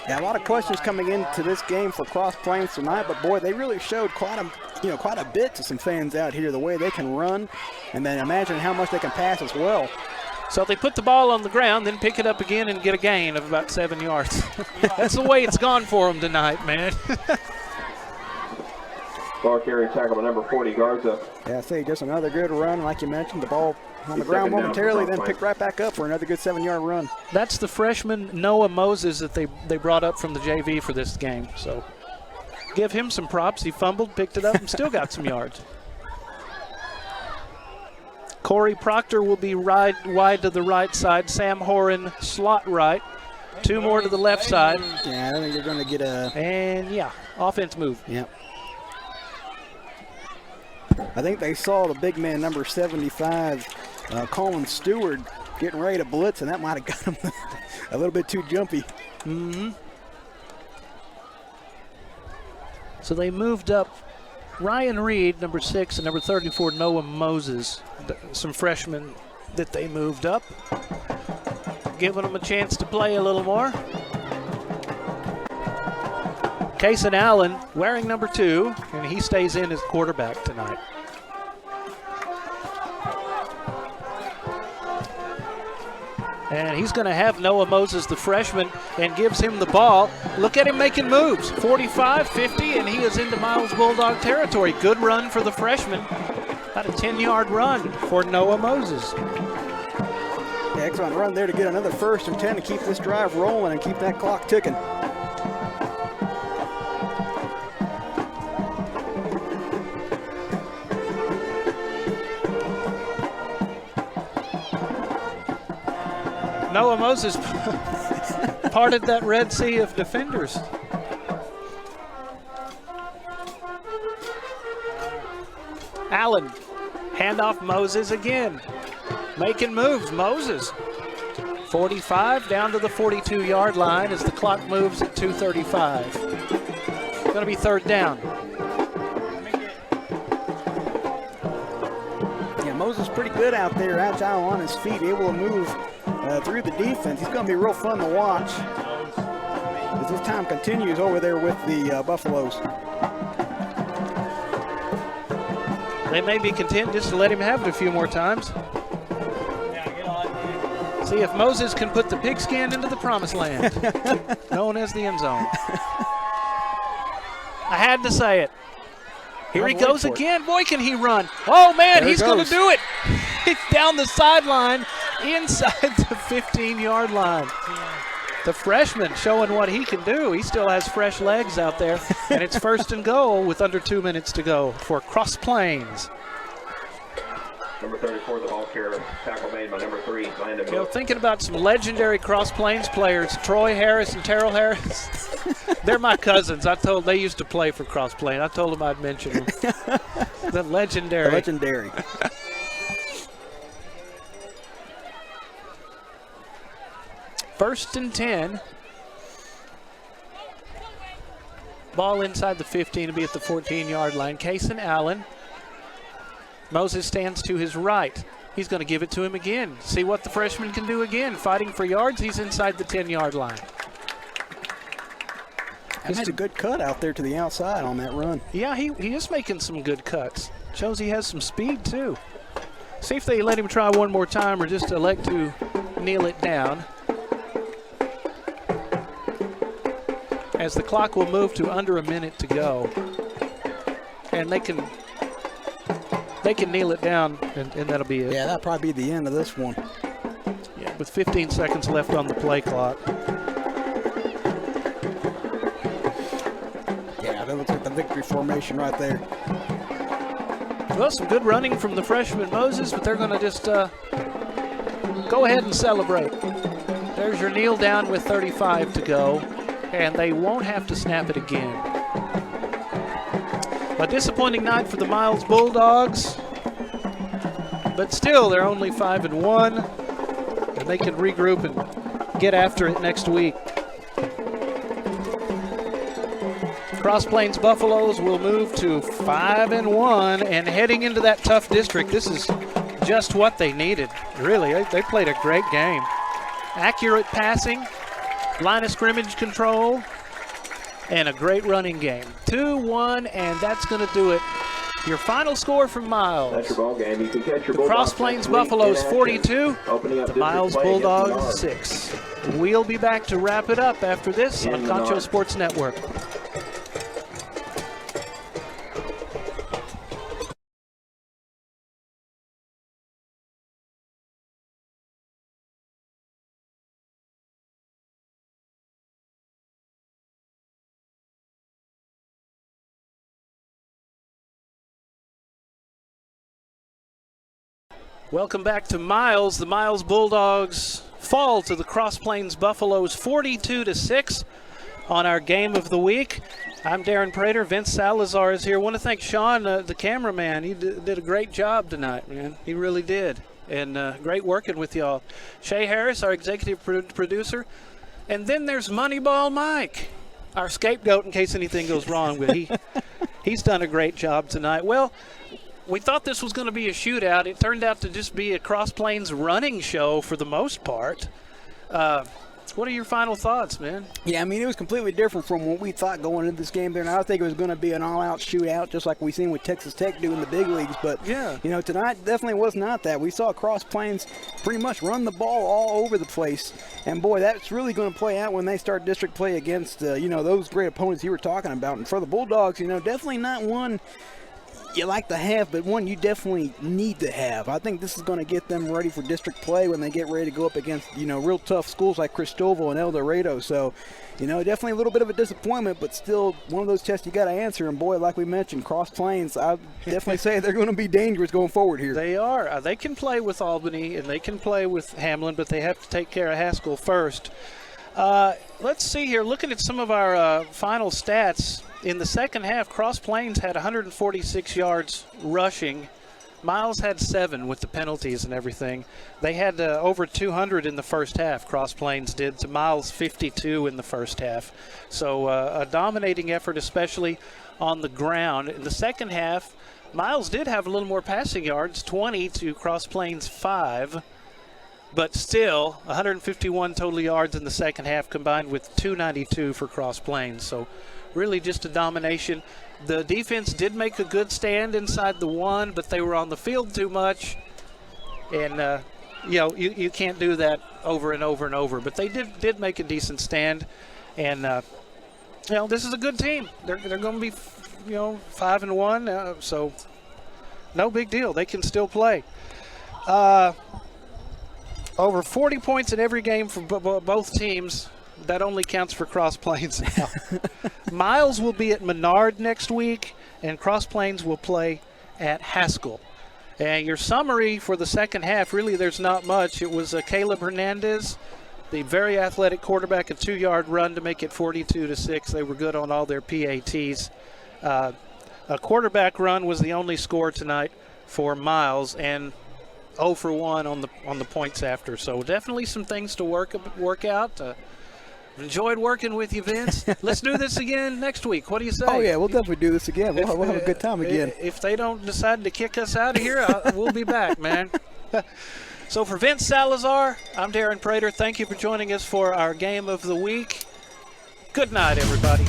Yeah, a lot of questions coming into this game for Cross Plains tonight, but boy, they really showed quite a bit to some fans out here, the way they can run, and then imagine how much they can pass as well. So they put the ball on the ground, then pick it up again and get a gain of about 7 yards. That's the way it's gone for them tonight, man. Ball carry tackle by number 40 Garza. Yeah, I say just another good run, like you mentioned, the ball on the ground momentarily, then picked right back up for another good 7-yard run. That's the freshman Noah Moses that they brought up from the JV for this game. So give him some props. He fumbled, picked it up, and still got some yards. Corey Proctor will be wide to the right side. Sam Horan slot right. 2 more to the left side. Yeah, I think they're going to get a... And, yeah, offense move. Yep. I think they saw the big man, number 75, Colin Stewart, getting ready to blitz, and that might have got him a little bit too jumpy. Mm-hmm. So they moved up Ryan Reid, number 6, and number 34, Noah Moses, some freshmen that they moved up, giving them a chance to play a little more. Kason Allen wearing number 2, and he stays in as quarterback tonight. And he's going to have Noah Moses, the freshman, and gives him the ball. Look at him making moves. 45, 50, and he is into Miles Bulldog territory. Good run for the freshman. About a 10-yard run for Noah Moses. Yeah, excellent run there to get another 1st and 10 to keep this drive rolling and keep that clock ticking. Noah Moses parted that Red Sea of defenders. Allen, handoff Moses again. Making moves, Moses. 45 down to the 42-yard line as the clock moves at 2:35. Going to be 3rd down. Yeah, Moses pretty good out there, agile on his feet, able to move through the defense. He's going to be real fun to watch as this time continues over there with the Buffaloes. They may be content just to let him have it a few more times. See if Moses can put the pigskin into the promised land, known as the end zone. I had to say it. Here he goes again. Boy, can he run. Oh, man, he's going to do it. He's down the sideline inside the 15-yard line. The freshman showing what he can do. He still has fresh legs out there, and it's 1st and goal with under 2 minutes to go for Cross Plains. Number 34, the ball carrier, tackle made by number 3, Landon. You know, thinking about some legendary Cross Plains players, Troy Harris and Terrell Harris. They're my cousins. They used to play for Cross Plains. I told them I'd mention them. The legendary. Legendary. First and 10. Ball inside the 15 to be at the 14-yard line. Kason Allen. Moses stands to his right. He's going to give it to him again. See what the freshman can do again. Fighting for yards. He's inside the 10-yard line. Just a good cut out there to the outside on that run. Yeah, he is making some good cuts. Shows he has some speed, too. See if they let him try one more time or just elect to kneel it down. As the clock will move to under a minute to go. And they can kneel it down, and that'll be it. Yeah, that'll probably be the end of this one. Yeah, with 15 seconds left on the play clock. Yeah, that looks like the victory formation right there. Well, some good running from the freshman Moses, but they're going to just go ahead and celebrate. There's your kneel down with 35 to go, and they won't have to snap it again. A disappointing night for the Miles Bulldogs, but still they're only 5-1, and they can regroup and get after it next week. Cross Plains Buffaloes will move to 5-1, and heading into that tough district, this is just what they needed. Really, they played a great game. Accurate passing, line of scrimmage control, and a great running game. 2-1, and that's going to do it. Your final score from Miles. That's your ball game. You can catch your the Cross Plains Buffaloes 42, the Miles Bulldogs Bulldogs 6. We'll be back to wrap it up after this on Concho Sports Network. Welcome back to Miles. The Miles Bulldogs fall to the Cross Plains Buffaloes 42-6 on our game of the week. I'm Darren Prater. Vince Salazar is here. I want to thank Sean, the cameraman. He did a great job tonight, man. He really did. And great working with y'all. Shay Harris, our executive producer. And then there's Moneyball Mike, our scapegoat in case anything goes wrong. But he's done a great job tonight. Well, we thought this was going to be a shootout. It turned out to just be a Cross Plains running show for the most part. What are your final thoughts, man? Yeah, I mean, it was completely different from what we thought going into this game there. And I think it was going to be an all-out shootout, just like we seen with Texas Tech do in the big leagues. But, yeah, you know, tonight definitely was not that. We saw Cross Plains pretty much run the ball all over the place. And, boy, that's really going to play out when they start district play against, you know, those great opponents you were talking about. And for the Bulldogs, you know, definitely not one you like to have, but one you definitely need to have. I think this is going to get them ready for district play when they get ready to go up against, you know, real tough schools like Cristobal and El Dorado. So, you know, definitely a little bit of a disappointment, but still one of those tests you got to answer. And, boy, like we mentioned, Cross Plains, I definitely say they're going to be dangerous going forward here. They are. They can play with Albany and they can play with Hamlin, but they have to take care of Haskell first. Let's see here. Looking at some of our final stats, in the second half, Cross Plains had 146 yards rushing. Miles had 7 with the penalties and everything. They had over 200 in the first half, Cross Plains did, to Miles 52 in the first half. So a dominating effort, especially on the ground. In the second half, Miles did have a little more passing yards, 20 to Cross Plains 5. But still, 151 total yards in the second half combined with 292 for Cross Plains. So really just a domination. The defense did make a good stand inside the 1, but they were on the field too much. And, you know, you can't do that over and over and over. But they did make a decent stand. And, you know, this is a good team. They're going to be, you know, 5-1. So no big deal. They can still play. Over 40 points in every game for both teams. That only counts for Cross Plains now. Miles will be at Menard next week, and Cross Plains will play at Haskell. And your summary for the second half, really there's not much. It was Caleb Hernandez, the very athletic quarterback, a 2-yard run to make it 42-6. They were good on all their PATs. A quarterback run was the only score tonight for Miles, and 0 for 1 on the points after. So definitely some things to work out. Enjoyed working with you, Vince. Let's do this again next week. What do you say? Oh, yeah, we'll definitely do this again. We'll have a good time again. If they don't decide to kick us out of here, we'll be back, man. So for Vince Salazar, I'm Darren Prater. Thank you for joining us for our game of the week. Good night, everybody.